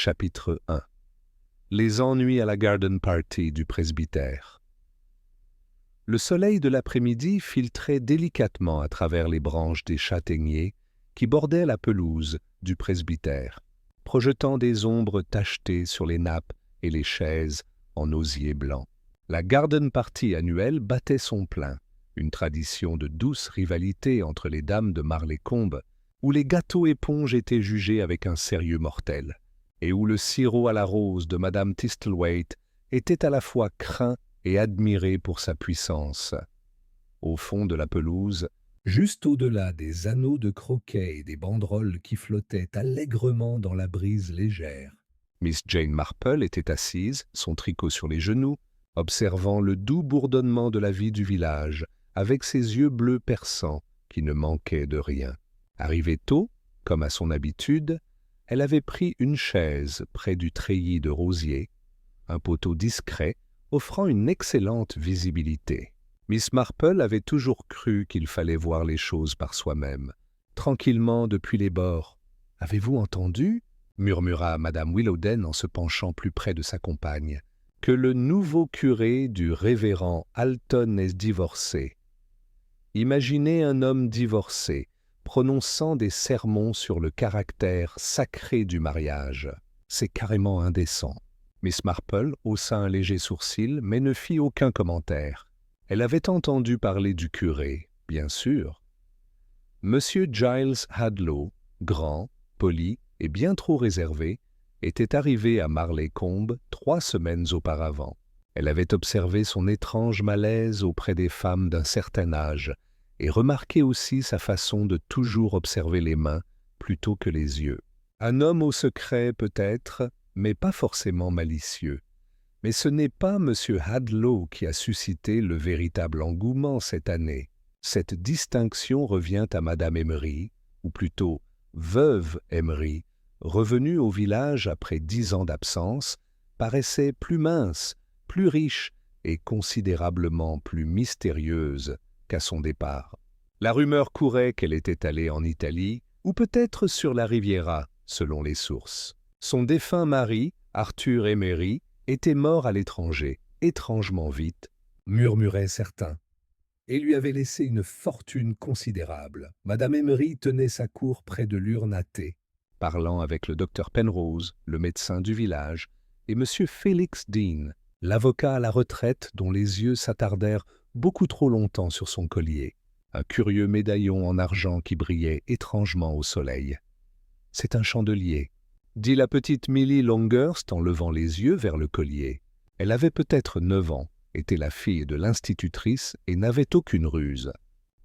Chapitre 1. Les ennuis à la garden party du presbytère. Le soleil de l'après-midi filtrait délicatement à travers les branches des châtaigniers qui bordaient la pelouse du presbytère, projetant des ombres tachetées sur les nappes et les chaises en osier blanc. La garden party annuelle battait son plein, une tradition de douce rivalité entre les dames de Marleycombe, où les gâteaux éponges étaient jugés avec un sérieux mortel, et où le sirop à la rose de Madame Thistlethwaite était à la fois craint et admiré pour sa puissance. Au fond de la pelouse, juste au-delà des anneaux de croquet et des banderoles qui flottaient allègrement dans la brise légère, Miss Jane Marple était assise, son tricot sur les genoux, observant le doux bourdonnement de la vie du village, avec ses yeux bleus perçants qui ne manquaient de rien. Arrivée tôt, comme à son habitude, elle avait pris une chaise près du treillis de rosiers, un poteau discret offrant une excellente visibilité. Miss Marple avait toujours cru qu'il fallait voir les choses par soi-même, tranquillement depuis les bords. « Avez-vous entendu ?» murmura Madame Willowden en se penchant plus près de sa compagne, « que le nouveau curé du révérend Alton est divorcé. » Imaginez un homme divorcé, prononçant des sermons sur le caractère sacré du mariage. C'est carrément indécent. Miss Marple haussa un léger sourcil, mais ne fit aucun commentaire. Elle avait entendu parler du curé, bien sûr. Monsieur Giles Hadlow, grand, poli et bien trop réservé, était arrivé à Marleycombe 3 semaines auparavant. Elle avait observé son étrange malaise auprès des femmes d'un certain âge, et remarqué aussi sa façon de toujours observer les mains plutôt que les yeux. Un homme au secret peut-être, mais pas forcément malicieux. Mais ce n'est pas M. Hadlow qui a suscité le véritable engouement cette année. Cette distinction revient à Madame Emery, ou plutôt veuve Emery, revenue au village après 10 ans d'absence, paraissait plus mince, plus riche et considérablement plus mystérieuse qu'à son départ. La rumeur courait qu'elle était allée en Italie, ou peut-être sur la Riviera, selon les sources. Son défunt mari, Arthur Emery, était mort à l'étranger, étrangement vite, murmuraient certains, et lui avait laissé une fortune considérable. Madame Emery tenait sa cour près de l'urne à thé, parlant avec le docteur Penrose, le médecin du village, et M. Félix Dean, l'avocat à la retraite dont les yeux s'attardèrent beaucoup trop longtemps sur son collier, un curieux médaillon en argent qui brillait étrangement au soleil. « C'est un chandelier », dit la petite Milly Longhurst en levant les yeux vers le collier. Elle avait peut-être 9 ans, était la fille de l'institutrice et n'avait aucune ruse.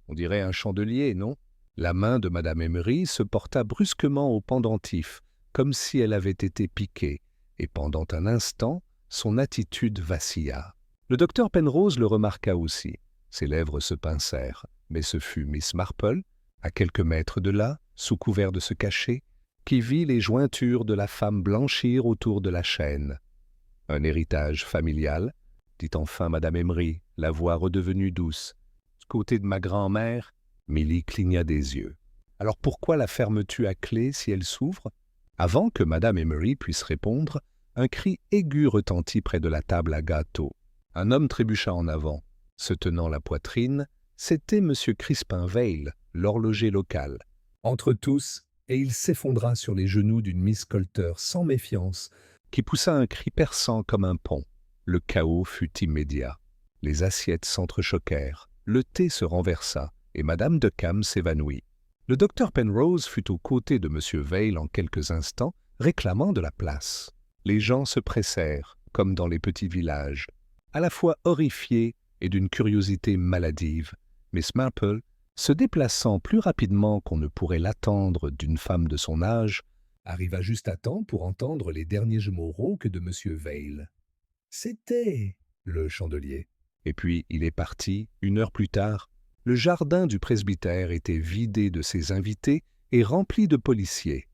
On dirait un chandelier, non? La main de Madame Emery se porta brusquement au pendentif, comme si elle avait été piquée, et pendant un instant, son attitude vacilla. Le docteur Penrose le remarqua aussi. Ses lèvres se pincèrent, mais ce fut Miss Marple, à quelques mètres de là, sous couvert de se cacher, qui vit les jointures de la femme blanchir autour de la chaîne. « Un héritage familial ?» dit enfin Madame Emery, la voix redevenue douce. « Du côté de ma grand-mère ?» Milly cligna des yeux. « Alors pourquoi la fermes-tu à clé si elle s'ouvre ?» Avant que Madame Emery puisse répondre, un cri aigu retentit près de la table à gâteaux. Un homme trébucha en avant, se tenant la poitrine. C'était M. Crispin Vale, l'horloger local. Entre tous, et il s'effondra sur les genoux d'une Miss Coulter sans méfiance, qui poussa un cri perçant comme un pont. Le chaos fut immédiat. Les assiettes s'entrechoquèrent, le thé se renversa, et Madame de Cam s'évanouit. Le docteur Penrose fut aux côtés de M. Vale en quelques instants, réclamant de la place. Les gens se pressèrent, comme dans les petits villages, à la fois horrifiés et d'une curiosité maladive. Miss Marple, se déplaçant plus rapidement qu'on ne pourrait l'attendre d'une femme de son âge, arriva juste à temps pour entendre les derniers mots rauques de M. Vale. « C'était le chandelier. » Et puis il est parti, 1 heure plus tard. Le jardin du presbytère était vidé de ses invités et rempli de policiers.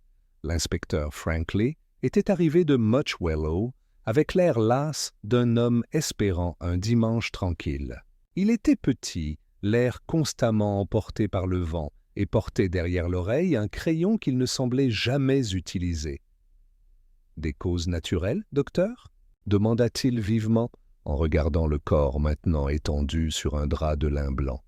L'inspecteur Frankley était arrivé de Muchwellow avec l'air las d'un homme espérant un dimanche tranquille. Il était petit, l'air constamment emporté par le vent, et portait derrière l'oreille un crayon qu'il ne semblait jamais utiliser. Des causes naturelles, docteur? Demanda-t-il vivement, en regardant le corps maintenant étendu sur un drap de lin blanc.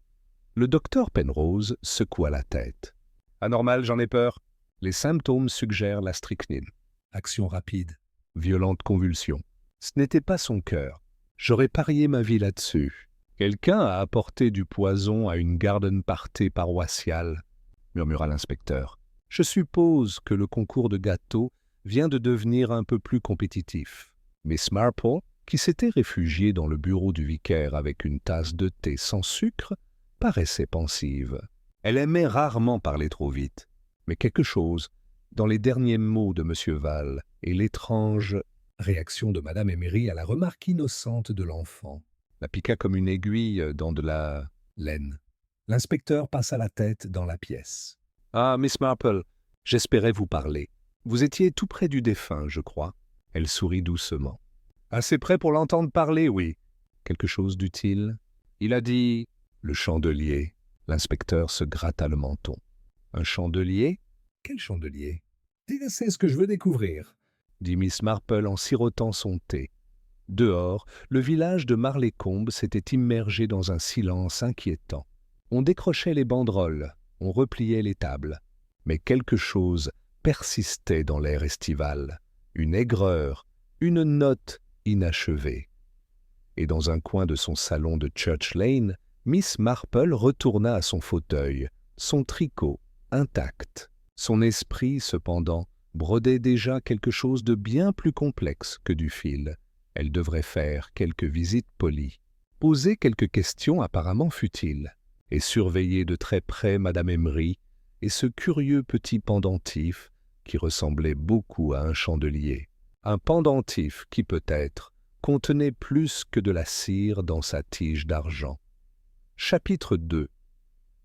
Le docteur Penrose secoua la tête. Anormal, j'en ai peur. Les symptômes suggèrent la strychnine. Action rapide. Violente convulsion. Ce n'était pas son cœur. J'aurais parié ma vie là-dessus. Quelqu'un a apporté du poison à une garden party paroissiale, murmura l'inspecteur. Je suppose que le concours de gâteaux vient de devenir un peu plus compétitif. Miss Marple, qui s'était réfugiée dans le bureau du vicaire avec une tasse de thé sans sucre, paraissait pensive. Elle aimait rarement parler trop vite, mais quelque chose, dans les derniers mots de M. Val et l'étrange réaction de Mme Emery à la remarque innocente de l'enfant, la piqua comme une aiguille dans de la laine. L'inspecteur passa la tête dans la pièce. « Ah, Miss Marple, j'espérais vous parler. Vous étiez tout près du défunt, je crois. » Elle sourit doucement. « Assez près pour l'entendre parler, oui. Quelque chose d'utile ?» Il a dit « le chandelier ». L'inspecteur se gratta le menton. « Un chandelier ?»« Quel chandelier ?»« C'est ce que je veux découvrir, » dit Miss Marple en sirotant son thé. Dehors, le village de Marlécombe s'était immergé dans un silence inquiétant. On décrochait les banderoles, on repliait les tables. Mais quelque chose persistait dans l'air estival, une aigreur, une note inachevée. Et dans un coin de son salon de Church Lane, Miss Marple retourna à son fauteuil, son tricot intact. Son esprit, cependant, brodait déjà quelque chose de bien plus complexe que du fil. Elle devrait faire quelques visites polies, poser quelques questions apparemment futiles, et surveiller de très près Madame Emery et ce curieux petit pendentif qui ressemblait beaucoup à un chandelier. Un pendentif qui, peut-être, contenait plus que de la cire dans sa tige d'argent. Chapitre 2.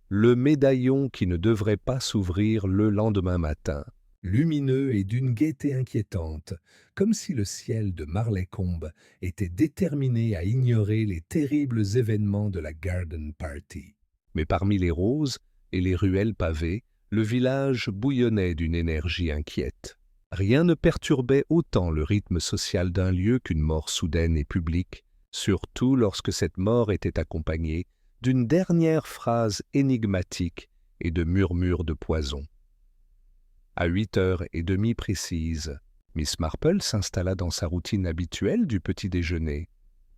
Le médaillon qui ne devrait pas s'ouvrir le lendemain matin. Lumineux et d'une gaieté inquiétante, comme si le ciel de Marlécombe était déterminé à ignorer les terribles événements de la garden party. Mais parmi les roses et les ruelles pavées, le village bouillonnait d'une énergie inquiète. Rien ne perturbait autant le rythme social d'un lieu qu'une mort soudaine et publique, surtout lorsque cette mort était accompagnée d'une dernière phrase énigmatique et de murmures de poison. À 8h30 précises, Miss Marple s'installa dans sa routine habituelle du petit déjeuner.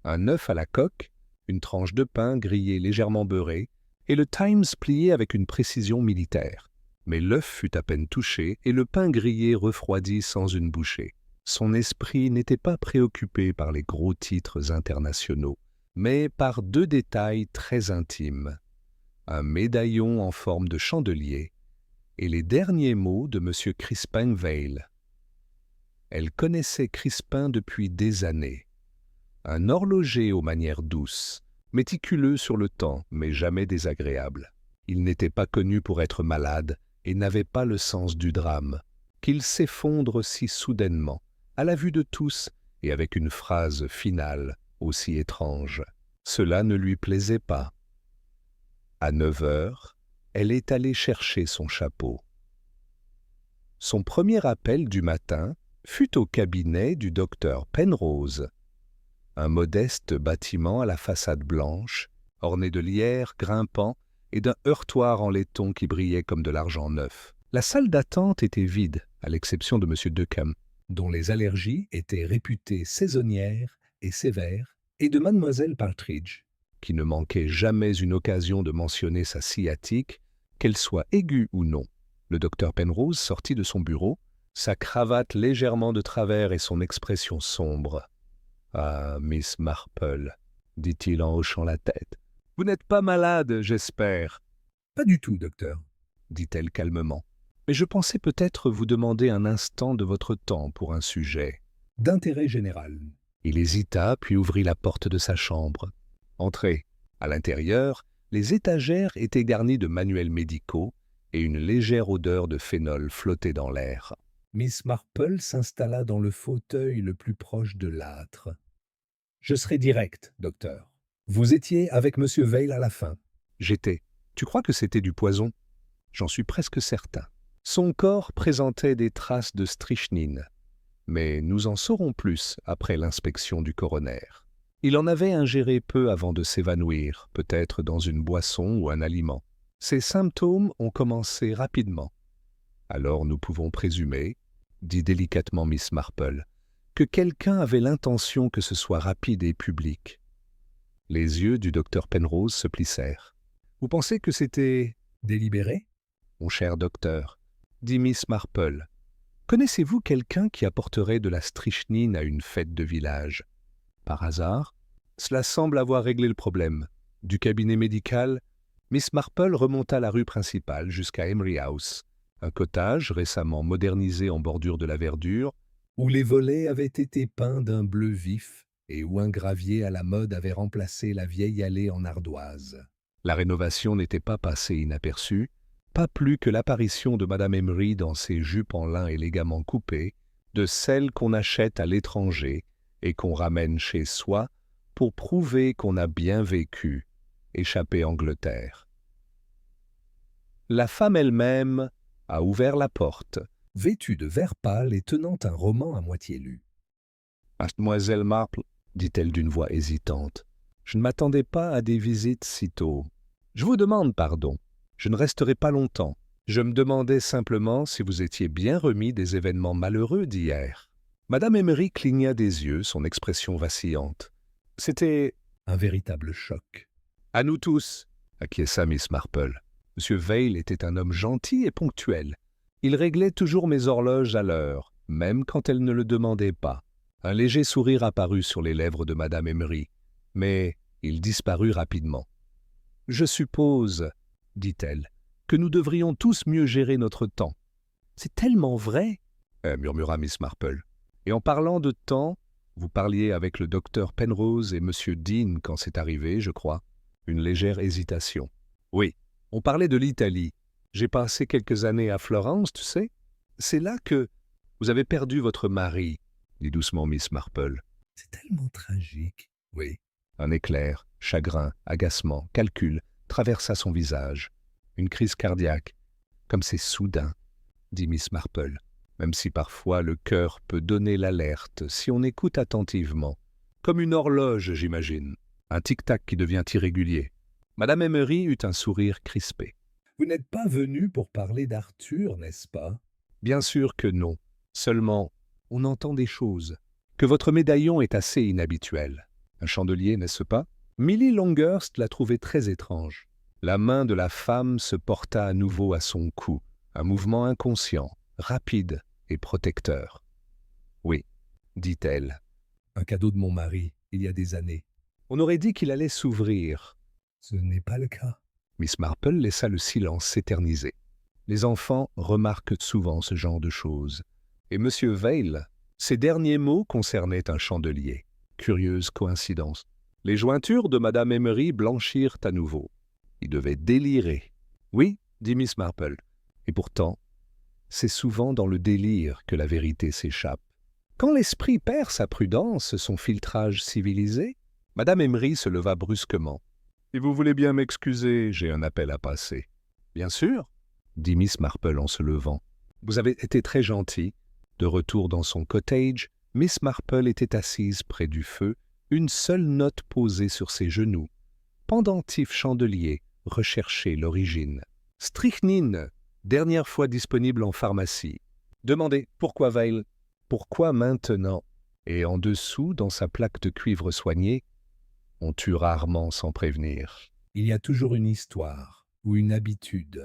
Un œuf à la coque, une tranche de pain grillé légèrement beurré, et le Times plié avec une précision militaire. Mais l'œuf fut à peine touché et le pain grillé refroidi sans une bouchée. Son esprit n'était pas préoccupé par les gros titres internationaux, mais par deux détails très intimes. Un médaillon en forme de chandelier et les derniers mots de M. Crispin Vale. Elle connaissait Crispin depuis des années. Un horloger aux manières douces, méticuleux sur le temps, mais jamais désagréable. Il n'était pas connu pour être malade et n'avait pas le sens du drame. Qu'il s'effondre si soudainement, à la vue de tous et avec une phrase finale aussi étrange. Cela ne lui plaisait pas. À 9h, elle est allée chercher son chapeau. Son premier appel du matin fut au cabinet du docteur Penrose, un modeste bâtiment à la façade blanche, orné de lierre grimpant et d'un heurtoir en laiton qui brillait comme de l'argent neuf. La salle d'attente était vide, à l'exception de M. Deckham, dont les allergies étaient réputées saisonnières et sévères, et de Mademoiselle Partridge, qui ne manquait jamais une occasion de mentionner sa sciatique, qu'elle soit aiguë ou non. Le docteur Penrose sortit de son bureau, sa cravate légèrement de travers et son expression sombre. « Ah, Miss Marple, » dit-il en hochant la tête. « Vous n'êtes pas malade, j'espère. »« Pas du tout, docteur, » dit-elle calmement. « Mais je pensais peut-être vous demander un instant de votre temps pour un sujet d'intérêt général. » Il hésita, puis ouvrit la porte de sa chambre. « Entrez. » À l'intérieur, les étagères étaient garnies de manuels médicaux et une légère odeur de phénol flottait dans l'air. Miss Marple s'installa dans le fauteuil le plus proche de l'âtre. « Je serai direct, docteur. Vous étiez avec M. Vale à la fin. »« J'étais. Tu crois que c'était du poison ? » ?»« J'en suis presque certain. Son corps présentait des traces de strychnine. mais nous en saurons plus après l'inspection du coroner. Il en avait ingéré peu avant de s'évanouir, peut-être dans une boisson ou un aliment. Ses symptômes ont commencé rapidement. Alors nous pouvons présumer, dit délicatement Miss Marple, que quelqu'un avait l'intention que ce soit rapide et public. Les yeux du docteur Penrose se plissèrent. « Vous pensez que c'était délibéré, mon cher docteur ?» dit Miss Marple. « Connaissez-vous quelqu'un qui apporterait de la strychnine à une fête de village ? Par hasard, cela semble avoir réglé le problème. » Du cabinet médical, Miss Marple remonta la rue principale jusqu'à Emery House, un cottage récemment modernisé en bordure de la verdure, où les volets avaient été peints d'un bleu vif et où un gravier à la mode avait remplacé la vieille allée en ardoise. La rénovation n'était pas passée inaperçue, pas plus que l'apparition de Madame Emery dans ses jupes en lin élégamment coupées, de celles qu'on achète à l'étranger et qu'on ramène chez soi pour prouver qu'on a bien vécu, échappé Angleterre. La femme elle-même a ouvert la porte, vêtue de vert pâle et tenant un roman à moitié lu. « Mademoiselle Marple, dit-elle d'une voix hésitante, je ne m'attendais pas à des visites si tôt. Je vous demande pardon, je ne resterai pas longtemps. Je me demandais simplement si vous étiez bien remis des événements malheureux d'hier. » Madame Emery cligna des yeux, son expression vacillante. C'était un véritable choc. « À nous tous, » acquiesça Miss Marple. M. Vail était un homme gentil et ponctuel. Il réglait toujours mes horloges à l'heure, même quand elles ne le demandaient pas. Un léger sourire apparut sur les lèvres de Madame Emery, mais il disparut rapidement. « Je suppose, dit-elle, que nous devrions tous mieux gérer notre temps. »« C'est tellement vrai, murmura Miss Marple. « Et en parlant de temps, vous parliez avec le docteur Penrose et M. Dean quand c'est arrivé, je crois. » Une légère hésitation. « Oui, on parlait de l'Italie. J'ai passé quelques années à Florence, tu sais. C'est là que vous avez perdu votre mari, dit doucement Miss Marple. « C'est tellement tragique. » « Oui. » Un éclair, chagrin, agacement, calcul traversa son visage. Une crise cardiaque. Comme c'est soudain, dit Miss Marple, même si parfois le cœur peut donner l'alerte si on écoute attentivement. Comme une horloge, j'imagine. Un tic-tac qui devient irrégulier. Madame Emery eut un sourire crispé. « Vous n'êtes pas venu pour parler d'Arthur, n'est-ce pas ?»« Bien sûr que non. Seulement, on entend des choses. Que votre médaillon est assez inhabituel. Un chandelier, n'est-ce pas ?» Milly Longhurst la trouvait très étrange. La main de la femme se porta à nouveau à son cou, un mouvement inconscient, rapide et protecteur. « Oui, dit-elle. Un cadeau de mon mari, il y a des années. On aurait dit qu'il allait s'ouvrir. Ce n'est pas le cas. » Miss Marple laissa le silence s'éterniser. Les enfants remarquent souvent ce genre de choses. Et M. Vail, ses derniers mots concernaient un chandelier. Curieuse coïncidence. Les jointures de Madame Emery blanchirent à nouveau. Il devait délirer. « Oui, dit Miss Marple. Et pourtant, c'est souvent dans le délire que la vérité s'échappe. Quand l'esprit perd sa prudence, son filtrage civilisé, Madame Emery se leva brusquement. « Si vous voulez bien m'excuser, j'ai un appel à passer. »« Bien sûr, » dit Miss Marple en se levant. « Vous avez été très gentil. » De retour dans son cottage, Miss Marple était assise près du feu, une seule note posée sur ses genoux. Pendentif chandelier, recherchez l'origine. Strychnine, dernière fois disponible en pharmacie. Demandez pourquoi Vail, pourquoi maintenant. Et en dessous, dans sa plaque de cuivre soignée, on tue rarement sans prévenir. Il y a toujours une histoire ou une habitude.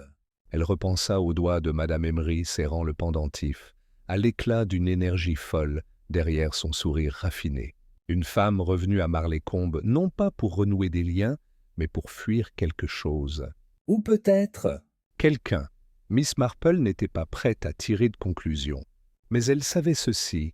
Elle repensa aux doigts de Madame Emery serrant le pendentif, à l'éclat d'une énergie folle derrière son sourire raffiné. Une femme revenue à Marleycombe, non pas pour renouer des liens, mais pour fuir quelque chose. Ou peut-être quelqu'un. Miss Marple n'était pas prête à tirer de conclusion. Mais elle savait ceci.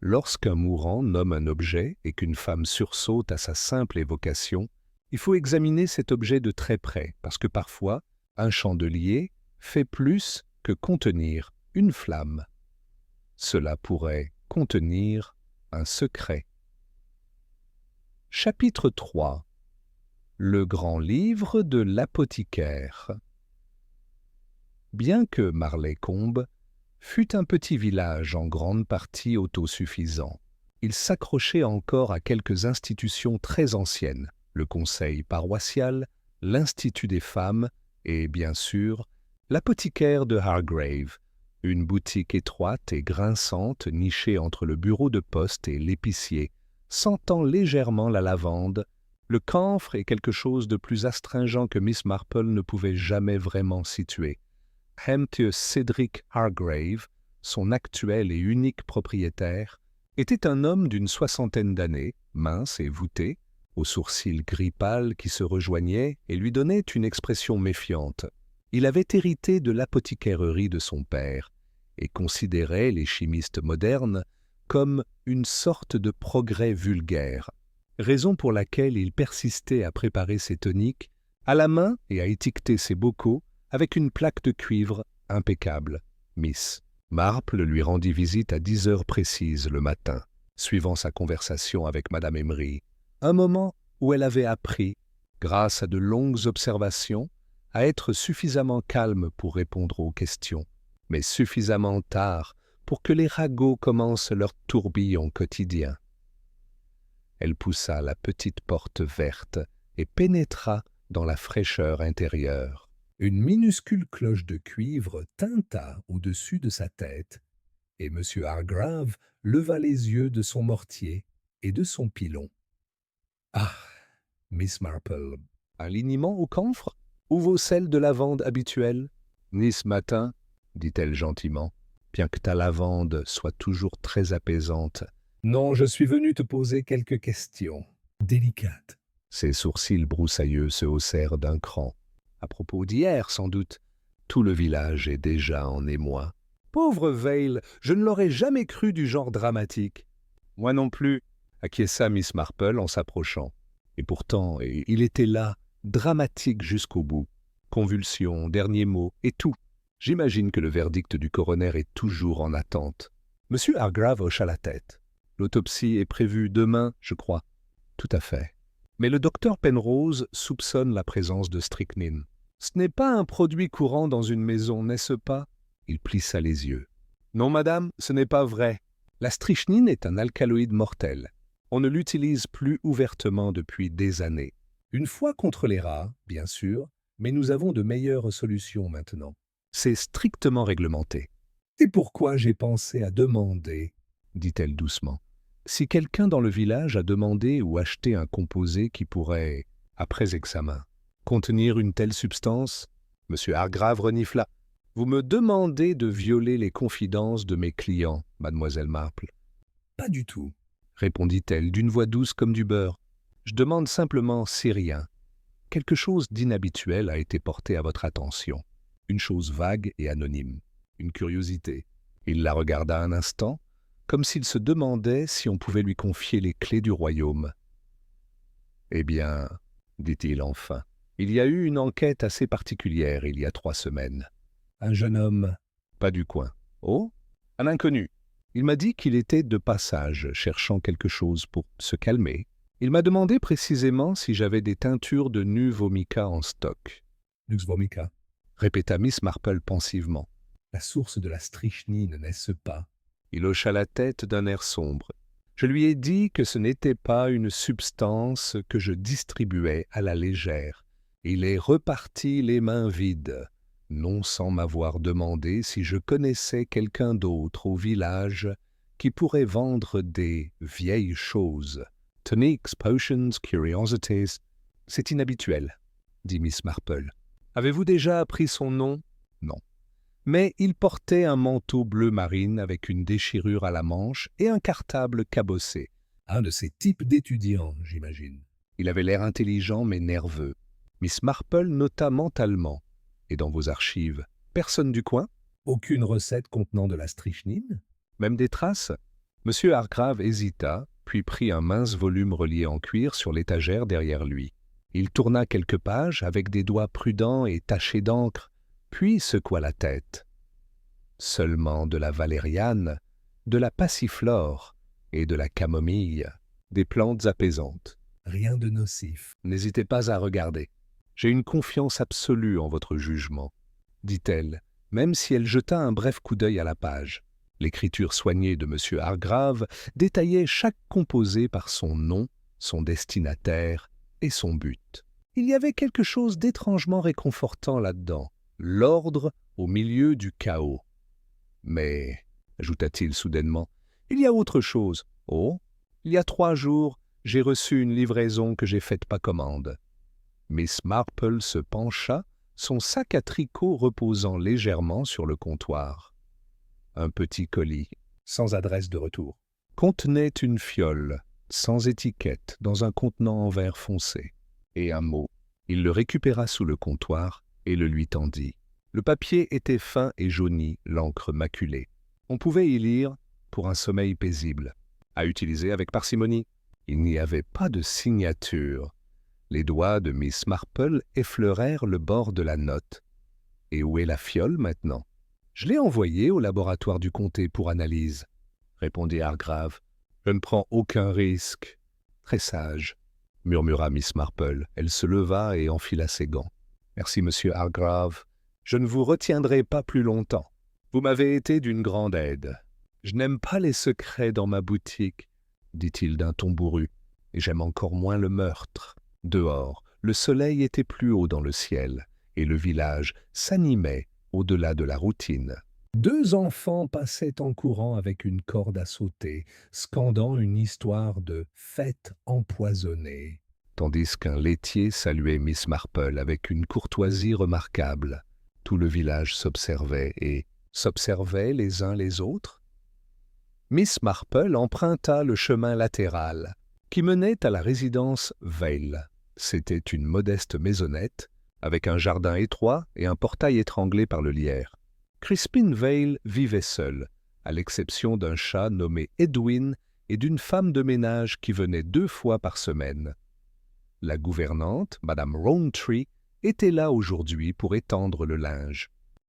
Lorsqu'un mourant nomme un objet et qu'une femme sursaute à sa simple évocation, il faut examiner cet objet de très près, parce que parfois, un chandelier fait plus que contenir une flamme. Cela pourrait contenir un secret. Chapitre 3. Le grand livre de l'apothicaire. Bien que Marleycombe fut un petit village en grande partie autosuffisant. Il s'accrochait encore à quelques institutions très anciennes, le conseil paroissial, l'Institut des femmes et, bien sûr, l'apothicaire de Hargrave, une boutique étroite et grinçante nichée entre le bureau de poste et l'épicier, sentant légèrement la lavande, le camphre et quelque chose de plus astringent que Miss Marple ne pouvait jamais vraiment situer. M. Cédric Hargrave, son actuel et unique propriétaire, était un homme d'une soixantaine d'années, mince et voûté, aux sourcils gris pâle qui se rejoignaient et lui donnaient une expression méfiante. Il avait hérité de l'apothicairerie de son père et considérait les chimistes modernes comme une sorte de progrès vulgaire, raison pour laquelle il persistait à préparer ses toniques à la main et à étiqueter ses bocaux avec une plaque de cuivre impeccable. Miss Marple lui rendit visite à 10 heures précises le matin, suivant sa conversation avec Madame Emery, un moment où elle avait appris, grâce à de longues observations, à être suffisamment calme pour répondre aux questions, mais suffisamment tard pour que les ragots commencent leur tourbillon quotidien. Elle poussa la petite porte verte et pénétra dans la fraîcheur intérieure. Une minuscule cloche de cuivre tinta au-dessus de sa tête, et M. Hargrave leva les yeux de son mortier et de son pilon. « Ah, Miss Marple, un liniment au camphre? Ou vos sels de lavande habituels? »« Ni ce matin, dit-elle gentiment, bien que ta lavande soit toujours très apaisante. Non, je suis venu te poser quelques questions. Délicates. » Ses sourcils broussailleux se haussèrent d'un cran. À propos d'hier, sans doute. Tout le village est déjà en émoi. Pauvre Vail, je ne l'aurais jamais cru du genre dramatique. Moi non plus, acquiesça Miss Marple en s'approchant. Et pourtant, il était là, dramatique jusqu'au bout. Convulsions, derniers mots, et tout. J'imagine que le verdict du coroner est toujours en attente. Monsieur Hargrave hocha la tête. L'autopsie est prévue demain, je crois. Tout à fait. Mais le docteur Penrose soupçonne la présence de strychnine. Ce n'est pas un produit courant dans une maison, n'est-ce pas? Il plissa les yeux. Non, madame, ce n'est pas vrai. La strychnine est un alcaloïde mortel. On ne l'utilise plus ouvertement depuis des années. Une fois contre les rats, bien sûr, mais nous avons de meilleures solutions maintenant. C'est strictement réglementé. C'est pourquoi j'ai pensé à demander, dit-elle doucement, si quelqu'un dans le village a demandé ou acheté un composé qui pourrait, après examen, contenir une telle substance. M. Hargrave renifla. Vous me demandez de violer les confidences de mes clients, mademoiselle Marple. Pas du tout, répondit-elle d'une voix douce comme du beurre. Je demande simplement si rien. Quelque chose d'inhabituel a été porté à votre attention. Une chose vague et anonyme. Une curiosité. Il la regarda un instant, comme s'il se demandait si on pouvait lui confier les clés du royaume. Eh bien, dit-il enfin, il y a eu une enquête assez particulière il y a 3 semaines. Un jeune homme, pas du coin. Oh, un inconnu. Il m'a dit qu'il était de passage, cherchant quelque chose pour se calmer. Il m'a demandé précisément si j'avais des teintures de Nux vomica en stock. Nux vomica, répéta Miss Marple pensivement. La source de la strychnine, n'est-ce pas? Il hocha la tête d'un air sombre. Je lui ai dit que ce n'était pas une substance que je distribuais à la légère. Il est reparti les mains vides, non sans m'avoir demandé si je connaissais quelqu'un d'autre au village qui pourrait vendre des vieilles choses. Tonics, potions, curiosities. C'est inhabituel, dit Miss Marple. Avez-vous déjà appris son nom? Non. Mais il portait un manteau bleu marine avec une déchirure à la manche et un cartable cabossé. Un de ces types d'étudiants, j'imagine. Il avait l'air intelligent mais nerveux. Miss Marple nota mentalement. Et dans vos archives, personne du coin? Aucune recette contenant de la strychnine? Même des traces? Monsieur Hargrave hésita, puis prit un mince volume relié en cuir sur l'étagère derrière lui. Il tourna quelques pages avec des doigts prudents et tachés d'encre, puis secoua la tête. Seulement de la valériane, de la passiflore et de la camomille, des plantes apaisantes. Rien de nocif. N'hésitez pas à regarder. J'ai une confiance absolue en votre jugement, dit-elle, même si elle jeta un bref coup d'œil à la page. L'écriture soignée de M. Hargrave détaillait chaque composé par son nom, son destinataire et son but. Il y avait quelque chose d'étrangement réconfortant là-dedans, l'ordre au milieu du chaos. Mais, ajouta-t-il soudainement, il y a autre chose. Oh, il y a 3 jours, j'ai reçu une livraison que j'ai faite pas commande. Miss Marple se pencha, son sac à tricot reposant légèrement sur le comptoir. Un petit colis, sans adresse de retour, contenait une fiole, sans étiquette, dans un contenant en verre foncé, et un mot. Il le récupéra sous le comptoir et le lui tendit. Le papier était fin et jauni, l'encre maculée. On pouvait y lire « Pour un sommeil paisible », à utiliser avec parcimonie. Il n'y avait pas de signature. Les doigts de Miss Marple effleurèrent le bord de la note. Et où est la fiole maintenant? Je l'ai envoyée au laboratoire du comté pour analyse, répondit Hargrave. Je ne prends aucun risque. Très sage, murmura Miss Marple. Elle se leva et enfila ses gants. Merci, monsieur Hargrave. Je ne vous retiendrai pas plus longtemps. Vous m'avez été d'une grande aide. Je n'aime pas les secrets dans ma boutique, dit-il d'un ton bourru, et j'aime encore moins le meurtre. Dehors, le soleil était plus haut dans le ciel, et le village s'animait au-delà de la routine. 2 enfants passaient en courant avec une corde à sauter, scandant une histoire de fête empoisonnée, tandis qu'un laitier saluait Miss Marple avec une courtoisie remarquable. Tout le village s'observait et s'observait les uns les autres. Miss Marple emprunta le chemin latéral qui menait à la résidence Vale. C'était une modeste maisonnette avec un jardin étroit et un portail étranglé par le lierre. Crispin Vale vivait seul, à l'exception d'un chat nommé Edwin et d'une femme de ménage qui venait 2 fois par semaine. La gouvernante, Madame Rowntree, était là aujourd'hui pour étendre le linge.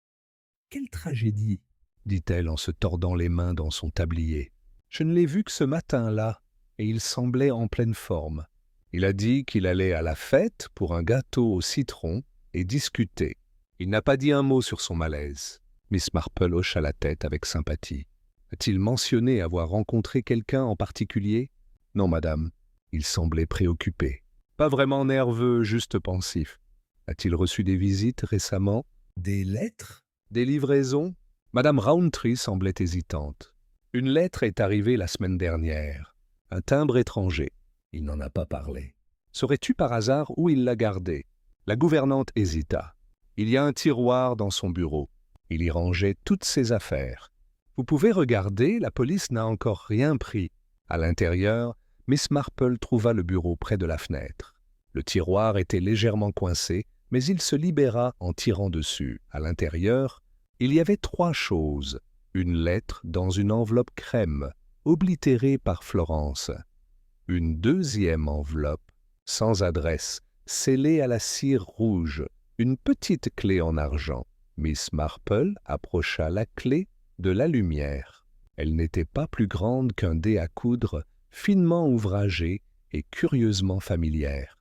« Quelle tragédie !» dit-elle en se tordant les mains dans son tablier. « Je ne l'ai vu que ce matin-là, et il semblait en pleine forme. Il a dit qu'il allait à la fête pour un gâteau au citron et discuter. Il n'a pas dit un mot sur son malaise. » Miss Marple hocha la tête avec sympathie. « A-t-il mentionné avoir rencontré quelqu'un en particulier ? » ?»« Non, madame. » Il semblait préoccupé. « Pas vraiment nerveux, juste pensif. A-t-il reçu des visites récemment ? Des lettres ? Des livraisons ? » Madame Rowntree semblait hésitante. « Une lettre est arrivée la semaine dernière. Un timbre étranger. Il n'en a pas parlé. Saurais-tu par hasard où il l'a gardée ? » La gouvernante hésita. « Il y a un tiroir dans son bureau. Il y rangeait toutes ses affaires. Vous pouvez regarder, la police n'a encore rien pris. » À l'intérieur, Miss Marple trouva le bureau près de la fenêtre. Le tiroir était légèrement coincé, mais il se libéra en tirant dessus. À l'intérieur, il y avait 3 choses. Une lettre dans une enveloppe crème, oblitérée par Florence. Une 2e enveloppe, sans adresse, scellée à la cire rouge. Une petite clé en argent. Miss Marple approcha la clé de la lumière. Elle n'était pas plus grande qu'un dé à coudre, finement ouvragé et curieusement familière.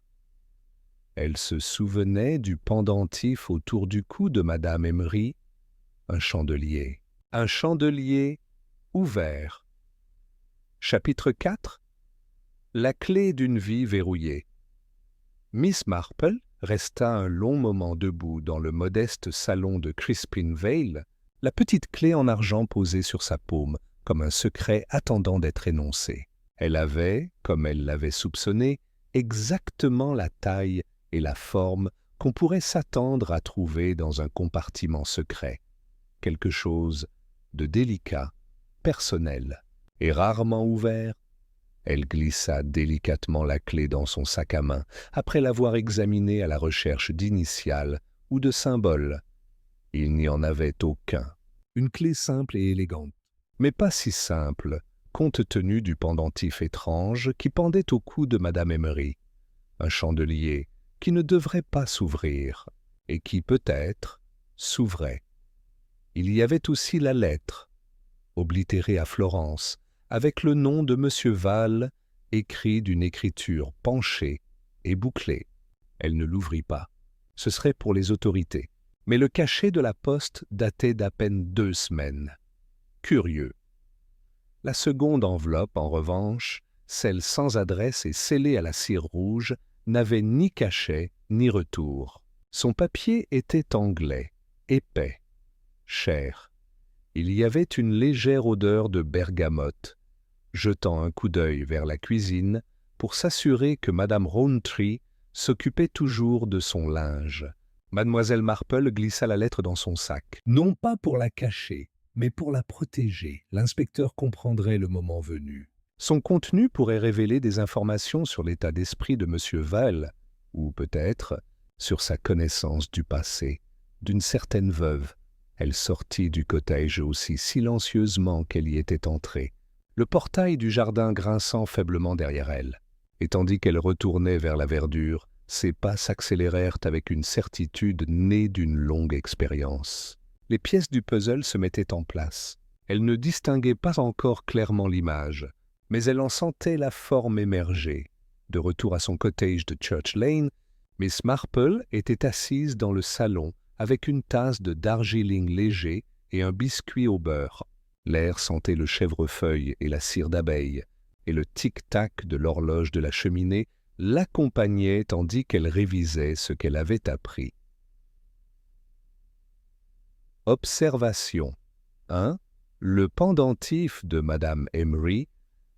Elle se souvenait du pendentif autour du cou de Madame Emery, un chandelier ouvert. Chapitre 4. La clé d'une vie verrouillée. Miss Marple resta un long moment debout dans le modeste salon de Crispin Vale, la petite clé en argent posée sur sa paume, comme un secret attendant d'être énoncé. Elle avait, comme elle l'avait soupçonné, exactement la taille et la forme qu'on pourrait s'attendre à trouver dans un compartiment secret. Quelque chose de délicat, personnel et rarement ouvert. Elle glissa délicatement la clé dans son sac à main, après l'avoir examinée à la recherche d'initiales ou de symboles. Il n'y en avait aucun. Une clé simple et élégante, mais pas si simple, compte tenu du pendentif étrange qui pendait au cou de Madame Emery. Un chandelier qui ne devrait pas s'ouvrir, et qui, peut-être, s'ouvrait. Il y avait aussi la lettre, oblitérée à Florence, avec le nom de M. Vale, écrit d'une écriture penchée et bouclée. Elle ne l'ouvrit pas. Ce serait pour les autorités. mais le cachet de la poste datait d'à peine 2 semaines. Curieux. La seconde enveloppe, en revanche, celle sans adresse et scellée à la cire rouge, n'avait ni cachet ni retour. Son papier était anglais, épais, cher. Il y avait une légère odeur de bergamote. Jetant un coup d'œil vers la cuisine pour s'assurer que Madame Rowntree s'occupait toujours de son linge, Mademoiselle Marple glissa la lettre dans son sac. Non pas pour la cacher, mais pour la protéger. L'inspecteur comprendrait le moment venu. Son contenu pourrait révéler des informations sur l'état d'esprit de M. Val, ou peut-être sur sa connaissance du passé, d'une certaine veuve. Elle sortit du cottage aussi silencieusement qu'elle y était entrée, le portail du jardin grinçant faiblement derrière elle. Et tandis qu'elle retournait vers la verdure, ses pas s'accélérèrent avec une certitude née d'une longue expérience. Les pièces du puzzle se mettaient en place. Elle ne distinguait pas encore clairement l'image, mais elle en sentait la forme émerger. De retour à son cottage de Church Lane, Miss Marple était assise dans le salon avec une tasse de Darjeeling léger et un biscuit au beurre. L'air sentait le chèvrefeuille et la cire d'abeille, et le tic-tac de l'horloge de la cheminée l'accompagnait tandis qu'elle révisait ce qu'elle avait appris. Observation 1. Le pendentif de Madame Emery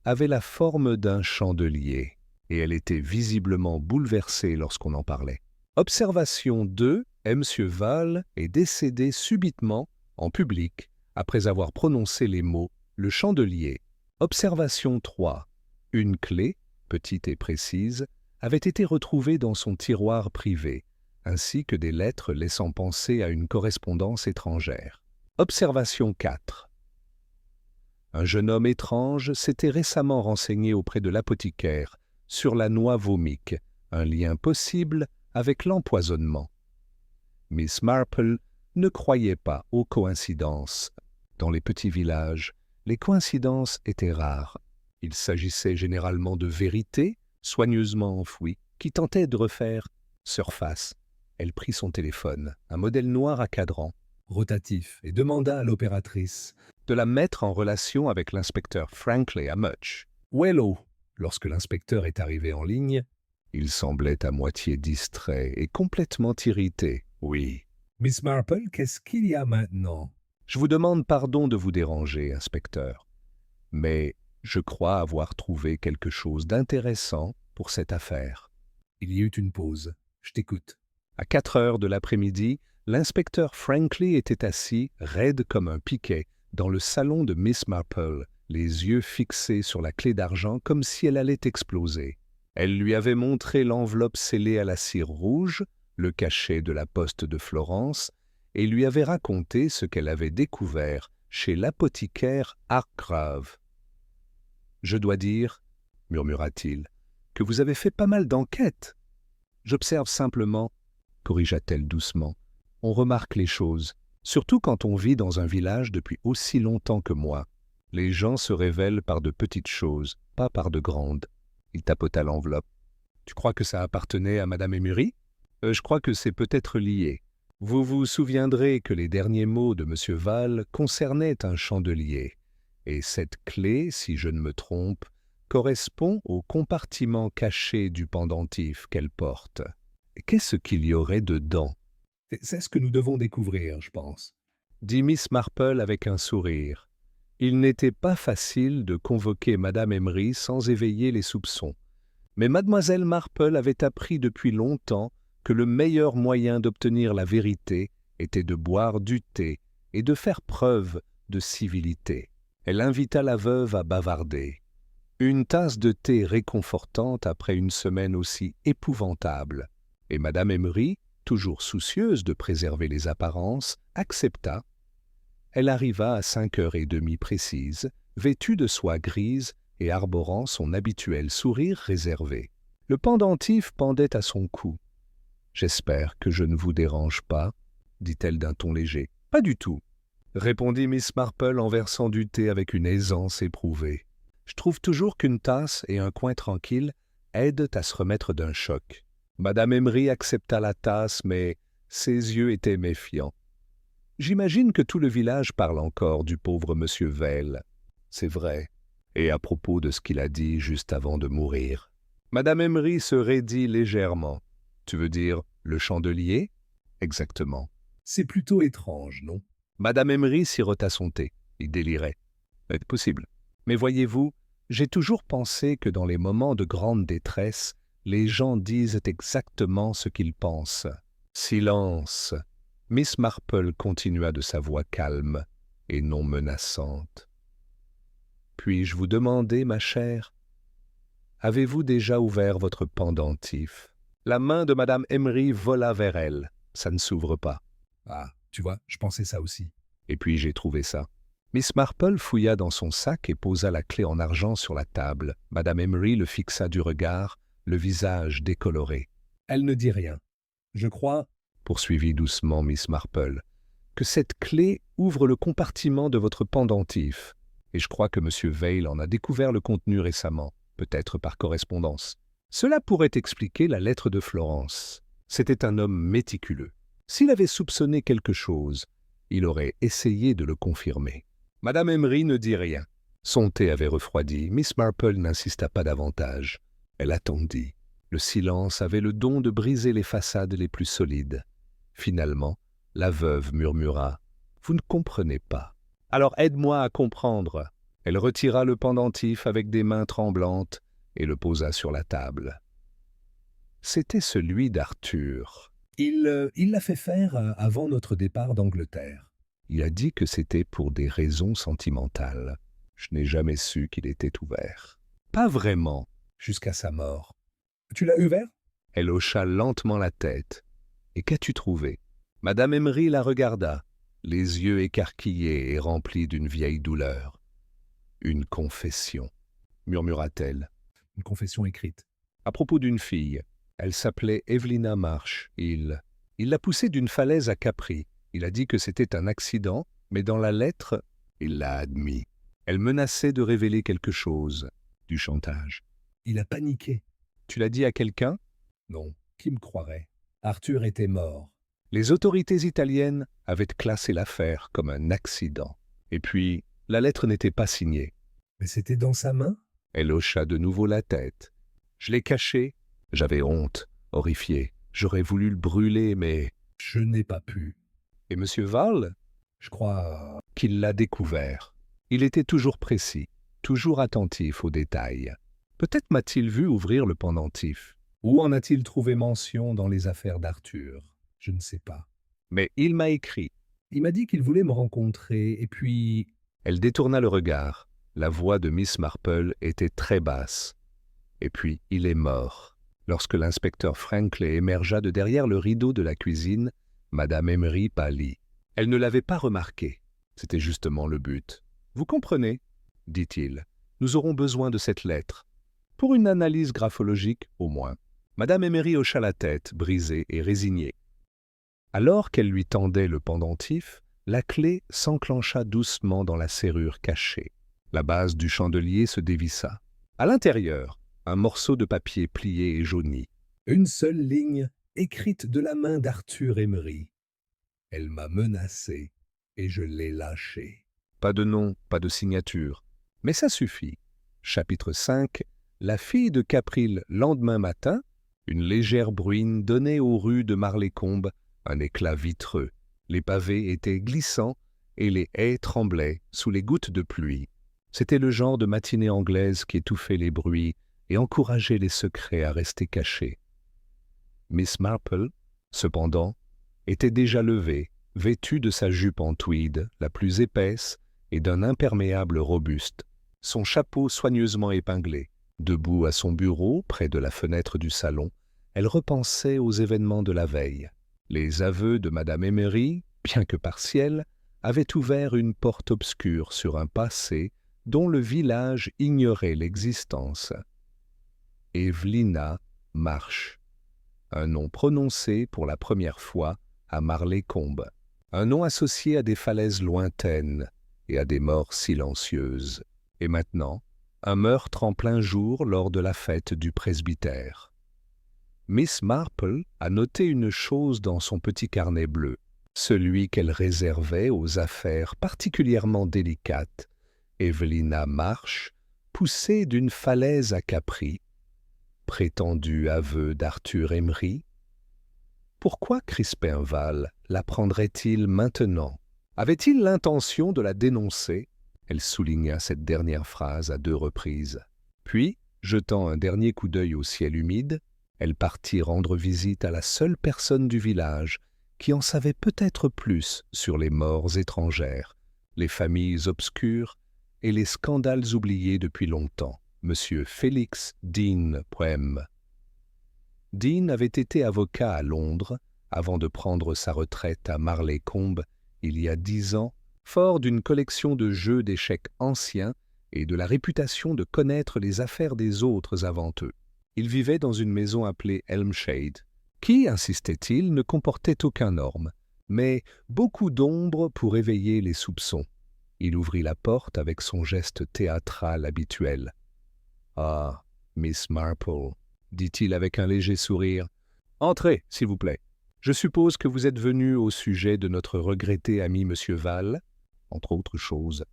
avait la forme d'un chandelier, et elle était visiblement bouleversée lorsqu'on en parlait. Observation 2. M. Val est décédé subitement, en public, après avoir prononcé les mots « le chandelier ». Observation 3. Une clé, petite et précise, avait été retrouvée dans son tiroir privé, ainsi que des lettres laissant penser à une correspondance étrangère. Observation 4. Un jeune homme étrange s'était récemment renseigné auprès de l'apothicaire sur la noix vomique, un lien possible avec l'empoisonnement. Miss Marple ne croyait pas aux coïncidences. Dans les petits villages, les coïncidences étaient rares. Il s'agissait généralement de vérités, soigneusement enfouies, qui tentaient de refaire surface. Elle prit son téléphone, un modèle noir à cadran, rotatif, et demanda à l'opératrice de la mettre en relation avec l'inspecteur Franklin à Much. « Wello !» Lorsque l'inspecteur est arrivé en ligne, il semblait à moitié distrait et complètement irrité. « Oui. »« Miss Marple, qu'est-ce qu'il y a maintenant ?»« Je vous demande pardon de vous déranger, inspecteur, mais je crois avoir trouvé quelque chose d'intéressant pour cette affaire. » Il y eut une pause. « Je t'écoute. » À 4 heures de l'après-midi, l'inspecteur Franklin était assis, raide comme un piquet, dans le salon de Miss Marple, les yeux fixés sur la clé d'argent comme si elle allait exploser. Elle lui avait montré l'enveloppe scellée à la cire rouge, le cachet de la poste de Florence, et lui avait raconté ce qu'elle avait découvert chez l'apothicaire Hargrave. « Je dois dire, murmura-t-il, que vous avez fait pas mal d'enquêtes. J'observe simplement, corrigea-t-elle doucement, on remarque les choses, surtout quand on vit dans un village depuis aussi longtemps que moi. Les gens se révèlent par de petites choses, pas par de grandes. » Il tapota l'enveloppe. « Tu crois que ça appartenait à Madame Emery ? Je crois que c'est peut-être lié. Vous vous souviendrez que les derniers mots de M. Val concernaient un chandelier. Et cette clé, si je ne me trompe, correspond au compartiment caché du pendentif qu'elle porte. Qu'est-ce qu'il y aurait dedans ? C'est ce que nous devons découvrir, je pense, dit Miss Marple avec un sourire. Il n'était pas facile de convoquer Madame Emery sans éveiller les soupçons. Mais Mademoiselle Marple avait appris depuis longtemps que le meilleur moyen d'obtenir la vérité était de boire du thé et de faire preuve de civilité. Elle invita la veuve à bavarder. Une tasse de thé réconfortante après une semaine aussi épouvantable. Et Madame Emery, toujours soucieuse de préserver les apparences, accepta. Elle arriva à 5h30 précises, vêtue de soie grise et arborant son habituel sourire réservé. Le pendentif pendait à son cou. « J'espère que je ne vous dérange pas, » dit-elle d'un ton léger. « Pas du tout, » répondit Miss Marple en versant du thé avec une aisance éprouvée. « Je trouve toujours qu'une tasse et un coin tranquille aident à se remettre d'un choc. » Madame Emery accepta la tasse, mais Ses yeux étaient méfiants. J'imagine que tout le village parle encore du pauvre monsieur Veil. C'est vrai. Et à propos de ce qu'il a dit juste avant de mourir. Madame Emery se raidit légèrement. Tu veux dire le chandelier? Exactement. C'est plutôt étrange, non? Madame Emery sirota son thé. Il délirait. C'est possible. Mais voyez-vous, j'ai toujours pensé que dans les moments de grande détresse, les gens disent exactement ce qu'ils pensent. Silence. Miss Marple continua de sa voix calme et non menaçante. Puis-je vous demander, ma chère, avez-vous déjà ouvert votre pendentif? La main de Madame Emery vola vers elle. Ça ne s'ouvre pas. Ah, tu vois, je pensais ça aussi. Et puis j'ai trouvé ça. Miss Marple fouilla dans son sac et posa la clé en argent sur la table. Madame Emery le fixa du regard, le visage décoloré. Elle ne dit rien. Je crois, poursuivit doucement Miss Marple, que cette clé ouvre le compartiment de votre pendentif. Et je crois que M. Veil en a découvert le contenu récemment, peut-être par correspondance. Cela pourrait expliquer la lettre de Florence. C'était un homme méticuleux. S'il avait soupçonné quelque chose, il aurait essayé de le confirmer. Madame Emery ne dit rien. Son thé avait refroidi. Miss Marple n'insista pas davantage. Elle attendit. Le silence avait le don de briser les façades les plus solides. Finalement, la veuve murmura « Vous ne comprenez pas. Alors aide-moi à comprendre. » Elle retira le pendentif avec des mains tremblantes et le posa sur la table. C'était celui d'Arthur. Il l'a fait faire avant notre départ d'Angleterre. Il a dit que c'était pour des raisons sentimentales. Je n'ai jamais su qu'il était ouvert. Pas vraiment, jusqu'à sa mort. Tu l'as ouvert? Elle hocha lentement la tête. Et qu'as-tu trouvé? Madame Emery la regarda, les yeux écarquillés et remplis d'une vieille douleur. Une confession, murmura-t-elle. Une confession écrite. À propos d'une fille. Elle s'appelait Evelina Marsh. Il l'a poussée d'une falaise à Capri. Il a dit que c'était un accident, mais dans la lettre, il l'a admis. Elle menaçait de révéler quelque chose. Du chantage. Il a paniqué. Tu l'as dit à quelqu'un? Non. Qui me croirait? Arthur était mort. Les autorités italiennes avaient classé l'affaire comme un accident. Et puis, la lettre n'était pas signée. Mais c'était dans sa main? Elle hocha de nouveau la tête. Je l'ai cachée. J'avais honte, horrifié. J'aurais voulu le brûler, mais je n'ai pas pu. Et M. Val? Je crois qu'il l'a découvert. Il était toujours précis, toujours attentif aux détails. Peut-être m'a-t-il vu ouvrir le pendentif. Où en a-t-il trouvé mention dans les affaires d'Arthur? Je ne sais pas. Mais il m'a écrit. Il m'a dit qu'il voulait me rencontrer, et puis... Elle détourna le regard. La voix de Miss Marple était très basse. Et puis, il est mort. Lorsque l'inspecteur Franklin émergea de derrière le rideau de la cuisine, Madame Emery pâlit. Elle ne l'avait pas remarqué. C'était justement le but. « Vous comprenez ?» dit-il. « Nous aurons besoin de cette lettre. Pour une analyse graphologique, au moins. » Madame Emery hocha la tête, brisée et résignée. Alors qu'elle lui tendait le pendentif, la clé s'enclencha doucement dans la serrure cachée. La base du chandelier se dévissa. À l'intérieur, un morceau de papier plié et jauni. Une seule ligne, écrite de la main d'Arthur Emery. Elle m'a menacé et je l'ai lâché. Pas de nom, pas de signature. Mais ça suffit. Chapitre 5. La fille de Capri, lendemain matin, une légère bruine donnait aux rues de Marlécombe un éclat vitreux. Les pavés étaient glissants et les haies tremblaient sous les gouttes de pluie. C'était le genre de matinée anglaise qui étouffait les bruits et encourageait les secrets à rester cachés. Miss Marple, cependant, était déjà levée, vêtue de sa jupe en tweed, la plus épaisse, et d'un imperméable robuste, son chapeau soigneusement épinglé. Debout à son bureau, près de la fenêtre du salon, elle repensait aux événements de la veille. Les aveux de Madame Emery, bien que partiels, avaient ouvert une porte obscure sur un passé dont le village ignorait l'existence. Evelina Marsh. Un nom prononcé pour la première fois à Marlécombe. Un nom associé à des falaises lointaines et à des morts silencieuses. Et maintenant, un meurtre en plein jour lors de la fête du presbytère. Miss Marple a noté une chose dans son petit carnet bleu, celui qu'elle réservait aux affaires particulièrement délicates. Evelina Marsh, poussée d'une falaise à Capri. Prétendu aveu d'Arthur Emery. Pourquoi Crispin Val l'apprendrait-il maintenant? Avait-il l'intention de la dénoncer? Elle souligna cette dernière phrase à 2 reprises. Puis, jetant un dernier coup d'œil au ciel humide, elle partit rendre visite à la seule personne du village qui en savait peut-être plus sur les morts étrangères, les familles obscures et les scandales oubliés depuis longtemps, M. Félix Dean Poem. Dean avait été avocat à Londres avant de prendre sa retraite à Marley-Combe il y a 10 ans, fort d'une collection de jeux d'échecs anciens et de la réputation de connaître les affaires des autres avant eux. Il vivait dans une maison appelée Elmshade, qui, insistait-il, ne comportait aucun orme, mais beaucoup d'ombre pour éveiller les soupçons. Il ouvrit la porte avec son geste théâtral habituel. « Ah, Miss Marple, » dit-il avec un léger sourire. « Entrez, s'il vous plaît. Je suppose que vous êtes venu au sujet de notre regretté ami Monsieur Val, entre autres choses, »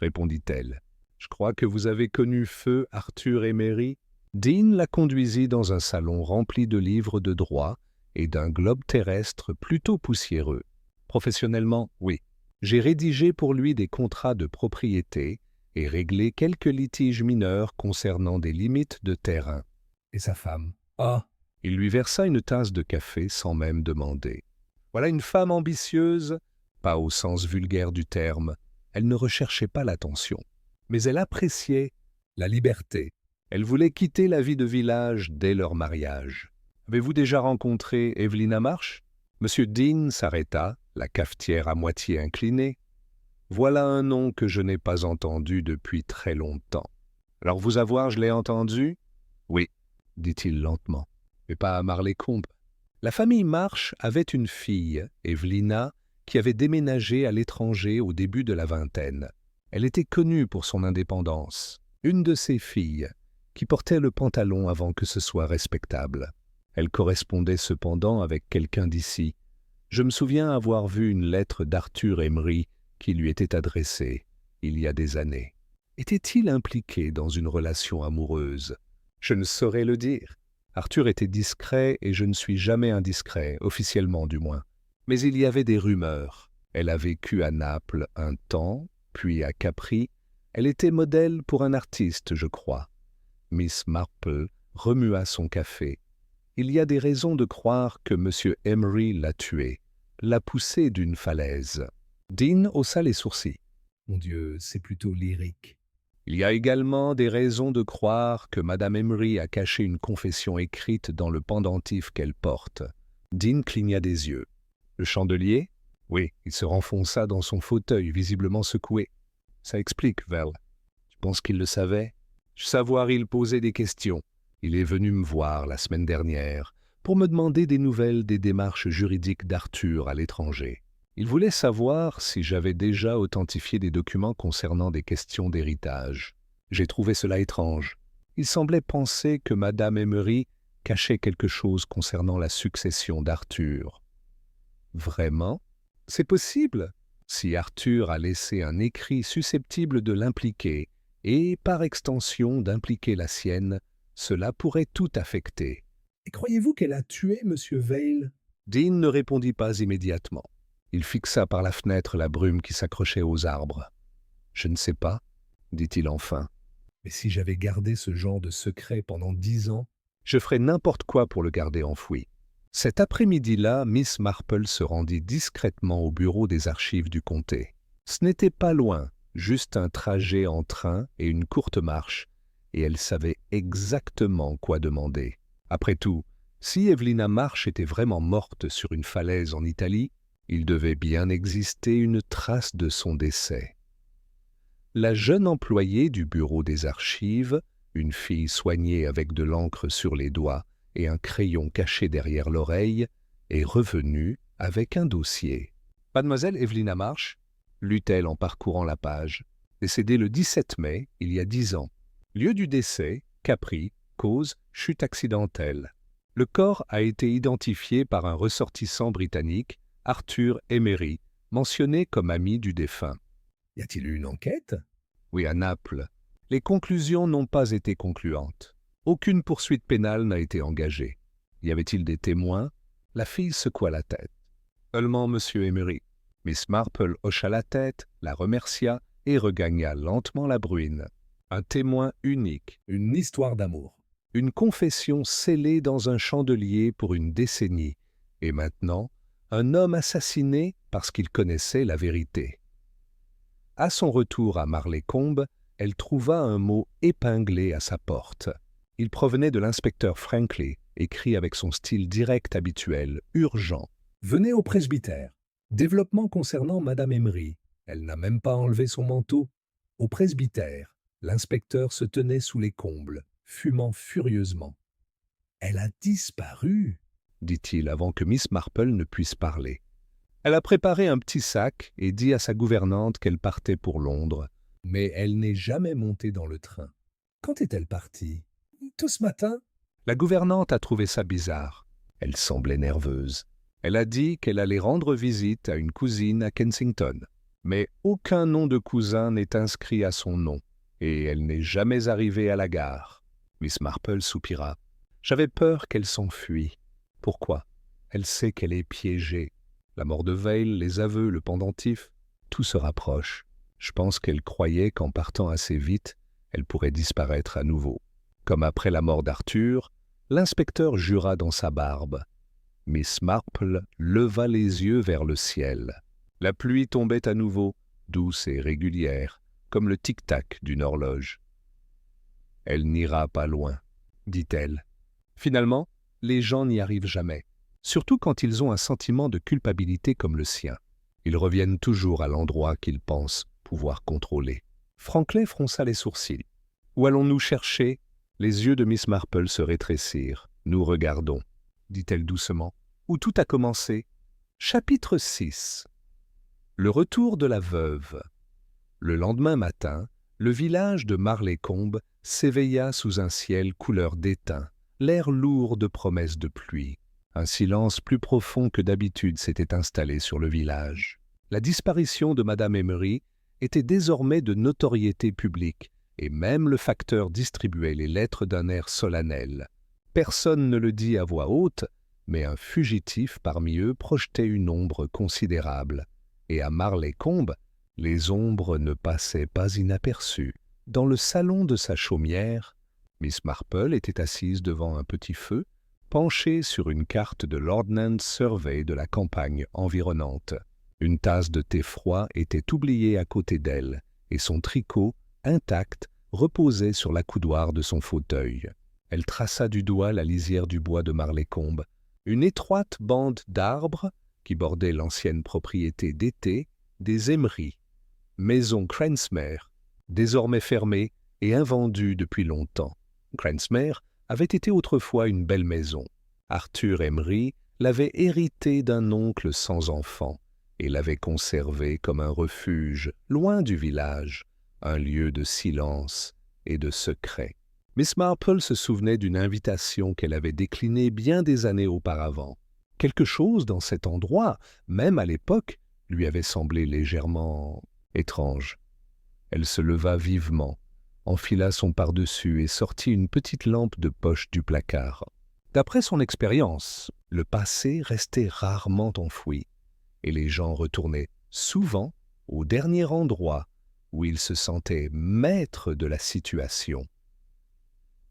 répondit-elle. « Je crois que vous avez connu feu Arthur Emery. » Dean la conduisit dans un salon rempli de livres de droit et d'un globe terrestre plutôt poussiéreux. Professionnellement, oui. J'ai rédigé pour lui des contrats de propriété et réglé quelques litiges mineurs concernant des limites de terrain. Et sa femme? Ah! Il lui versa une tasse de café sans même demander. Voilà une femme ambitieuse, pas au sens vulgaire du terme. Elle ne recherchait pas l'attention, mais elle appréciait la liberté. Elle voulait quitter la vie de village dès leur mariage. Avez-vous déjà rencontré Evelina Marsh? Monsieur Dean s'arrêta, la cafetière à moitié inclinée. Voilà un nom que je n'ai pas entendu depuis très longtemps. Alors vous avoir, je l'ai entendu? Oui, dit-il lentement, mais pas à Marley-Combe. La famille Marsh avait une fille, Evelina, qui avait déménagé à l'étranger au début de la vingtaine. Elle était connue pour son indépendance. Une de ses filles, qui portait le pantalon avant que ce soit respectable. Elle correspondait cependant avec quelqu'un d'ici. Je me souviens avoir vu une lettre d'Arthur Emery qui lui était adressée, il y a des années. Était-il impliqué dans une relation amoureuse? Je ne saurais le dire. Arthur était discret et je ne suis jamais indiscret, officiellement du moins. Mais il y avait des rumeurs. Elle a vécu à Naples un temps, puis à Capri. Elle était modèle pour un artiste, je crois. Miss Marple remua son café. Il y a des raisons de croire que M. Emery l'a tuée, l'a poussée d'une falaise. Dean haussa les sourcils. Mon Dieu, c'est plutôt lyrique. Il y a également des raisons de croire que Mme Emery a caché une confession écrite dans le pendentif qu'elle porte. Dean cligna des yeux. Le chandelier? Oui, il se renfonça dans son fauteuil, visiblement secoué. Ça explique, Val. Tu penses qu'il le savait? Savoir, il posait des questions. Il est venu me voir la semaine dernière pour me demander des nouvelles des démarches juridiques d'Arthur à l'étranger. Il voulait savoir si j'avais déjà authentifié des documents concernant des questions d'héritage. J'ai trouvé cela étrange. Il semblait penser que Mme Emery cachait quelque chose concernant la succession d'Arthur. Vraiment? C'est possible. Si Arthur a laissé un écrit susceptible de l'impliquer, et, par extension, d'impliquer la sienne, cela pourrait tout affecter. Et croyez-vous qu'elle a tué M. Vail? Dean ne répondit pas immédiatement. Il fixa par la fenêtre la brume qui s'accrochait aux arbres. « Je ne sais pas, » dit-il enfin. « Mais si j'avais gardé ce genre de secret pendant 10 ans, je ferais n'importe quoi pour le garder enfoui. » Cet après-midi-là, Miss Marple se rendit discrètement au bureau des archives du comté. Ce n'était pas loin, juste un trajet en train et une courte marche, et elle savait exactement quoi demander. Après tout, si Evelina Marsh était vraiment morte sur une falaise en Italie, il devait bien exister une trace de son décès. La jeune employée du bureau des archives, une fille soignée avec de l'encre sur les doigts et un crayon caché derrière l'oreille, est revenue avec un dossier. « Mademoiselle Evelina Marsh ?» lut-elle en parcourant la page. « Décédée le 17 mai, il y a 10 ans. Lieu du décès, Capri, cause, chute accidentelle. » Le corps a été identifié par un ressortissant britannique, Arthur Emery, mentionné comme ami du défunt. Y a-t-il eu une enquête? Oui, à Naples. Les conclusions n'ont pas été concluantes. Aucune poursuite pénale n'a été engagée. Y avait-il des témoins? La fille secoua la tête. Seulement M. Emery. Miss Marple hocha la tête, la remercia et regagna lentement la bruine. Un témoin unique. Une histoire d'amour. Une confession scellée dans un chandelier pour une décennie. Et maintenant, un homme assassiné parce qu'il connaissait la vérité. À son retour à Marley-Combe, elle trouva un mot épinglé à sa porte. Il provenait de l'inspecteur Franklin, écrit avec son style direct habituel, urgent. « Venez au presbytère. Développement concernant Madame Emery. Elle n'a même pas enlevé son manteau. » Au presbytère, l'inspecteur se tenait sous les combles, fumant furieusement. « Elle a disparu !» dit-il avant que Miss Marple ne puisse parler. Elle a préparé un petit sac et dit à sa gouvernante qu'elle partait pour Londres. Mais elle n'est jamais montée dans le train. Quand est-elle partie? Tout ce matin? La gouvernante a trouvé ça bizarre. Elle semblait nerveuse. Elle a dit qu'elle allait rendre visite à une cousine à Kensington. Mais aucun nom de cousin n'est inscrit à son nom, et elle n'est jamais arrivée à la gare. Miss Marple soupira. J'avais peur qu'elle s'enfuie. Pourquoi? Elle sait qu'elle est piégée. La mort de Vail, les aveux, le pendentif, tout se rapproche. Je pense qu'elle croyait qu'en partant assez vite, elle pourrait disparaître à nouveau. Comme après la mort d'Arthur, l'inspecteur jura dans sa barbe. Miss Marple leva les yeux vers le ciel. La pluie tombait à nouveau, douce et régulière, comme le tic-tac d'une horloge. « Elle n'ira pas loin, » dit-elle. Finalement, les gens n'y arrivent jamais, surtout quand ils ont un sentiment de culpabilité comme le sien. Ils reviennent toujours à l'endroit qu'ils pensent pouvoir contrôler. Franklin fronça les sourcils. « Où allons-nous chercher ?» Les yeux de Miss Marple se rétrécirent. « Nous regardons, » dit-elle doucement. « Où tout a commencé. » Chapitre 6. Le retour de la veuve. Le lendemain matin, le village de Marley-Combe s'éveilla sous un ciel couleur d'étain, l'air lourd de promesses de pluie. Un silence plus profond que d'habitude s'était installé sur le village. La disparition de Madame Emery était désormais de notoriété publique, et même le facteur distribuait les lettres d'un air solennel. Personne ne le dit à voix haute, mais un fugitif parmi eux projetait une ombre considérable. Et à Marley-Combe, les ombres ne passaient pas inaperçues. Dans le salon de sa chaumière, Miss Marple était assise devant un petit feu, penchée sur une carte de l'Ordnance Survey de la campagne environnante. Une tasse de thé froid était oubliée à côté d'elle, et son tricot, intact, reposait sur l'accoudoir de son fauteuil. Elle traça du doigt la lisière du bois de Marley-Combe, une étroite bande d'arbres qui bordait l'ancienne propriété d'été des Emery, maison Cransmere, désormais fermée et invendue depuis longtemps. Cransmere avait été autrefois une belle maison. Arthur Emery l'avait héritée d'un oncle sans enfant et l'avait conservée comme un refuge, loin du village, un lieu de silence et de secret. Miss Marple se souvenait d'une invitation qu'elle avait déclinée bien des années auparavant. Quelque chose dans cet endroit, même à l'époque, lui avait semblé légèrement étrange. Elle se leva vivement, enfila son pardessus et sortit une petite lampe de poche du placard. D'après son expérience, le passé restait rarement enfoui, et les gens retournaient souvent au dernier endroit où ils se sentaient maîtres de la situation.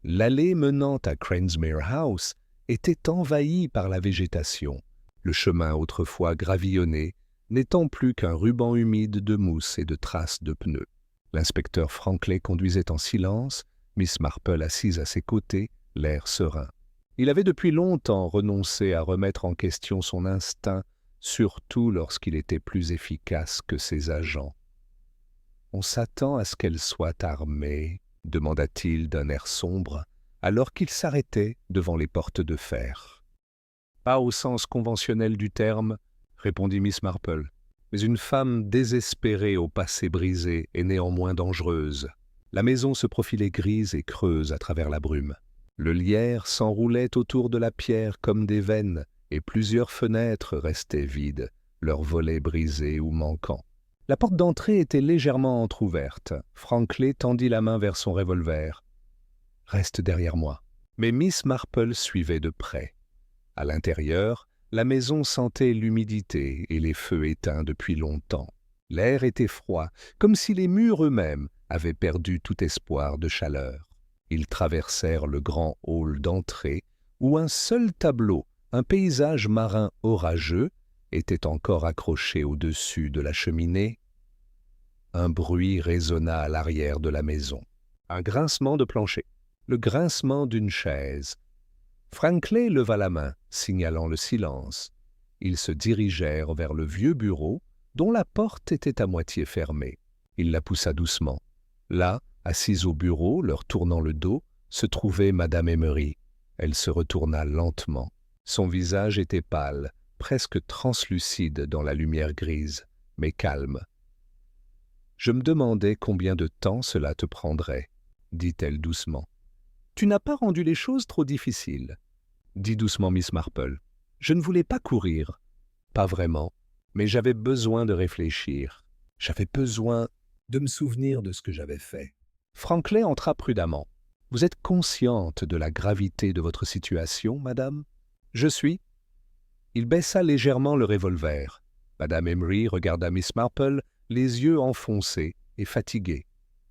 L'allée menant à Cransmere House était envahie par la végétation, le chemin autrefois gravillonné n'étant plus qu'un ruban humide de mousse et de traces de pneus. L'inspecteur Franklin conduisait en silence, Miss Marple assise à ses côtés, l'air serein. Il avait depuis longtemps renoncé à remettre en question son instinct, surtout lorsqu'il était plus efficace que ses agents. « On s'attend à ce qu'elle soit armée ?» demanda-t-il d'un air sombre, alors qu'il s'arrêtait devant les portes de fer. « Pas au sens conventionnel du terme, » répondit Miss Marple, « mais une femme désespérée au passé brisé est néanmoins dangereuse. » La maison se profilait grise et creuse à travers la brume. Le lierre s'enroulait autour de la pierre comme des veines, et plusieurs fenêtres restaient vides, leurs volets brisés ou manquants. La porte d'entrée était légèrement entr'ouverte. Franklin tendit la main vers son revolver. « Reste derrière moi. » Mais Miss Marple suivait de près. À l'intérieur, la maison sentait l'humidité et les feux éteints depuis longtemps. L'air était froid, comme si les murs eux-mêmes avaient perdu tout espoir de chaleur. Ils traversèrent le grand hall d'entrée, où un seul tableau, un paysage marin orageux, était encore accroché au-dessus de la cheminée. Un bruit résonna à l'arrière de la maison. Un grincement de plancher. Le grincement d'une chaise. Franklin leva la main, signalant le silence. Ils se dirigèrent vers le vieux bureau, dont la porte était à moitié fermée. Il la poussa doucement. Là, assise au bureau, leur tournant le dos, se trouvait Madame Emery. Elle se retourna lentement. Son visage était pâle, presque translucide dans la lumière grise, mais calme. « Je me demandais combien de temps cela te prendrait, » dit-elle doucement. « Tu n'as pas rendu les choses trop difficiles, » dit doucement Miss Marple. « Je ne voulais pas courir. » « Pas vraiment, mais j'avais besoin de réfléchir. J'avais besoin de me souvenir de ce que j'avais fait. » Franklin entra prudemment. « Vous êtes consciente de la gravité de votre situation, madame ?»« Je suis. » Il baissa légèrement le revolver. Madame Emery regarda Miss Marple, les yeux enfoncés et fatigués.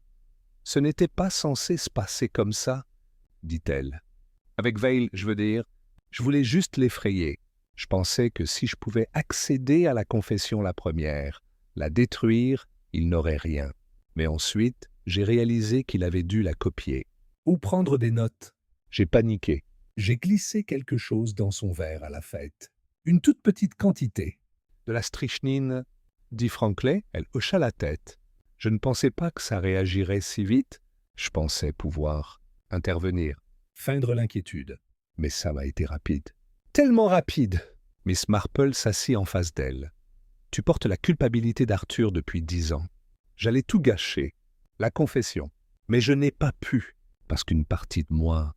« Ce n'était pas censé se passer comme ça, » dit-elle. « Avec Veil, je veux dire, je voulais juste l'effrayer. Je pensais que si je pouvais accéder à la confession la première, la détruire, il n'aurait rien. Mais ensuite, j'ai réalisé qu'il avait dû la copier. Ou prendre des notes. J'ai paniqué. J'ai glissé quelque chose dans son verre à la fête. Une toute petite quantité. De la strychnine, dit Franklin, elle hocha la tête. Je ne pensais pas que ça réagirait si vite. Je pensais pouvoir intervenir. Feindre l'inquiétude. Mais ça m'a été rapide. Tellement rapide. Miss Marple s'assit en face d'elle. Tu portes la culpabilité d'Arthur depuis 10 ans. J'allais tout gâcher. La confession. Mais je n'ai pas pu. Parce qu'une partie de moi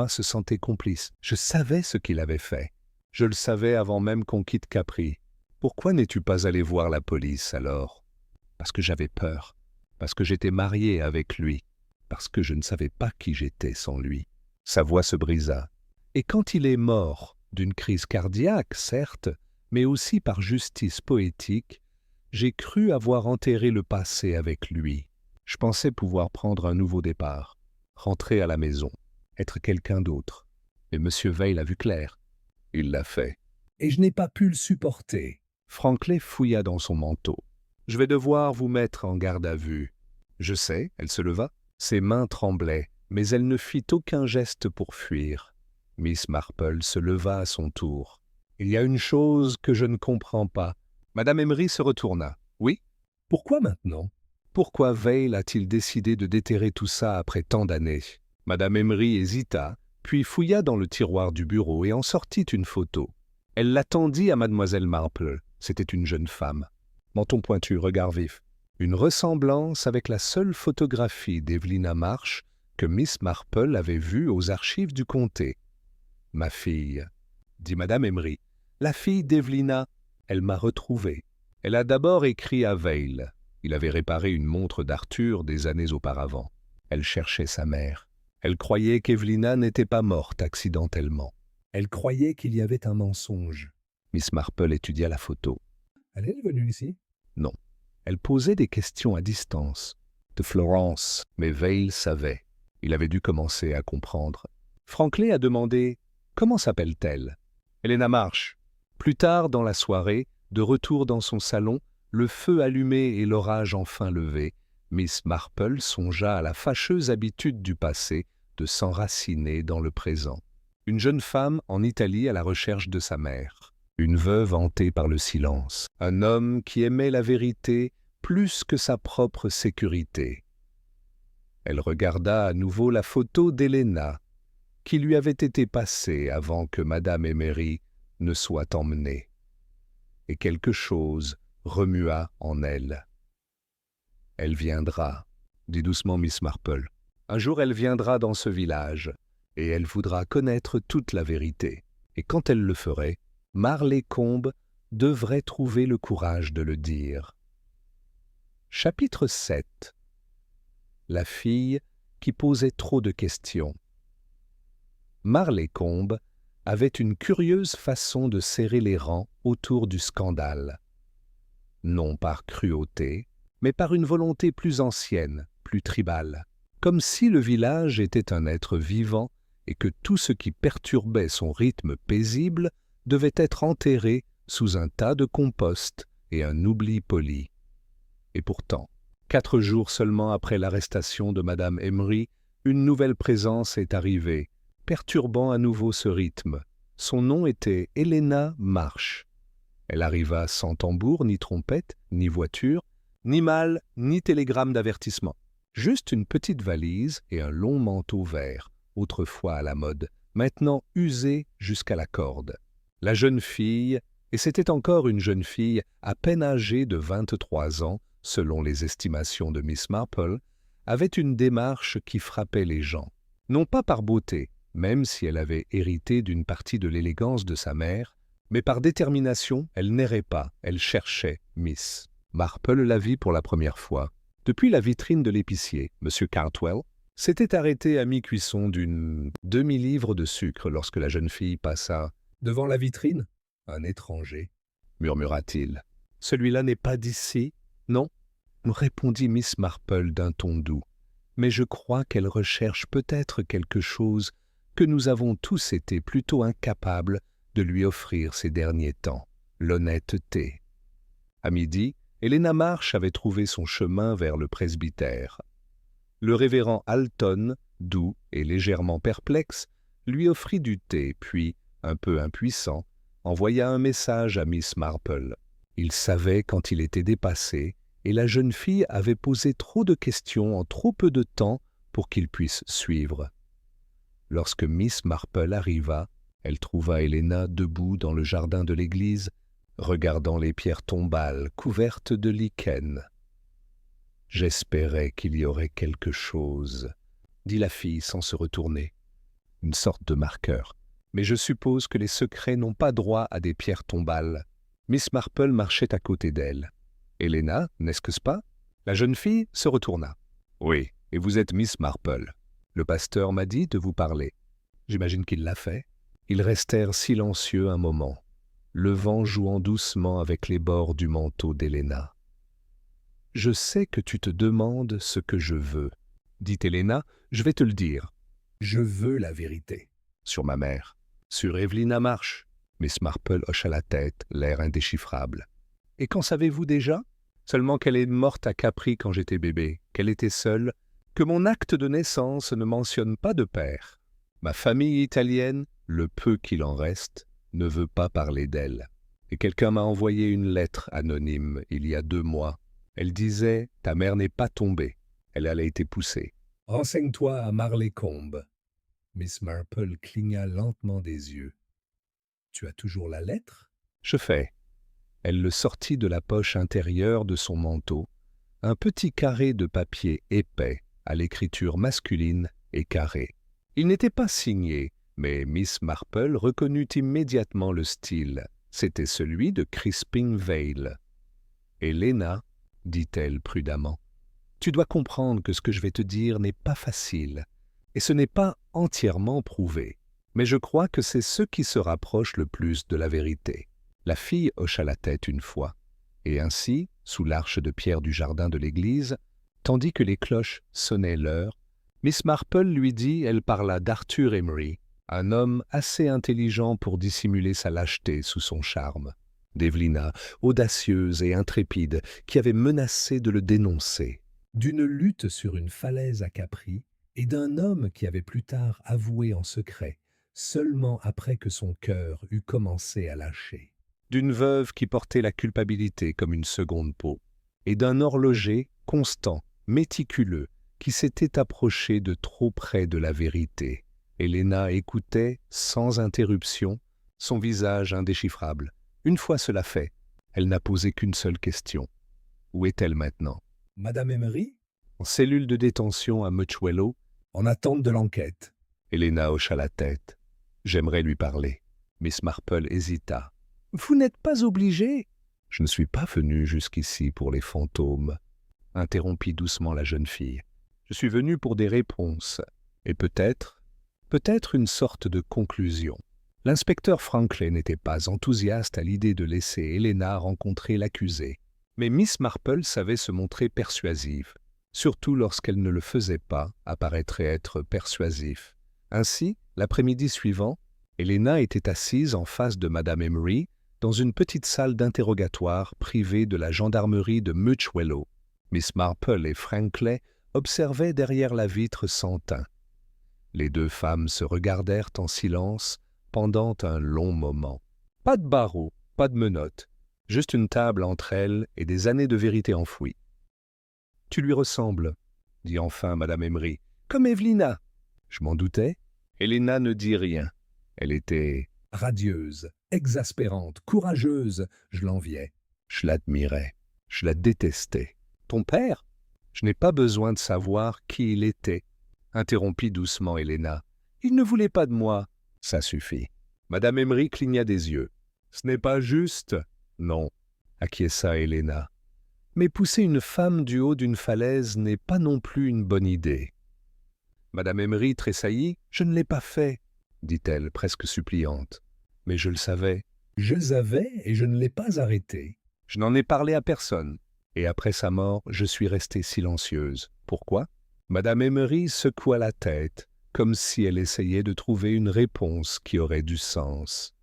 se sentait complice. Je savais ce qu'il avait fait. Je le savais avant même qu'on quitte Capri. Pourquoi n'es-tu pas allé voir la police alors? Parce que j'avais peur. Parce que j'étais mariée avec lui. Parce que je ne savais pas qui j'étais sans lui. Sa voix se brisa. Et quand il est mort, d'une crise cardiaque, certes, mais aussi par justice poétique, j'ai cru avoir enterré le passé avec lui. Je pensais pouvoir prendre un nouveau départ, rentrer à la maison, être quelqu'un d'autre. Mais M. Veil a vu clair. Il l'a fait. Et je n'ai pas pu le supporter. Franklin fouilla dans son manteau. « Je vais devoir vous mettre en garde à vue. » Je sais, elle se leva. Ses mains tremblaient, mais elle ne fit aucun geste pour fuir. Miss Marple se leva à son tour. « Il y a une chose que je ne comprends pas. » Madame Emery se retourna. « Oui? Pourquoi maintenant? Pourquoi Veil a-t-il décidé de déterrer tout ça après tant d'années ?» Madame Emery hésita, puis fouilla dans le tiroir du bureau et en sortit une photo. Elle la tendit à mademoiselle Marple. C'était une jeune femme. Menton pointu, regard vif. Une ressemblance avec la seule photographie d'Evelina Marsh que Miss Marple avait vue aux archives du comté. « Ma fille, » dit Madame Emery, « la fille d'Evelina, elle m'a retrouvée. Elle a d'abord écrit à Veil. Il avait réparé une montre d'Arthur des années auparavant. Elle cherchait sa mère. Elle croyait qu'Evelina n'était pas morte accidentellement. Elle croyait qu'il y avait un mensonge. » Miss Marple étudia la photo. « Elle est venue ici? » Non. Elle posait des questions à distance. De Florence, mais Veil savait. Il avait dû commencer à comprendre. Franklin a demandé « Comment s'appelle-t-elle » ? « Helena Marsh. » Plus tard dans la soirée, de retour dans son salon, le feu allumé et l'orage enfin levé, Miss Marple songea à la fâcheuse habitude du passé de s'enraciner dans le présent. Une jeune femme en Italie à la recherche de sa mère. Une veuve hantée par le silence. Un homme qui aimait la vérité plus que sa propre sécurité. Elle regarda à nouveau la photo d'Helena, qui lui avait été passée avant que Madame Emery ne soit emmenée. Et quelque chose remua en elle. « Elle viendra, » dit doucement Miss Marple. « Un jour elle viendra dans ce village, et elle voudra connaître toute la vérité. Et quand elle le ferait, Marley Combe devrait trouver le courage de le dire. Chapitre 7. La fille qui posait trop de questions. Marley Combe avait une curieuse façon de serrer les rangs autour du scandale. Non par cruauté, mais par une volonté plus ancienne, plus tribale, comme si le village était un être vivant et que tout ce qui perturbait son rythme paisible devait être enterré sous un tas de compost et un oubli poli. Et pourtant, 4 jours seulement après l'arrestation de Madame Emery, une nouvelle présence est arrivée, perturbant à nouveau ce rythme. Son nom était Helena Marsh. Elle arriva sans tambour, ni trompette, ni voiture, ni malle, ni télégramme d'avertissement. Juste une petite valise et un long manteau vert, autrefois à la mode, maintenant usé jusqu'à la corde. La jeune fille, et c'était encore une jeune fille à peine âgée de 23 ans, selon les estimations de Miss Marple, avait une démarche qui frappait les gens. Non pas par beauté, même si elle avait hérité d'une partie de l'élégance de sa mère, mais par détermination, elle n'errait pas, elle cherchait Miss. Marple la vit pour la première fois. Depuis la vitrine de l'épicier, M. Cartwell s'était arrêté à mi-cuisson d'une demi-livre de sucre lorsque la jeune fille passa. « Devant la vitrine, un étranger. » murmura-t-il. « Celui-là n'est pas d'ici, non ?» répondit Miss Marple d'un ton doux. « Mais je crois qu'elle recherche peut-être quelque chose que nous avons tous été plutôt incapables de lui offrir ces derniers temps, l'honnêteté. » À midi, Helena Marsh avait trouvé son chemin vers le presbytère. Le révérend Alton, doux et légèrement perplexe, lui offrit du thé, puis, un peu impuissant, envoya un message à Miss Marple. Il savait quand il était dépassé, et la jeune fille avait posé trop de questions en trop peu de temps pour qu'il puisse suivre. Lorsque Miss Marple arriva, elle trouva Helena debout dans le jardin de l'église, regardant les pierres tombales couvertes de lichen. « J'espérais qu'il y aurait quelque chose, » dit la fille sans se retourner. « Une sorte de marqueur. Mais je suppose que les secrets n'ont pas droit à des pierres tombales. » Miss Marple marchait à côté d'elle. « Helena, n'est-ce pas ?» La jeune fille se retourna. « Oui, et vous êtes Miss Marple. Le pasteur m'a dit de vous parler. J'imagine qu'il l'a fait. » Ils restèrent silencieux un moment, le vent jouant doucement avec les bords du manteau d'Helena. « Je sais que tu te demandes ce que je veux, » dit Helena, « je vais te le dire. »« Je veux la vérité. » »« Sur ma mère. »« Sur Evelina Marsh. » Miss Marple hocha la tête, l'air indéchiffrable. « Et qu'en savez-vous déjà ? Seulement qu'elle est morte à Capri quand j'étais bébé, qu'elle était seule, que mon acte de naissance ne mentionne pas de père. Ma famille italienne, le peu qu'il en reste, ne veut pas parler d'elle. Et quelqu'un m'a envoyé une lettre anonyme il y a 2 mois. Elle disait « Ta mère n'est pas tombée. Elle a été poussée. » « Renseigne-toi à Marley Combe. » Miss Marple cligna lentement des yeux. « Tu as toujours la lettre ?» ?»« Je fais. » Elle le sortit de la poche intérieure de son manteau, un petit carré de papier épais à l'écriture masculine et carrée. Il n'était pas signé, mais Miss Marple reconnut immédiatement le style. C'était celui de Crispin Vale. « Helena, » dit-elle prudemment, « tu dois comprendre que ce que je vais te dire n'est pas facile, et ce n'est pas entièrement prouvé. Mais je crois que c'est ce qui se rapproche le plus de la vérité. » La fille hocha la tête une fois, et ainsi, sous l'arche de pierre du jardin de l'église, tandis que les cloches sonnaient l'heure, Miss Marple lui dit, elle parla d'Arthur Emery, un homme assez intelligent pour dissimuler sa lâcheté sous son charme, d'Evelina, audacieuse et intrépide, qui avait menacé de le dénoncer, d'une lutte sur une falaise à Capri, et d'un homme qui avait plus tard avoué en secret, seulement après que son cœur eut commencé à lâcher, d'une veuve qui portait la culpabilité comme une seconde peau, et d'un horloger constant, méticuleux, qui s'était approché de trop près de la vérité. Helena écoutait, sans interruption, son visage indéchiffrable. Une fois cela fait, elle n'a posé qu'une seule question. Où est-elle maintenant ? Madame Emery ? En cellule de détention à Muchwello, En attente de l'enquête. Helena hocha la tête. J'aimerais lui parler. Miss Marple hésita. Vous n'êtes pas obligé. Je ne suis pas venu jusqu'ici pour les fantômes, interrompit doucement la jeune fille. Je suis venu pour des réponses, et peut-être une sorte de conclusion. L'inspecteur Franklin n'était pas enthousiaste à l'idée de laisser Helena rencontrer l'accusé. Mais Miss Marple savait se montrer persuasive, surtout lorsqu'elle ne le faisait pas apparaîtrait être persuasif. Ainsi, l'après-midi suivant, Helena était assise en face de Madame Emery dans une petite salle d'interrogatoire privée de la gendarmerie de Muchwello. Miss Marple et Franklin observaient derrière la vitre sans teint. Les deux femmes se regardèrent en silence pendant un long moment. Pas de barreaux, pas de menottes, juste une table entre elles et des années de vérité enfouies. « Tu lui ressembles, » dit enfin Madame Emery. « Comme Evelina. » Je m'en doutais. Helena ne dit rien. Elle était radieuse, exaspérante, courageuse, je l'enviais. Je l'admirais, je la détestais. « Ton père ?» Je n'ai pas besoin de savoir qui il était, interrompit doucement Helena. Il ne voulait pas de moi. Ça suffit. Madame Emery cligna des yeux. Ce n'est pas juste. Non, acquiesça Helena. Mais pousser une femme du haut d'une falaise n'est pas non plus une bonne idée. Madame Emery tressaillit. Je ne l'ai pas fait, dit-elle presque suppliante. Mais je le savais. Je savais et je ne l'ai pas arrêté. Je n'en ai parlé à personne. Et après sa mort, je suis restée silencieuse. Pourquoi? Madame Emery secoua la tête, comme si elle essayait de trouver une réponse qui aurait du sens.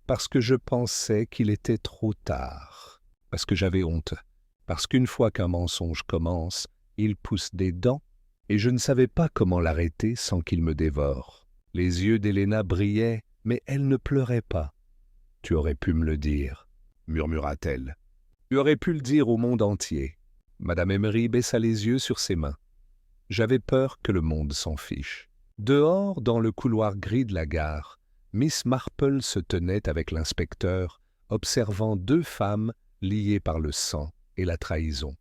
Parce que je pensais qu'il était trop tard. Parce que j'avais honte. Parce qu'une fois qu'un mensonge commence, il pousse des dents, et je ne savais pas comment l'arrêter sans qu'il me dévore. Les yeux d'Helena brillaient, mais elle ne pleurait pas. « Tu aurais pu me le dire, » murmura-t-elle. « Tu aurais pu le dire au monde entier. » Madame Emery baissa les yeux sur ses mains. J'avais peur que le monde s'en fiche. Dehors, dans le couloir gris de la gare, Miss Marple se tenait avec l'inspecteur, observant deux femmes liées par le sang et la trahison.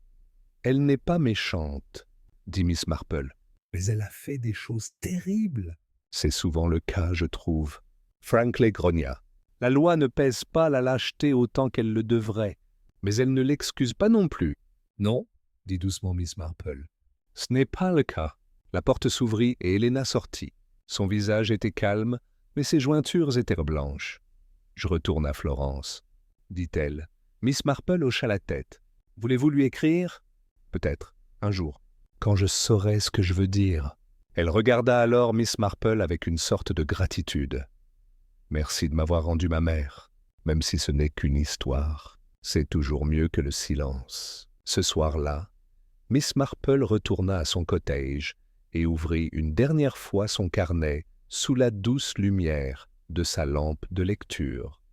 « Elle n'est pas méchante, » dit Miss Marple. « Mais elle a fait des choses terribles. » « C'est souvent le cas, je trouve. » Franklin grogna. « La loi ne pèse pas la lâcheté autant qu'elle le devrait, mais elle ne l'excuse pas non plus. »« Non, » dit doucement Miss Marple. « Ce n'est pas le cas. » La porte s'ouvrit et Helena sortit. Son visage était calme, mais ses jointures étaient blanches. « Je retourne à Florence, » dit-elle. Miss Marple hocha la tête. « Voulez-vous lui écrire ? » ?»« Peut-être, un jour, quand je saurai ce que je veux dire. » Elle regarda alors Miss Marple avec une sorte de gratitude. « Merci de m'avoir rendu ma mère, même si ce n'est qu'une histoire. C'est toujours mieux que le silence. » Ce soir-là, Miss Marple retourna à son cottage et ouvrit une dernière fois son carnet sous la douce lumière de sa lampe de lecture.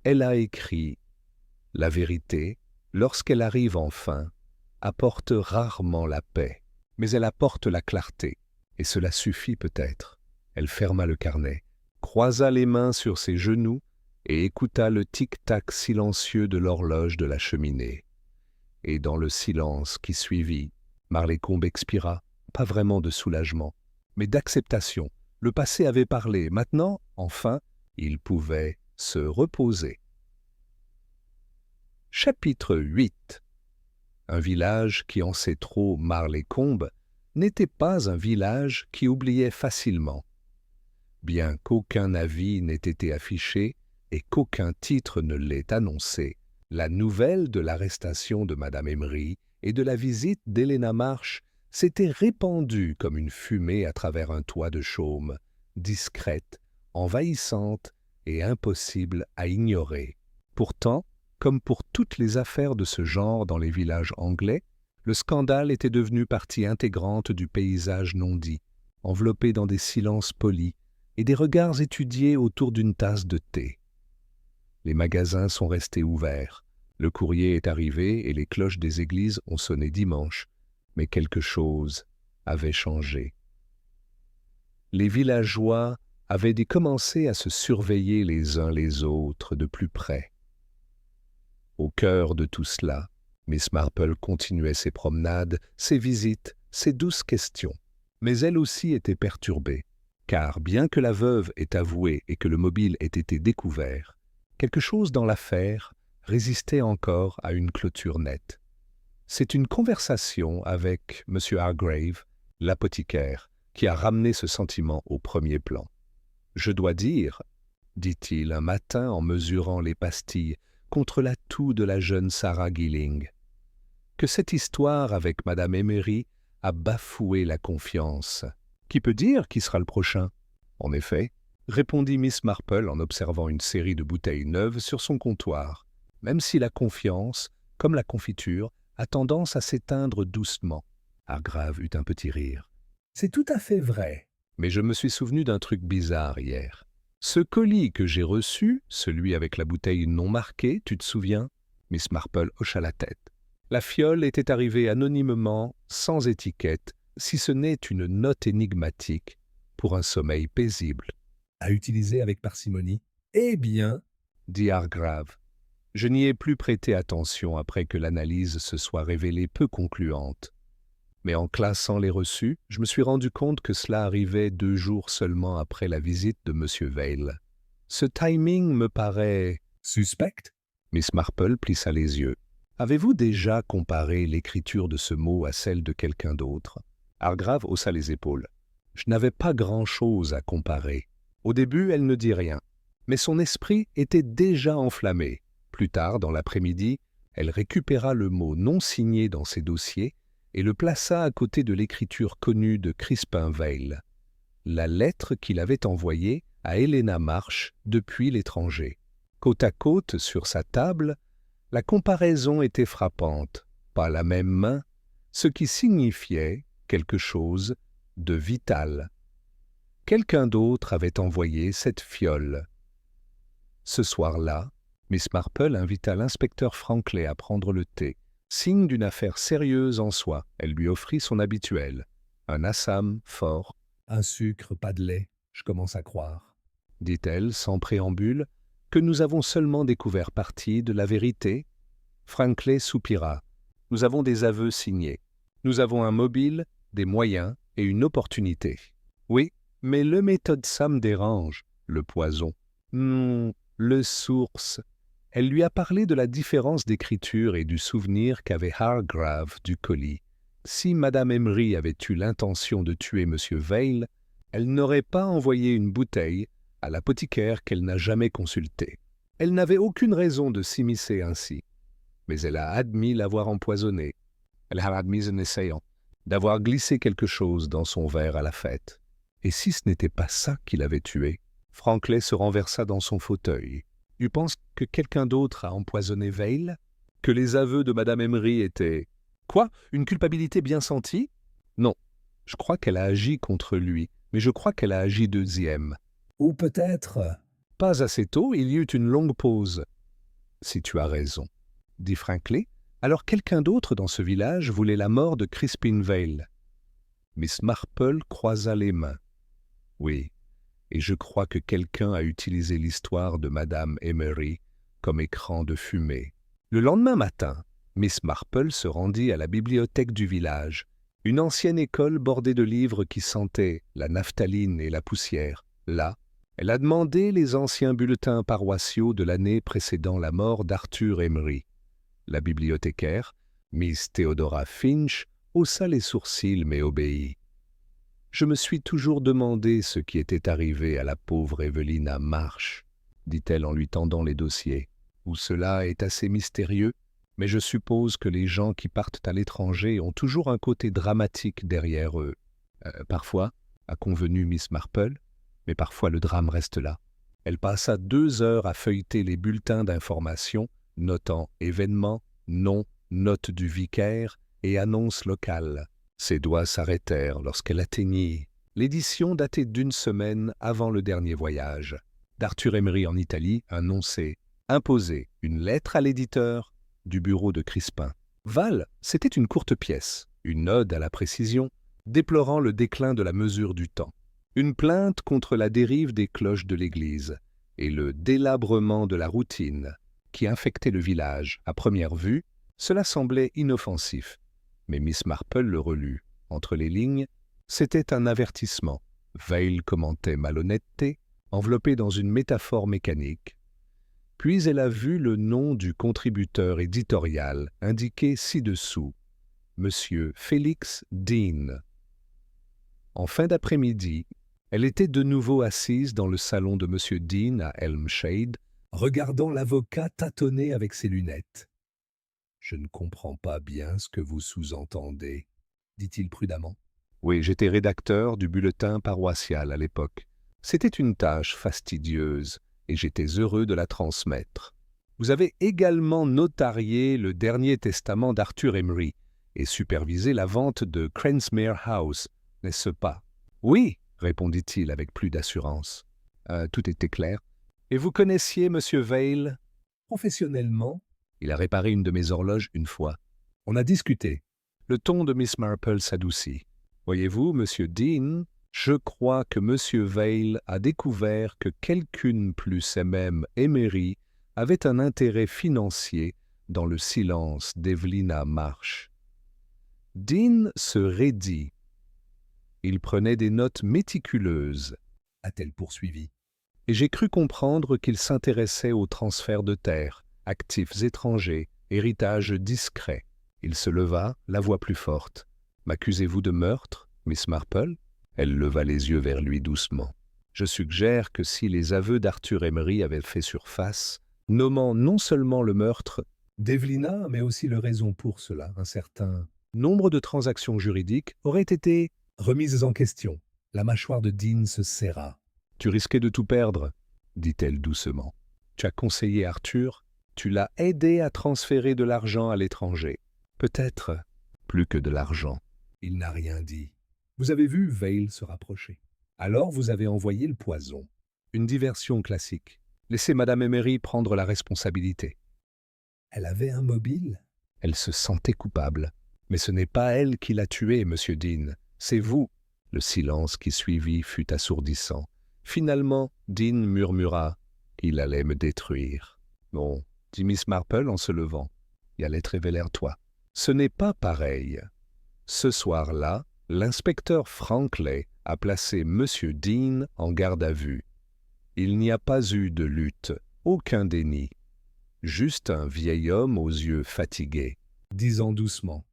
Elle a écrit « La vérité, lorsqu'elle arrive enfin, apporte rarement la paix, mais elle apporte la clarté, et cela suffit peut-être. » Elle ferma le carnet, croisa les mains sur ses genoux et écouta le tic-tac silencieux de l'horloge de la cheminée. Et dans le silence qui suivit, Marlécombe expira, pas vraiment de soulagement, mais d'acceptation. Le passé avait parlé, maintenant, enfin, il pouvait se reposer. Chapitre 8. Un village qui en sait trop Marlécombe n'était pas un village qui oubliait facilement. Bien qu'aucun avis n'ait été affiché et qu'aucun titre ne l'ait annoncé, la nouvelle de l'arrestation de Madame Emery et de la visite d'Helena Marsh s'était répandue comme une fumée à travers un toit de chaume, discrète, envahissante et impossible à ignorer. Pourtant, comme pour toutes les affaires de ce genre dans les villages anglais, le scandale était devenu partie intégrante du paysage non dit, enveloppé dans des silences polis et des regards étudiés autour d'une tasse de thé. Les magasins sont restés ouverts, le courrier est arrivé et les cloches des églises ont sonné dimanche, mais quelque chose avait changé. Les villageois avaient dû commencer à se surveiller les uns les autres de plus près. Au cœur de tout cela, Miss Marple continuait ses promenades, ses visites, ses douces questions. Mais elle aussi était perturbée, car bien que la veuve ait avoué et que le mobile ait été découvert, quelque chose dans l'affaire résistait encore à une clôture nette. C'est une conversation avec M. Hargrave, l'apothicaire, qui a ramené ce sentiment au premier plan. « Je dois dire, dit-il un matin en mesurant les pastilles contre la toux de la jeune Sarah Gilling, que cette histoire avec Madame Emery a bafoué la confiance. Qui peut dire qui sera le prochain ? En effet, répondit Miss Marple en observant une série de bouteilles neuves sur son comptoir, même si la confiance, comme la confiture, a tendance à s'éteindre doucement. Hargrave eut un petit rire. C'est tout à fait vrai. Mais je me suis souvenu d'un truc bizarre hier. Ce colis que j'ai reçu, celui avec la bouteille non marquée, tu te souviens ? Miss Marple hocha la tête. La fiole était arrivée anonymement, sans étiquette, si ce n'est une note énigmatique, pour un sommeil paisible. À utiliser avec parcimonie. Eh bien, Dit Hargrave. Je n'y ai plus prêté attention après que l'analyse se soit révélée peu concluante. Mais en classant les reçus, je me suis rendu compte que cela arrivait 2 jours seulement après la visite de M. Vail. Ce timing me paraît... suspect? Miss Marple plissa les yeux. Avez-vous déjà comparé l'écriture de ce mot à celle de quelqu'un d'autre ? Hargrave haussa les épaules. Je n'avais pas grand-chose à comparer. Au début, elle ne dit rien. Mais son esprit était déjà enflammé. Plus tard, dans l'après-midi, elle récupéra le mot non signé dans ses dossiers et le plaça à côté de l'écriture connue de Crispin Vail, la lettre qu'il avait envoyée à Helena Marsh depuis l'étranger. Côte à côte, sur sa table, la comparaison était frappante, pas la même main, ce qui signifiait quelque chose de vital. Quelqu'un d'autre avait envoyé cette fiole. Ce soir-là, Miss Marple invita l'inspecteur Frankley à prendre le thé. Signe d'une affaire sérieuse en soi, elle lui offrit son habituel. Un Assam fort. Un sucre, pas de lait, je commence à croire. Dit-elle, sans préambule, que nous avons seulement découvert partie de la vérité. Frankley soupira. Nous avons des aveux signés. Nous avons un mobile, des moyens et une opportunité. Oui, mais le méthode Sam dérange, le poison. Le source. Elle lui a parlé de la différence d'écriture et du souvenir qu'avait Hargrave du colis. Si Madame Emery avait eu l'intention de tuer M. Vail, elle n'aurait pas envoyé une bouteille à l'apothicaire qu'elle n'a jamais consulté. Elle n'avait aucune raison de s'immiscer ainsi. Mais elle a admis l'avoir empoisonné. Elle a admis en essayant d'avoir glissé quelque chose dans son verre à la fête. Et si ce n'était pas ça qui l'avait tué? Frankley se renversa dans son fauteuil. Tu penses que quelqu'un d'autre a empoisonné Vail? Que les aveux de Madame Emery étaient... Quoi? Une culpabilité bien sentie? Non. Je crois qu'elle a agi contre lui, mais je crois qu'elle a agi deuxième. Ou peut-être... Pas assez tôt, il y eut une longue pause. Si tu as raison, dit Frankley, alors quelqu'un d'autre dans ce village voulait la mort de Crispin Vail. Miss Marple croisa les mains. Oui, et je crois que quelqu'un a utilisé l'histoire de Madame Emery comme écran de fumée. Le lendemain matin, Miss Marple se rendit à la bibliothèque du village, une ancienne école bordée de livres qui sentaient la naphtaline et la poussière. Là, elle a demandé les anciens bulletins paroissiaux de l'année précédant la mort d'Arthur Emery. La bibliothécaire, Miss Theodora Finch, haussa les sourcils mais obéit. Je me suis toujours demandé ce qui était arrivé à la pauvre Evelina Marsh, dit-elle en lui tendant les dossiers. Où cela est assez mystérieux, mais je suppose que les gens qui partent à l'étranger ont toujours un côté dramatique derrière eux. Parfois, a convenu Miss Marple, mais parfois le drame reste là. Elle passa 2 heures à feuilleter les bulletins d'information, notant événements, nom, note du vicaire et annonce locale. Ses doigts s'arrêtèrent lorsqu'elle atteignit l'édition datée d'1 semaine avant le dernier voyage. D'Arthur Emery en Italie, annoncé, imposé, une lettre à l'éditeur du bureau de Crispin. Val, c'était une courte pièce, une ode à la précision, déplorant le déclin de la mesure du temps. Une plainte contre la dérive des cloches de l'église et le délabrement de la routine qui infectait le village. À première vue, cela semblait inoffensif. Mais Miss Marple le relut. Entre les lignes, C'était un avertissement. Vail commentait malhonnêteté, enveloppée dans une métaphore mécanique. Puis elle a vu le nom du contributeur éditorial indiqué ci-dessous, Monsieur Félix Dean. En fin d'après-midi, elle était de nouveau assise dans le salon de Monsieur Dean à Elmshade, regardant l'avocat tâtonner avec ses lunettes. « Je ne comprends pas bien ce que vous sous-entendez, » dit-il prudemment. Oui, j'étais rédacteur du bulletin paroissial à l'époque. C'était une tâche fastidieuse et j'étais heureux de la transmettre. Vous avez également notarié le dernier testament d'Arthur Emery et supervisé la vente de Cransmere House, n'est-ce pas? Oui, répondit-il avec plus d'assurance. Tout était clair. Et vous connaissiez M. Vail? Professionnellement, Il a réparé une de mes horloges une fois. on a discuté. Le ton de Miss Marple s'adoucit. Voyez-vous, Monsieur Dean, je crois que Monsieur Vail a découvert que quelqu'une plus et même Emery avait un intérêt financier dans le silence d'Evelina Marsh. Dean se raidit. Il prenait des notes méticuleuses, A-t-elle poursuivi. et j'ai cru comprendre qu'il s'intéressait aux transferts de terres, actifs étrangers, héritages discrets. Il se leva, la voix plus forte. « M'accusez-vous de meurtre, Miss Marple ?» Elle leva les yeux vers lui doucement. « Je suggère que si les aveux d'Arthur Emery avaient fait surface, nommant non seulement le meurtre, D'Evelina, mais aussi le raison pour cela, un certain... nombre de transactions juridiques auraient été... Remises en question. La mâchoire de Dean se serra. Tu risquais de tout perdre, dit-elle doucement. Tu as conseillé Arthur, tu l'as aidé à transférer de l'argent à l'étranger. Peut-être plus que de l'argent. Il n'a rien dit. Vous avez vu Vail se rapprocher. Alors vous avez envoyé le poison. Une diversion classique. Laissez Madame Emery prendre la responsabilité. Elle avait un mobile? Elle se sentait coupable. Mais ce n'est pas elle qui l'a tué, Monsieur Dean. C'est vous. Le silence qui suivit fut assourdissant. Finalement, Dean murmura « Il allait me détruire. » Bon, dit Miss Marple en se levant. Il allait te révéler toi. Ce n'est pas pareil. Ce soir-là, l'inspecteur Frankley a placé Monsieur Dean en garde à vue. Il n'y a pas eu de lutte, aucun déni. Juste un vieil homme aux yeux fatigués. Disant doucement.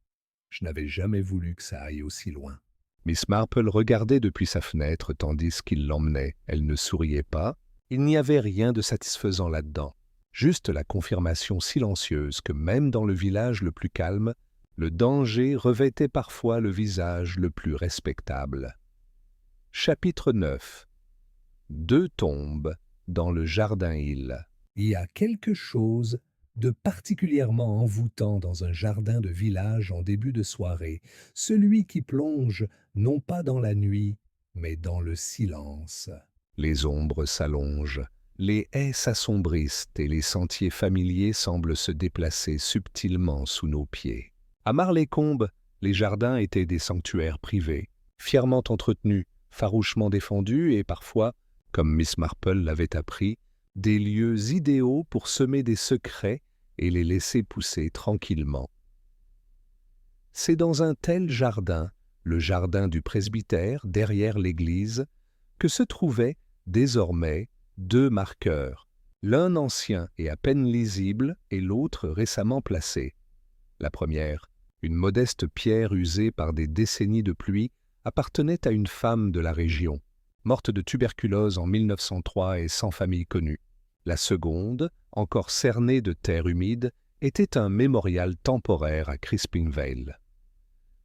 Je n'avais jamais voulu que ça aille aussi loin. Miss Marple regardait depuis sa fenêtre tandis qu'il l'emmenait. Elle ne souriait pas. Il n'y avait rien de satisfaisant là-dedans. Juste la confirmation silencieuse que même dans le village le plus calme, le danger revêtait parfois le visage le plus respectable. Chapitre 9. 2 tombes dans le jardin-île. Il y a quelque chose de particulièrement envoûtant dans un jardin de village en début de soirée, celui qui plonge non pas dans la nuit, mais dans le silence. Les ombres s'allongent, les haies s'assombrissent et les sentiers familiers semblent se déplacer subtilement sous nos pieds. À Marlécombe, les jardins étaient des sanctuaires privés, fièrement entretenus, farouchement défendus et parfois, comme Miss Marple l'avait appris, des lieux idéaux pour semer des secrets et les laisser pousser tranquillement. C'est dans un tel jardin, le jardin du presbytère derrière l'église, que se trouvaient désormais 2 marqueurs, l'un ancien et à peine lisible et l'autre récemment placé. La première, une modeste pierre usée par des décennies de pluie, appartenait à une femme de la région, morte de tuberculose en 1903 et sans famille connue. La seconde, encore cernée de terre humide, était un mémorial temporaire à Crispin Vale.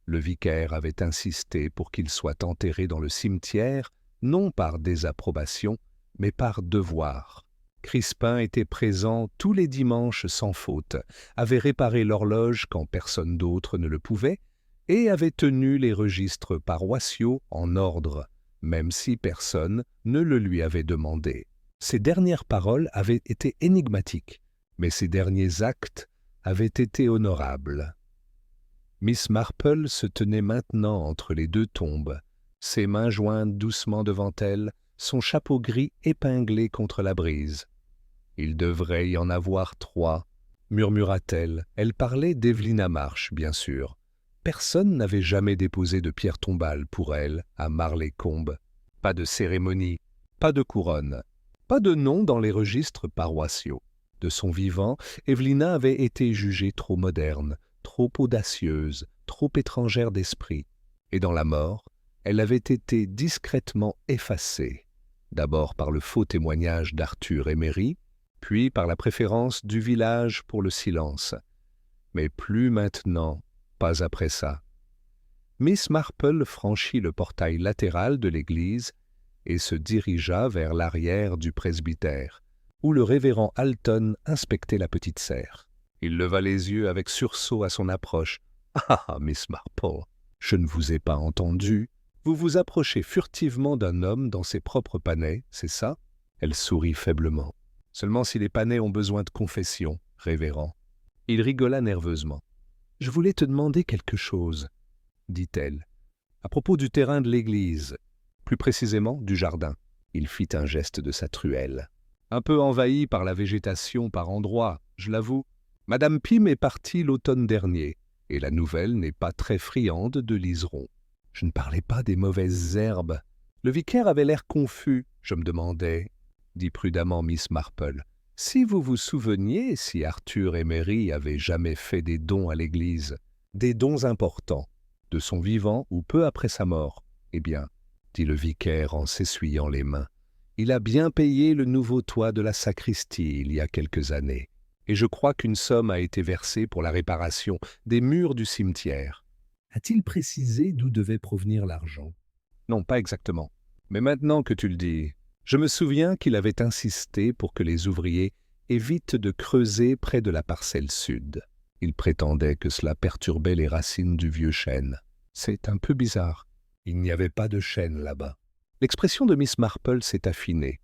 Le vicaire avait insisté pour qu'il soit enterré dans le cimetière, non par désapprobation, mais par devoir. Crispin était présent tous les dimanches sans faute, avait réparé l'horloge quand personne d'autre ne le pouvait, et avait tenu les registres paroissiaux en ordre, même si personne ne le lui avait demandé. Ses dernières paroles avaient été énigmatiques, mais ses derniers actes avaient été honorables. Miss Marple se tenait maintenant entre les 2 tombes, ses mains jointes doucement devant elle, son chapeau gris épinglé contre la brise. « Il devrait y en avoir 3, murmura-t-elle. Elle parlait d'Evelina Marsh, bien sûr. Personne n'avait jamais déposé de pierre tombale pour elle à Marley-Combe. Pas de cérémonie, pas de couronne, pas de nom dans les registres paroissiaux. De son vivant, Evelina avait été jugée trop moderne, trop audacieuse, trop étrangère d'esprit. Et dans la mort, elle avait été discrètement effacée, d'abord par le faux témoignage d'Arthur Emery, puis par la préférence du village pour le silence. Mais plus maintenant, pas après ça. Miss Marple franchit le portail latéral de l'église et se dirigea vers l'arrière du presbytère, où le révérend Alton inspectait la petite serre. Il leva les yeux avec sursaut à son approche. « Ah, Miss Marple, je ne vous ai pas entendu. Vous vous approchez furtivement d'un homme dans ses propres panais, c'est ça ?» Elle sourit faiblement. « Seulement si les panais ont besoin de confession, révérend. » Il rigola nerveusement. « Je voulais te demander quelque chose, » dit-elle, « à propos du terrain de l'église, plus précisément du jardin. » Il fit un geste de sa truelle. « Un peu envahi par la végétation par endroits, je l'avoue. Madame Pym est partie l'automne dernier, et la nouvelle n'est pas très friande de liserons. Je ne parlais pas des mauvaises herbes. Le vicaire avait l'air confus, je me demandais, » dit prudemment Miss Marple. « Si vous vous souveniez si Arthur Emery avait jamais fait des dons à l'église, des dons importants, de son vivant ou peu après sa mort, eh bien, dit le vicaire en s'essuyant les mains, il a bien payé le nouveau toit de la sacristie il y a quelques années, et je crois qu'une somme a été versée pour la réparation des murs du cimetière. » A-t-il précisé d'où devait provenir l'argent? Non, pas exactement. Mais maintenant que tu le dis, je me souviens qu'il avait insisté pour que les ouvriers évitent de creuser près de la parcelle sud. Il prétendait que cela perturbait les racines du vieux chêne. C'est un peu bizarre. Il n'y avait pas de chêne là-bas. L'expression de Miss Marple s'est affinée.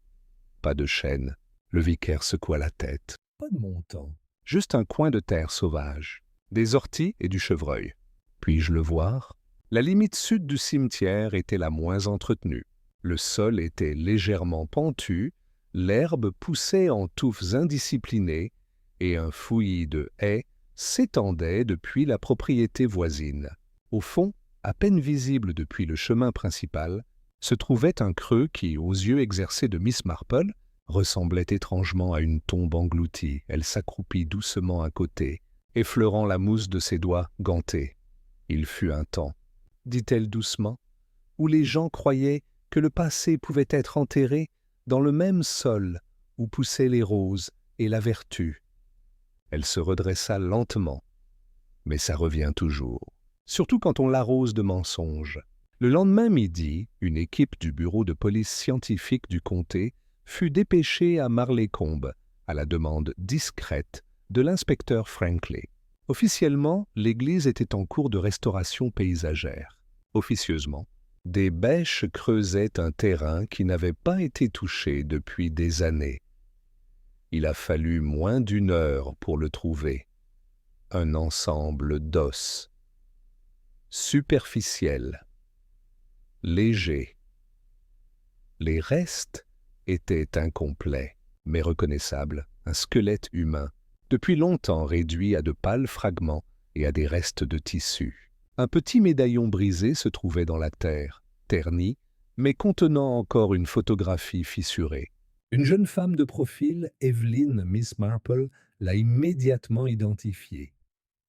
Pas de chêne. Le vicaire secoua la tête. Pas de montant. Juste un coin de terre sauvage, des orties et du chevreuil. Puis-je le voir? La limite sud du cimetière était la moins entretenue. Le sol était légèrement pentu, l'herbe poussait en touffes indisciplinées et un fouillis de haies s'étendait depuis la propriété voisine. Au fond, à peine visible depuis le chemin principal, se trouvait un creux qui, aux yeux exercés de Miss Marple, ressemblait étrangement à une tombe engloutie. Elle s'accroupit doucement à côté, effleurant la mousse de ses doigts gantés. « Il fut un temps, » dit-elle doucement, « où les gens croyaient que le passé pouvait être enterré dans le même sol où poussaient les roses et la vertu. » Elle se redressa lentement, mais ça revient toujours, surtout quand on l'arrose de mensonges. Le lendemain midi, une équipe du bureau de police scientifique du comté fut dépêchée à Marley-Combe, à la demande discrète de l'inspecteur Franklin. Officiellement, l'église était en cours de restauration paysagère. Officieusement, des bêches creusaient un terrain qui n'avait pas été touché depuis des années. Il a fallu moins d'1 heure pour le trouver. Un ensemble d'os. Superficiel. Léger. Les restes étaient incomplets, mais reconnaissables, un squelette humain, depuis longtemps réduit à de pâles fragments et à des restes de tissu. Un petit médaillon brisé se trouvait dans la terre, terni, mais contenant encore une photographie fissurée. Une jeune femme de profil, Evelyn Miss Marple, l'a immédiatement identifiée.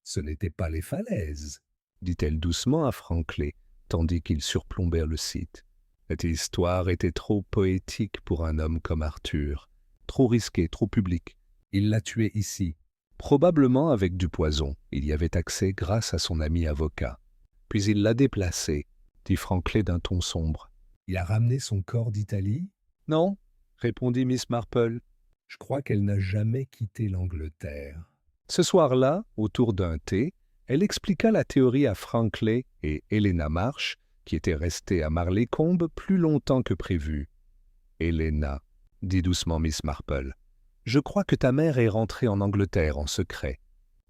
Ce n'étaient pas les falaises, dit-elle doucement à Franklin, tandis qu'ils surplombèrent le site. Cette histoire était trop poétique pour un homme comme Arthur, trop risquée, trop publique. Il l'a tuée ici. Probablement avec du poison. Il y avait accès grâce à son ami avocat. Puis il l'a déplacé, dit Franklin d'un ton sombre. Il a ramené son corps d'Italie? Non, répondit Miss Marple. Je crois qu'elle n'a jamais quitté l'Angleterre. Ce soir-là, autour d'un thé, elle expliqua la théorie à Franklin et Helena Marsh, qui étaient restées à Marley-Combe plus longtemps que prévu. « Helena, dit doucement Miss Marple, je crois que ta mère est rentrée en Angleterre en secret,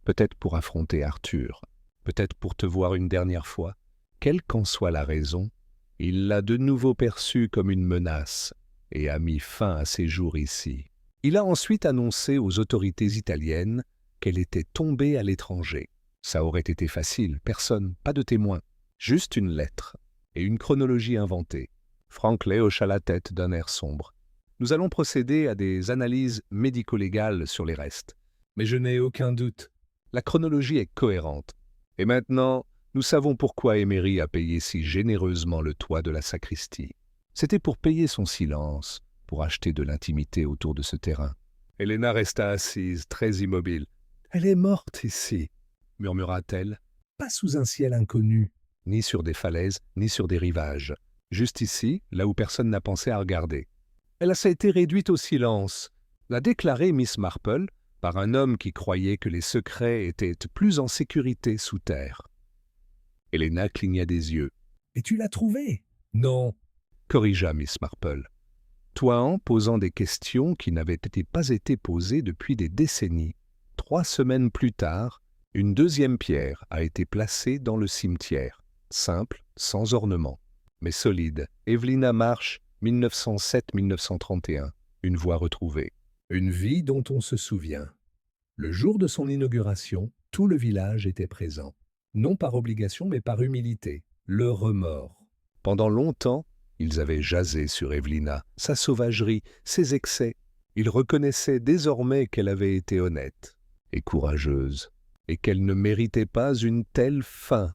peut-être pour affronter Arthur, peut-être pour te voir une dernière fois. Quelle qu'en soit la raison, il l'a de nouveau perçue comme une menace et a mis fin à ses jours ici. Il a ensuite annoncé aux autorités italiennes qu'elle était tombée à l'étranger. Ça aurait été facile, personne, pas de témoin. Juste une lettre et une chronologie inventée. Franklin hocha la tête d'un air sombre. Nous allons procéder à des analyses médico-légales sur les restes. Mais je n'ai aucun doute. La chronologie est cohérente. Et maintenant, nous savons pourquoi Emery a payé si généreusement le toit de la sacristie. C'était pour payer son silence, pour acheter de l'intimité autour de ce terrain. Helena resta assise, très immobile. « Elle est morte ici », murmura-t-elle. « Pas sous un ciel inconnu. » Ni sur des falaises, ni sur des rivages. Juste ici, là où personne n'a pensé à regarder. Elle s'est été réduite au silence, l'a déclaré Miss Marple, par un homme qui croyait que les secrets étaient plus en sécurité sous terre. Helena cligna des yeux. « Et tu l'as trouvée ?»« Non. » corrigea Miss Marple. Toihan posant des questions qui n'avaient pas été posées depuis des décennies. 3 semaines plus tard, une deuxième pierre a été placée dans le cimetière, simple, sans ornement, mais solide. Evelina Marsh, 1907-1931, une voix retrouvée. Une vie dont on se souvient. Le jour de son inauguration, tout le village était présent. Non par obligation, mais par humilité. Le remords. Pendant longtemps, ils avaient jasé sur Evelina, sa sauvagerie, ses excès. Ils reconnaissaient désormais qu'elle avait été honnête et courageuse, et qu'elle ne méritait pas une telle fin.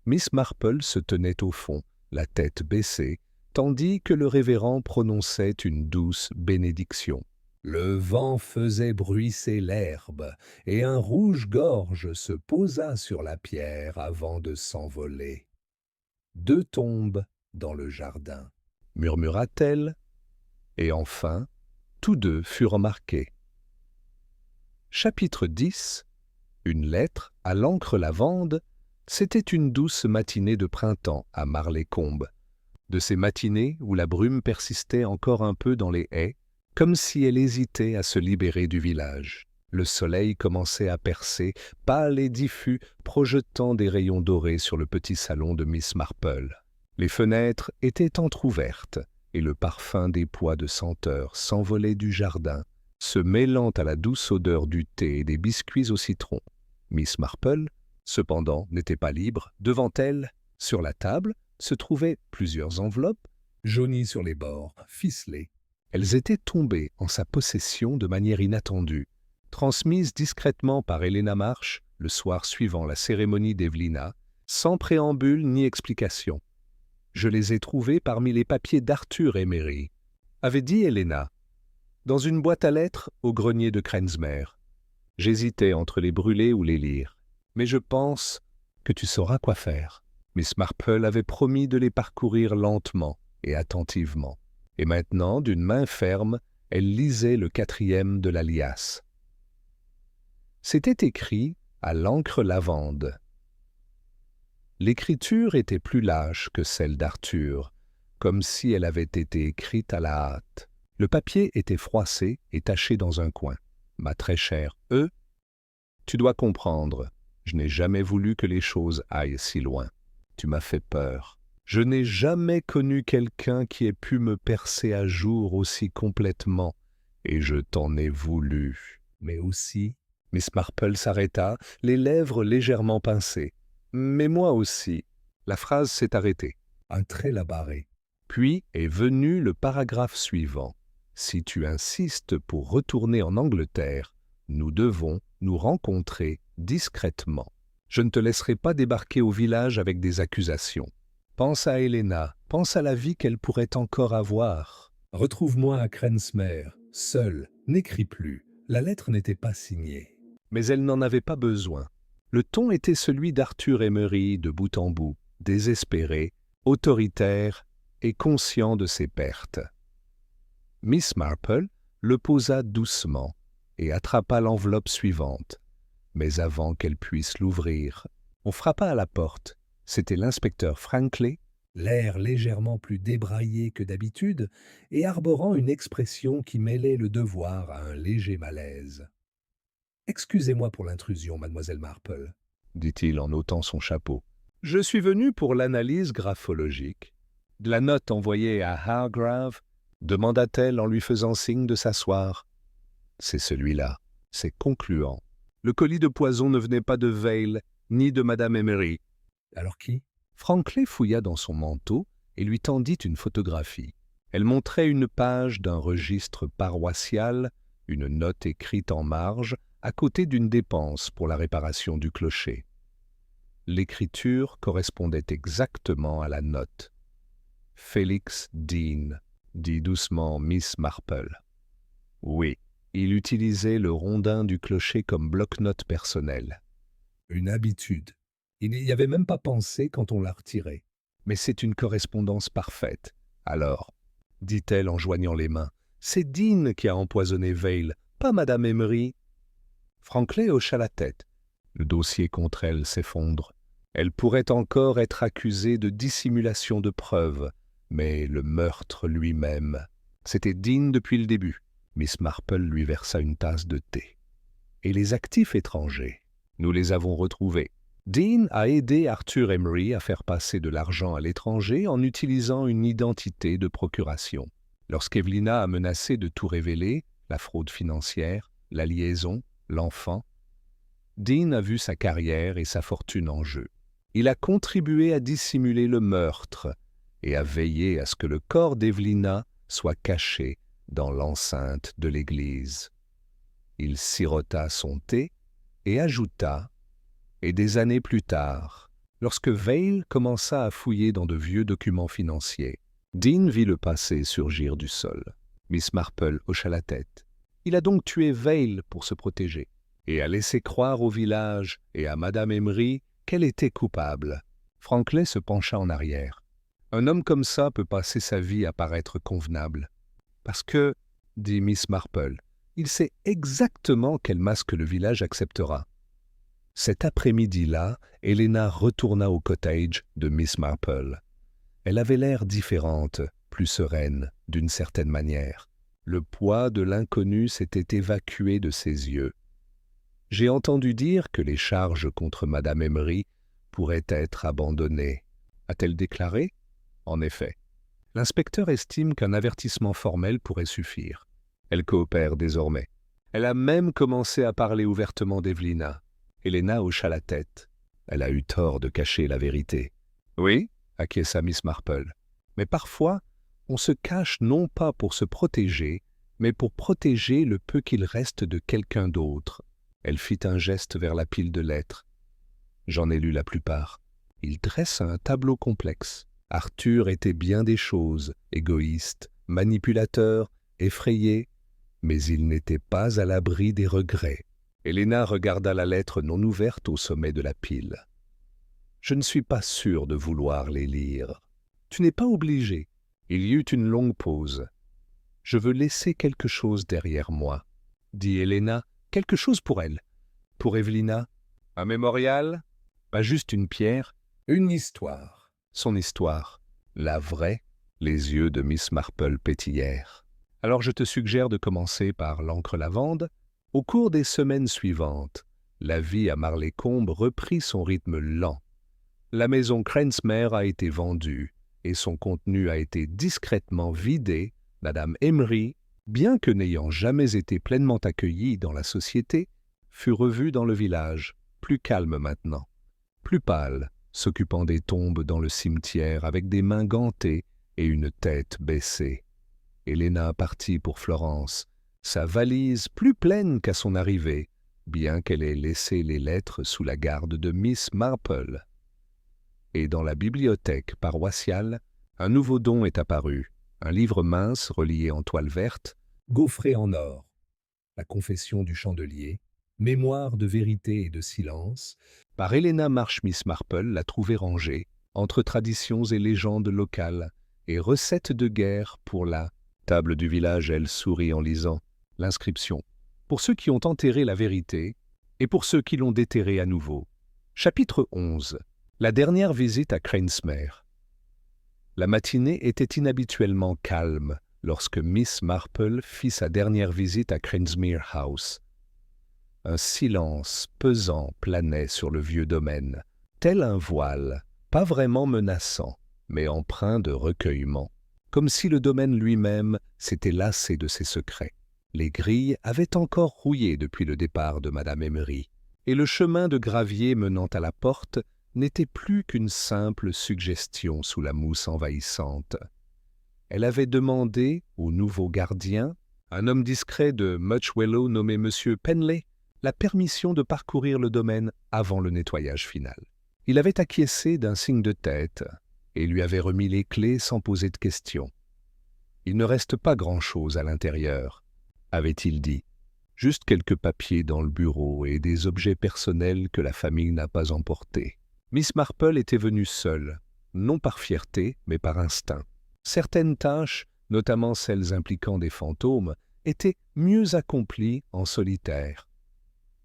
Miss Marple se tenait au fond, la tête baissée, tandis que le révérend prononçait une douce bénédiction. Le vent faisait bruisser l'herbe, et un rouge-gorge se posa sur la pierre avant de s'envoler. 2 tombes dans le jardin, murmura-t-elle, et enfin, tous deux furent marqués. Chapitre 10. Une lettre à l'encre lavande. C'était une douce matinée de printemps à Marley-Combe. De ces matinées où la brume persistait encore un peu dans les haies, comme si elle hésitait à se libérer du village. Le soleil commençait à percer, pâle et diffus, projetant des rayons dorés sur le petit salon de Miss Marple. Les fenêtres étaient entr'ouvertes, et le parfum des pois de senteur s'envolait du jardin, se mêlant à la douce odeur du thé et des biscuits au citron. Miss Marple, cependant, n'était pas libre. Devant elle, sur la table, se trouvaient plusieurs enveloppes, jaunies sur les bords, ficelées. Elles étaient tombées en sa possession de manière inattendue, transmises discrètement par Helena Marsh le soir suivant la cérémonie d'Evelina, sans préambule ni explication. Je les ai trouvées parmi les papiers d'Arthur Emery, avait dit Helena, dans une boîte à lettres au grenier de Krensmer. J'hésitais entre les brûler ou les lire, mais je pense que tu sauras quoi faire. Miss Marple avait promis de les parcourir lentement et attentivement, et maintenant, d'une main ferme, elle lisait le 4e de la liasse. C'était écrit à l'encre lavande. L'écriture était plus lâche que celle d'Arthur, comme si elle avait été écrite à la hâte. Le papier était froissé et taché dans un coin. Ma très chère E, tu dois comprendre, je n'ai jamais voulu que les choses aillent si loin. Tu m'as fait peur. Je n'ai jamais connu quelqu'un qui ait pu me percer à jour aussi complètement, et je t'en ai voulu. Mais aussi... Miss Marple s'arrêta, les lèvres légèrement pincées. Mais moi aussi. La phrase s'est arrêtée. Un trait la barré. Puis est venu le paragraphe suivant. Si tu insistes pour retourner en Angleterre, nous devons nous rencontrer discrètement. Je ne te laisserai pas débarquer au village avec des accusations. Pense à Helena, pense à la vie qu'elle pourrait encore avoir. Retrouve-moi à Krensmer, seul, n'écris plus. La lettre n'était pas signée. Mais elle n'en avait pas besoin. Le ton était celui d'Arthur Emery de bout en bout, désespéré, autoritaire et conscient de ses pertes. Miss Marple le posa doucement et attrapa l'enveloppe suivante. Mais avant qu'elle puisse l'ouvrir, on frappa à la porte. C'était l'inspecteur Franklin, l'air légèrement plus débraillé que d'habitude et arborant une expression qui mêlait le devoir à un léger malaise. « Excusez-moi pour l'intrusion, mademoiselle Marple, » dit-il en ôtant son chapeau. « Je suis venu pour l'analyse graphologique. De la note envoyée à Hargrave, demanda-t-elle en lui faisant signe de s'asseoir. C'est celui-là, c'est concluant. Le colis de poison ne venait pas de Vail, ni de Madame Emery. Alors qui? Franklin fouilla dans son manteau et lui tendit une photographie. Elle montrait une page d'un registre paroissial, une note écrite en marge, à côté d'une dépense pour la réparation du clocher. L'écriture correspondait exactement à la note. « Félix Dean », dit doucement Miss Marple. Oui, il utilisait le rondin du clocher comme bloc-notes personnel. Une habitude. Il n'y avait même pas pensé quand on l'a retiré. Mais c'est une correspondance parfaite. Alors, dit-elle en joignant les mains, c'est Dean qui a empoisonné Vail, pas Madame Emery. Franklin hocha la tête. Le dossier contre elle s'effondre. Elle pourrait encore être accusée de dissimulation de preuves, mais le meurtre lui-même, c'était Dean depuis le début. Miss Marple lui versa une tasse de thé. Et les actifs étrangers, nous les avons retrouvés. Dean a aidé Arthur Emery à faire passer de l'argent à l'étranger en utilisant une identité de procuration. Lorsqu'Evelina a menacé de tout révéler, la fraude financière, la liaison, l'enfant, Dean a vu sa carrière et sa fortune en jeu. Il a contribué à dissimuler le meurtre et a veillé à ce que le corps d'Evelina soit caché dans l'enceinte de l'église. Il sirota son thé et ajouta « Et des années plus tard, lorsque Vail commença à fouiller dans de vieux documents financiers, Dean vit le passé surgir du sol. » Miss Marple hocha la tête. « Il a donc tué Vail pour se protéger et a laissé croire au village et à Madame Emery qu'elle était coupable. » Franklin se pencha en arrière. « Un homme comme ça peut passer sa vie à paraître convenable. Parce que, dit Miss Marple, il sait exactement quel masque le village acceptera. » Cet après-midi-là, Helena retourna au cottage de Miss Marple. Elle avait l'air différente, plus sereine, d'une certaine manière. Le poids de l'inconnu s'était évacué de ses yeux. « J'ai entendu dire que les charges contre Madame Emery pourraient être abandonnées. » A-t-elle déclaré? En effet. L'inspecteur estime qu'un avertissement formel pourrait suffire. Elle coopère désormais. Elle a même commencé à parler ouvertement d'Evelina. Helena hocha la tête. Elle a eu tort de cacher la vérité. « Oui » acquiesça Miss Marple. « Mais parfois, on se cache non pas pour se protéger, mais pour protéger le peu qu'il reste de quelqu'un d'autre. » Elle fit un geste vers la pile de lettres. « J'en ai lu la plupart. Il dresse un tableau complexe. Arthur était bien des choses, égoïste, manipulateur, effrayé, mais il n'était pas à l'abri des regrets. » Helena regarda la lettre non ouverte au sommet de la pile. « Je ne suis pas sûre de vouloir les lire. »« Tu n'es pas obligé. » Il y eut une longue pause. « Je veux laisser quelque chose derrière moi, » dit Helena. « Quelque chose pour elle. Pour Evelina. Un mémorial? Pas juste une pierre. Une histoire. » Son histoire. La vraie. Les yeux de Miss Marple pétillèrent. « Alors je te suggère de commencer par l'encre lavande. » Au cours des semaines suivantes, la vie à Marleycombe reprit son rythme lent. La maison Crensmere a été vendue et son contenu a été discrètement vidé. Madame Emery, bien que n'ayant jamais été pleinement accueillie dans la société, fut revue dans le village, plus calme maintenant, plus pâle, s'occupant des tombes dans le cimetière avec des mains gantées et une tête baissée. Helena partit pour Florence, sa valise plus pleine qu'à son arrivée, bien qu'elle ait laissé les lettres sous la garde de Miss Marple. Et dans la bibliothèque paroissiale, un nouveau don est apparu, un livre mince relié en toile verte, gaufré en or. La confession du chandelier, mémoire de vérité et de silence, par Helena Marsh. Miss Marple l'a trouvée rangée, entre traditions et légendes locales, et recettes de guerre pour la table du village. Elle sourit en lisant l'inscription. Pour ceux qui ont enterré la vérité et pour ceux qui l'ont déterrée à nouveau. Chapitre 11. La dernière visite à Crensmere. La matinée était inhabituellement calme lorsque Miss Marple fit sa dernière visite à Crensmere House. Un silence pesant planait sur le vieux domaine, tel un voile, pas vraiment menaçant, mais empreint de recueillement, comme si le domaine lui-même s'était lassé de ses secrets. Les grilles avaient encore rouillé depuis le départ de Madame Emery, et le chemin de gravier menant à la porte n'était plus qu'une simple suggestion sous la mousse envahissante. Elle avait demandé au nouveau gardien, un homme discret de Muchwellow nommé M. Penley, la permission de parcourir le domaine avant le nettoyage final. Il avait acquiescé d'un signe de tête et lui avait remis les clés sans poser de questions. « Il ne reste pas grand-chose à l'intérieur », avait-il dit. « Juste quelques papiers dans le bureau et des objets personnels que la famille n'a pas emportés. » Miss Marple était venue seule, non par fierté, mais par instinct. Certaines tâches, notamment celles impliquant des fantômes, étaient mieux accomplies en solitaire.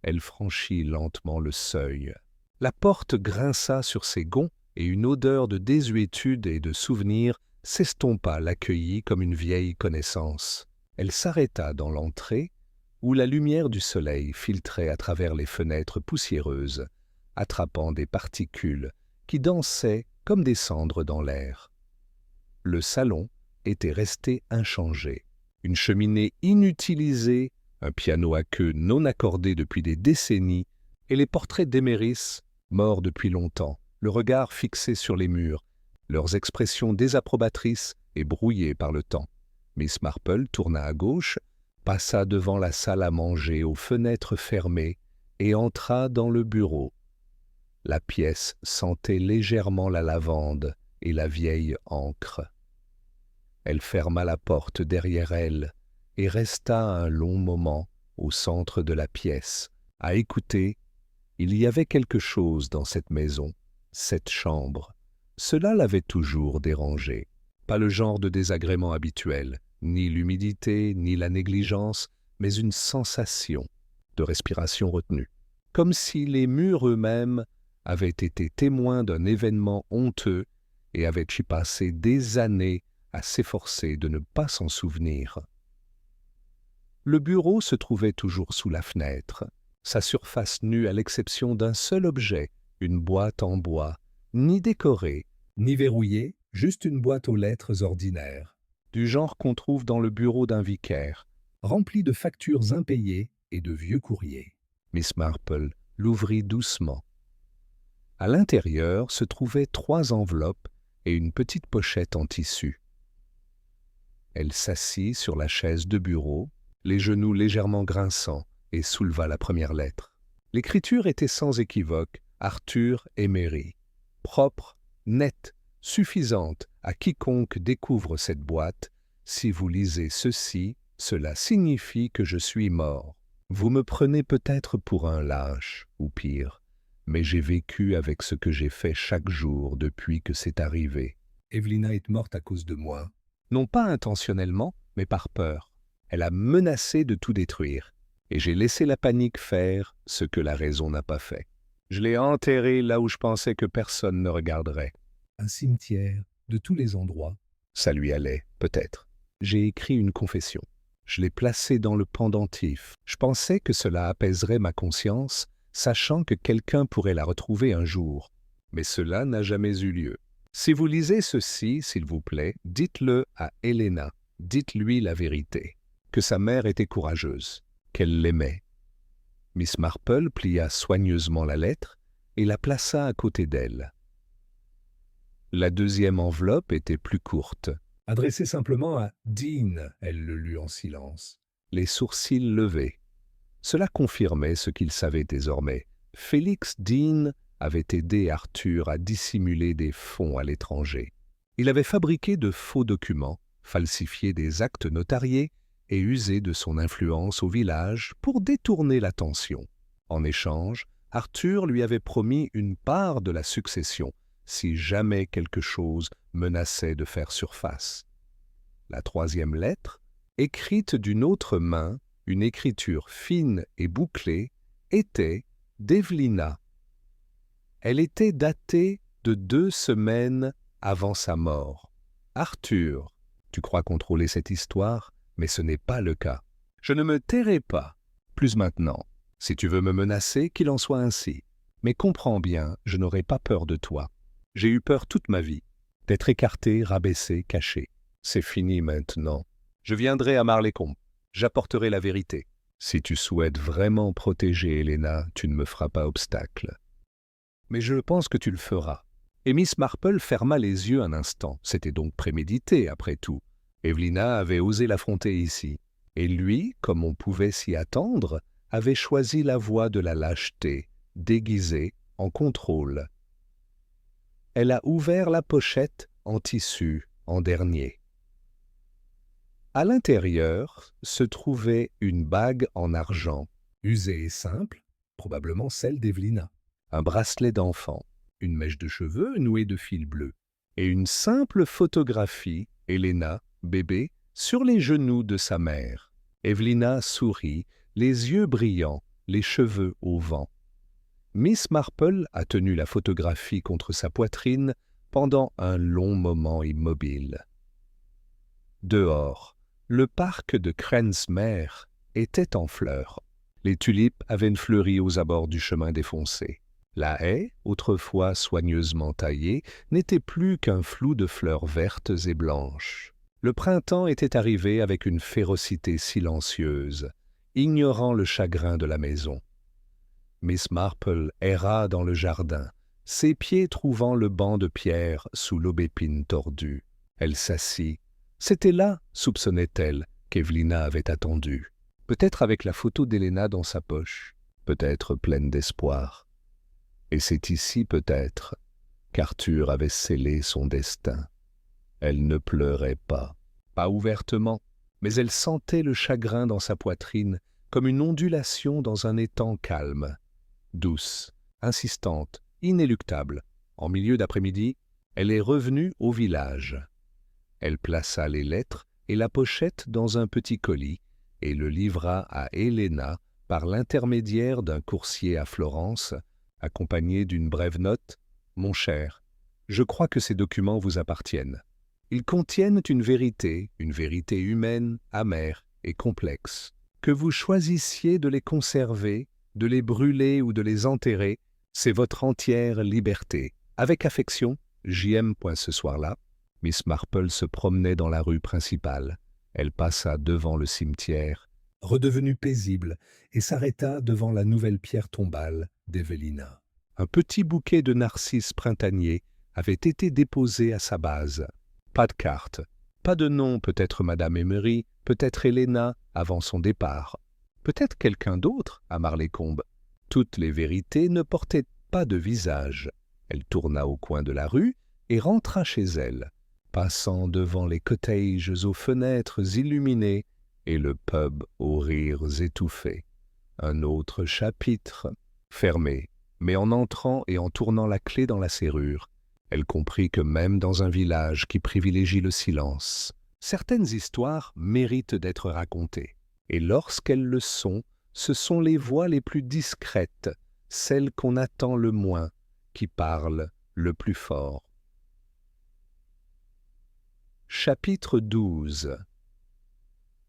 Elle franchit lentement le seuil. La porte grinça sur ses gonds et une odeur de désuétude et de souvenir s'estompa l'accueillit comme une vieille connaissance. Elle s'arrêta dans l'entrée, où la lumière du soleil filtrait à travers les fenêtres poussiéreuses, attrapant des particules qui dansaient comme des cendres dans l'air. Le salon était resté inchangé. Une cheminée inutilisée, un piano à queue non accordé depuis des décennies, et les portraits d'Emeris, morts depuis longtemps, le regard fixé sur les murs, leurs expressions désapprobatrices et brouillées par le temps. Miss Marple tourna à gauche, passa devant la salle à manger aux fenêtres fermées et entra dans le bureau. La pièce sentait légèrement la lavande et la vieille encre. Elle ferma la porte derrière elle et resta un long moment au centre de la pièce, à écouter. Il y avait quelque chose dans cette maison, cette chambre. Cela l'avait toujours dérangée. Pas le genre de désagrément habituel, ni l'humidité, ni la négligence, mais une sensation de respiration retenue. Comme si les murs eux-mêmes avaient été témoins d'un événement honteux et avaient y passé des années à s'efforcer de ne pas s'en souvenir. Le bureau se trouvait toujours sous la fenêtre, sa surface nue à l'exception d'un seul objet, une boîte en bois, ni décorée, Ni verrouillé, juste une boîte aux lettres ordinaires, du genre qu'on trouve dans le bureau d'un vicaire. remplie de factures impayées et de vieux courriers. Miss Marple l'ouvrit doucement. À l'intérieur se trouvaient 3 enveloppes et une petite pochette en tissu. Elle s'assit sur la chaise de bureau, les genoux légèrement grinçants, et souleva la première lettre. L'écriture était sans équivoque, Arthur Emery. Propre, nette, suffisante à quiconque découvre cette boîte. Si vous lisez ceci, cela signifie que je suis mort. Vous me prenez peut-être pour un lâche, ou pire, mais j'ai vécu avec ce que j'ai fait chaque jour depuis que c'est arrivé. Evelina est morte à cause de moi. Non pas intentionnellement, mais par peur. Elle a menacé de tout détruire, et j'ai laissé la panique faire ce que la raison n'a pas fait. Je l'ai enterrée là où je pensais que personne ne regarderait. Un cimetière, de tous les endroits. Ça lui allait, peut-être. J'ai écrit une confession. Je l'ai placée dans le pendentif. Je pensais que cela apaiserait ma conscience, sachant que quelqu'un pourrait la retrouver un jour. Mais cela n'a jamais eu lieu. Si vous lisez ceci, s'il vous plaît, dites-le à Helena. Dites-lui la vérité. Que sa mère était courageuse, qu'elle l'aimait. Miss Marple plia soigneusement la lettre et la plaça à côté d'elle. La deuxième enveloppe était plus courte. Adressée simplement à Dean, elle le lut en silence. Les sourcils levés. Cela confirmait ce qu'il savait désormais. Félix Dean avait aidé Arthur à dissimuler des fonds à l'étranger. Il avait fabriqué de faux documents, falsifié des actes notariés et usé de son influence au village pour détourner l'attention. En échange, Arthur lui avait promis une part de la succession si jamais quelque chose menaçait de faire surface. La troisième lettre, écrite d'une autre main, une écriture fine et bouclée, était d'Evelina. Elle était datée de 2 semaines avant sa mort. « Arthur, tu crois contrôler cette histoire, mais ce n'est pas le cas. Je ne me tairai pas, plus maintenant. Si tu veux me menacer, qu'il en soit ainsi. Mais comprends bien, je n'aurai pas peur de toi. J'ai eu peur toute ma vie, d'être écarté, rabaissé, caché. C'est fini maintenant. Je viendrai à Marlécombe. J'apporterai la vérité. Si tu souhaites vraiment protéger Helena, tu ne me feras pas obstacle. Mais je pense que tu le feras. Et Miss Marple ferma les yeux un instant. C'était donc prémédité, après tout. Evelina avait osé l'affronter ici. Et lui, comme on pouvait s'y attendre, avait choisi la voie de la lâcheté, déguisée, en contrôle. Elle a ouvert la pochette en tissu, en dernier. À l'intérieur se trouvait une bague en argent, Usée et simple, probablement celle d'Evelina. un bracelet d'enfant, une mèche de cheveux nouée de fil bleu, et une simple photographie, Helena, bébé, sur les genoux de sa mère. Evelina sourit, les yeux brillants, les cheveux au vent. Miss Marple a tenu la photographie contre sa poitrine pendant un long moment immobile. Dehors, le parc de Crensmere était en fleurs. Les tulipes avaient fleuri aux abords du chemin défoncé. La haie, autrefois soigneusement taillée, n'était plus qu'un flou de fleurs vertes et blanches. Le printemps était arrivé avec une férocité silencieuse, ignorant le chagrin de la maison. Miss Marple erra dans le jardin, ses pieds trouvant le banc de pierre sous l'aubépine tordue. Elle s'assit. C'était là, soupçonnait-elle, qu'Evelina avait attendu. Peut-être avec la photo d'Helena dans sa poche, peut-être pleine d'espoir. Et c'est ici, peut-être, qu'Arthur avait scellé son destin. Elle ne pleurait pas ouvertement, mais elle sentait le chagrin dans sa poitrine comme une ondulation dans un étang calme. Douce, insistante, inéluctable. En milieu d'après-midi, elle est revenue au village. Elle plaça les lettres et la pochette dans un petit colis et le livra à Helena par l'intermédiaire d'un coursier à Florence, accompagné d'une brève note. « Mon cher, je crois que ces documents vous appartiennent. Ils contiennent une vérité humaine, amère et complexe. Que vous choisissiez de les conserver, de les brûler ou de les enterrer, c'est votre entière liberté. Avec affection, J.M. Ce soir-là, Miss Marple se promenait dans la rue principale. Elle passa devant le cimetière, Redevenue paisible, et s'arrêta devant la nouvelle pierre tombale d'Evelina. un petit bouquet de narcisses printaniers avait été déposé à sa base. Pas de carte, pas de nom, peut-être Madame Emery, peut-être Helena avant son départ, peut-être quelqu'un d'autre à Marlécombe. Toutes les vérités ne portaient pas de visage. Elle tourna au coin de la rue et rentra chez elle, passant devant les cottages aux fenêtres illuminées et le pub aux rires étouffés. Un autre chapitre, fermé, mais en entrant et en tournant la clé dans la serrure, elle comprit que même dans un village qui privilégie le silence, certaines histoires méritent d'être racontées. Et lorsqu'elles le sont, ce sont les voix les plus discrètes, celles qu'on attend le moins, qui parlent le plus fort. Chapitre 12.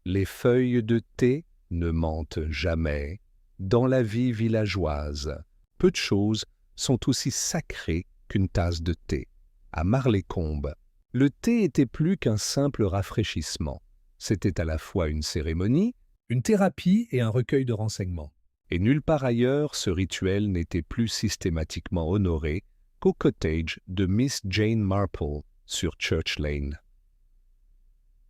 Les feuilles de thé ne mentent jamais. Dans la vie villageoise, peu de choses sont aussi sacrées qu'une tasse de thé. À Marlécombe, le thé était plus qu'un simple rafraîchissement. C'était à la fois une cérémonie, Une thérapie et un recueil de renseignements. et nulle part ailleurs ce rituel n'était plus systématiquement honoré qu'au cottage de Miss Jane Marple sur Church Lane.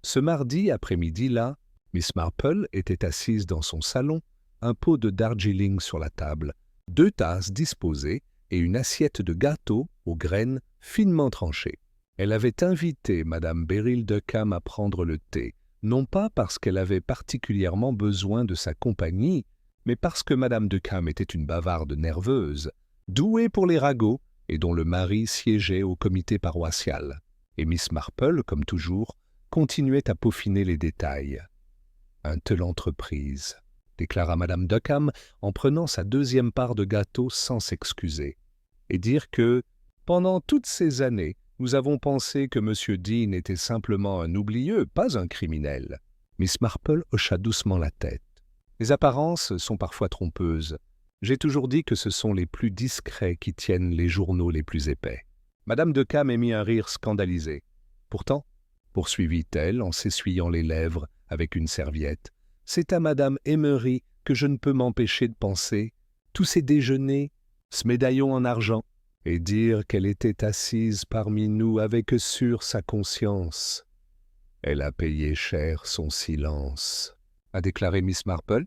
Ce mardi après-midi-là, Miss Marple était assise dans son salon, un pot de Darjeeling sur la table, 2 tasses disposées et une assiette de gâteau aux graines finement tranchées. Elle avait invité Madame Beryl Duckham à prendre le thé, non pas parce qu'elle avait particulièrement besoin de sa compagnie, mais parce que Madame Duckham était une bavarde nerveuse, douée pour les ragots et dont le mari siégeait au comité paroissial. Et Miss Marple, comme toujours, continuait à peaufiner les détails. « Un telle entreprise », déclara Madame Duckham en prenant sa 2e part de gâteau sans s'excuser, et dire que, pendant toutes ces années, nous avons pensé que M. Dean était simplement un oublieux, pas un criminel. Miss Marple hocha doucement la tête. Les apparences sont parfois trompeuses. J'ai toujours dit que ce sont les plus discrets qui tiennent les journaux les plus épais. Madame Duckham émit un rire scandalisé. Pourtant, poursuivit-elle en s'essuyant les lèvres avec une serviette, C'est à Madame Emery que je ne peux m'empêcher de penser. Tous ces déjeuners, ce médaillon en argent, et dire qu'elle était assise parmi nous avec sur sa conscience. Elle a payé cher son silence, a déclaré Miss Marple,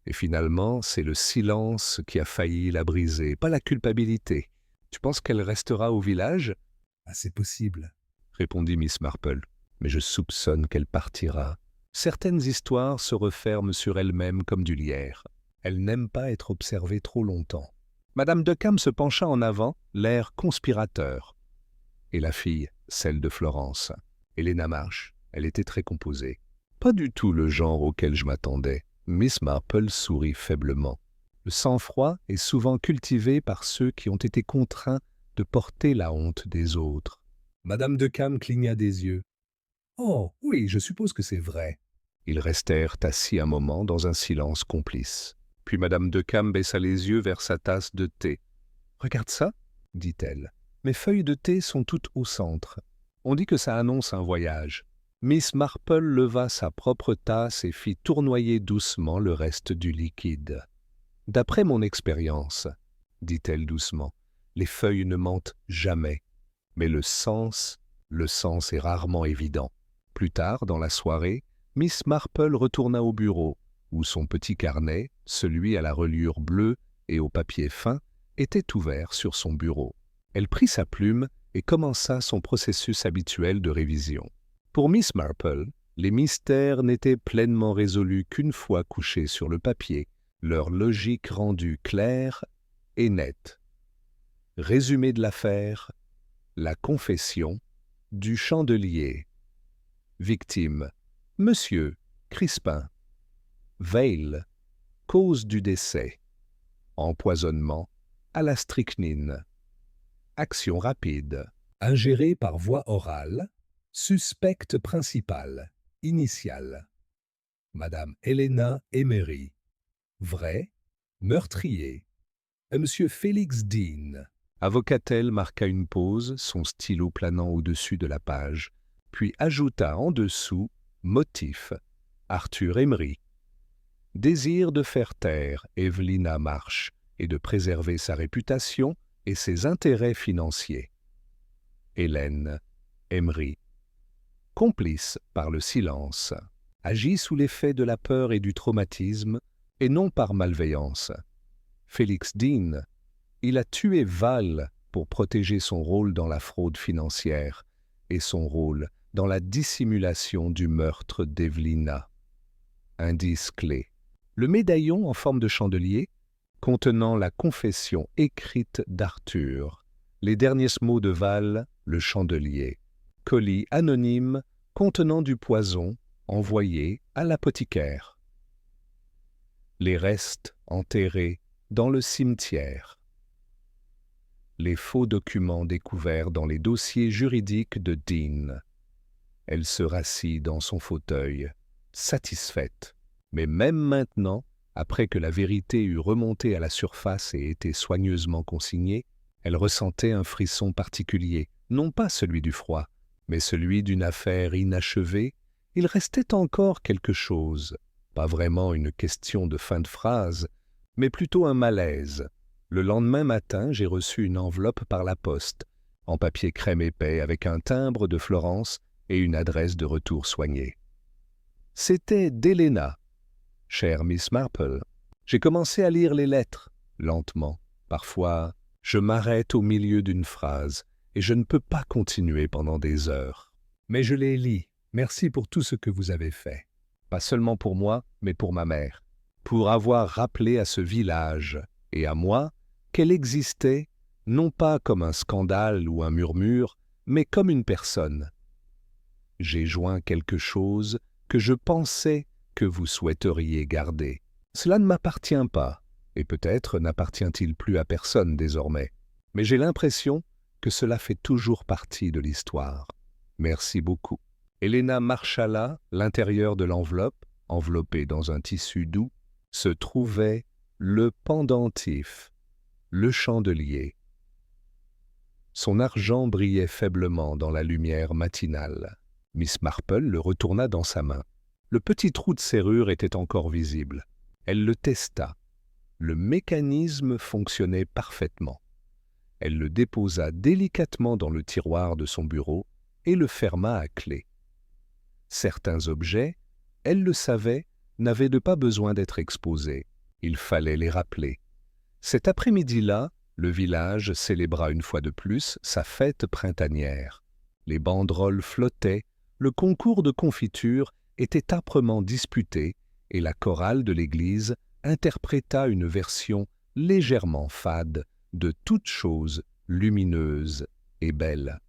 et finalement, c'est le silence qui a failli la briser, pas la culpabilité. Tu penses qu'elle restera au village? Ah, c'est possible. Répondit Miss Marple, mais je soupçonne qu'elle partira. Certaines histoires se referment sur elles-mêmes comme du lierre. Elle n'aime pas être observée trop longtemps. Madame Decam se pencha en avant, l'air conspirateur. Et la fille, celle de Florence. Helena Marsh, elle était très composée. Pas du tout le genre auquel je m'attendais. Miss Marple sourit faiblement. Le sang-froid est souvent cultivé par ceux qui ont été contraints de porter la honte des autres. Madame Decam cligna des yeux. « Oh, oui, je suppose que c'est vrai. » Ils restèrent assis un moment dans un silence complice. Puis Madame Decam baissa les yeux vers sa tasse de thé. « Regarde ça, » dit-elle. « Mes feuilles de thé sont toutes au centre. On dit que ça annonce un voyage. » Miss Marple leva sa propre tasse et fit tournoyer doucement le reste du liquide. « D'après mon expérience, » dit-elle doucement, « les feuilles ne mentent jamais. Mais le sens est rarement évident. » Plus tard, dans la soirée, Miss Marple retourna au bureau, où son petit carnet, celui à la reliure bleue et au papier fin, était ouvert sur son bureau. Elle prit sa plume et commença son processus habituel de révision. Pour Miss Marple, les mystères n'étaient pleinement résolus qu'une fois couchés sur le papier, leur logique rendue claire et nette. Résumé de l'affaire, la confession du chandelier. Victime, Monsieur Crispin. Veille, cause du décès. Empoisonnement à la strychnine. Action rapide. Ingéré par voie orale. Suspecte principale. Initiale. Madame Helena Emery. Vrai. Meurtrier. Monsieur Félix Dean. Avocat-elle marqua une pause, son stylo planant au-dessus de la page, puis ajouta en dessous motif Arthur Emery. Désir de faire taire Evelina Marsh et de préserver sa réputation et ses intérêts financiers. Hélène Emery. Complice par le silence, agit sous l'effet de la peur et du traumatisme et non par malveillance. Félix Dean. Il a tué Val pour protéger son rôle dans la fraude financière et son rôle dans la dissimulation du meurtre d'Evelina. Indice clé. Le médaillon en forme de chandelier, contenant la confession écrite d'Arthur, les derniers mots de Val, le chandelier, colis anonyme contenant du poison envoyé à l'apothicaire. Les restes enterrés dans le cimetière. Les faux documents découverts dans les dossiers juridiques de Dean. Elle se rassit dans son fauteuil, satisfaite. Mais même maintenant, après que la vérité eut remonté à la surface et été soigneusement consignée, elle ressentait un frisson particulier, non pas celui du froid, mais celui d'une affaire inachevée. Il restait encore quelque chose, pas vraiment une question de fin de phrase, mais plutôt un malaise. Le lendemain matin, j'ai reçu une enveloppe par la poste, en papier crème épais avec un timbre de Florence et une adresse de retour soignée. C'était d'Helena. Chère Miss Marple, j'ai commencé à lire les lettres, lentement. Parfois, je m'arrête au milieu d'une phrase et je ne peux pas continuer pendant des heures. Mais je les lis. Merci pour tout ce que vous avez fait. Pas seulement pour moi, mais pour ma mère. Pour avoir rappelé à ce village et à moi qu'elle existait, non pas comme un scandale ou un murmure, mais comme une personne. J'ai joint quelque chose que je pensais que vous souhaiteriez garder. Cela ne m'appartient pas, et peut-être n'appartient-il plus à personne désormais. Mais j'ai l'impression que cela fait toujours partie de l'histoire. Merci beaucoup. Helena marcha là, l'intérieur de l'enveloppe, enveloppée dans un tissu doux, se trouvait le pendentif, le chandelier. Son argent brillait faiblement dans la lumière matinale. Miss Marple le retourna dans sa main. Le petit trou de serrure était encore visible. Elle le testa. Le mécanisme fonctionnait parfaitement. Elle le déposa délicatement dans le tiroir de son bureau et le ferma à clé. Certains objets, elle le savait, n'avaient pas besoin d'être exposés. Il fallait les rappeler. Cet après-midi-là, le village célébra une fois de plus sa fête printanière. Les banderoles flottaient, le concours de confiture était âprement disputé et la chorale de l'église interpréta une version légèrement fade de toute chose lumineuse et belle.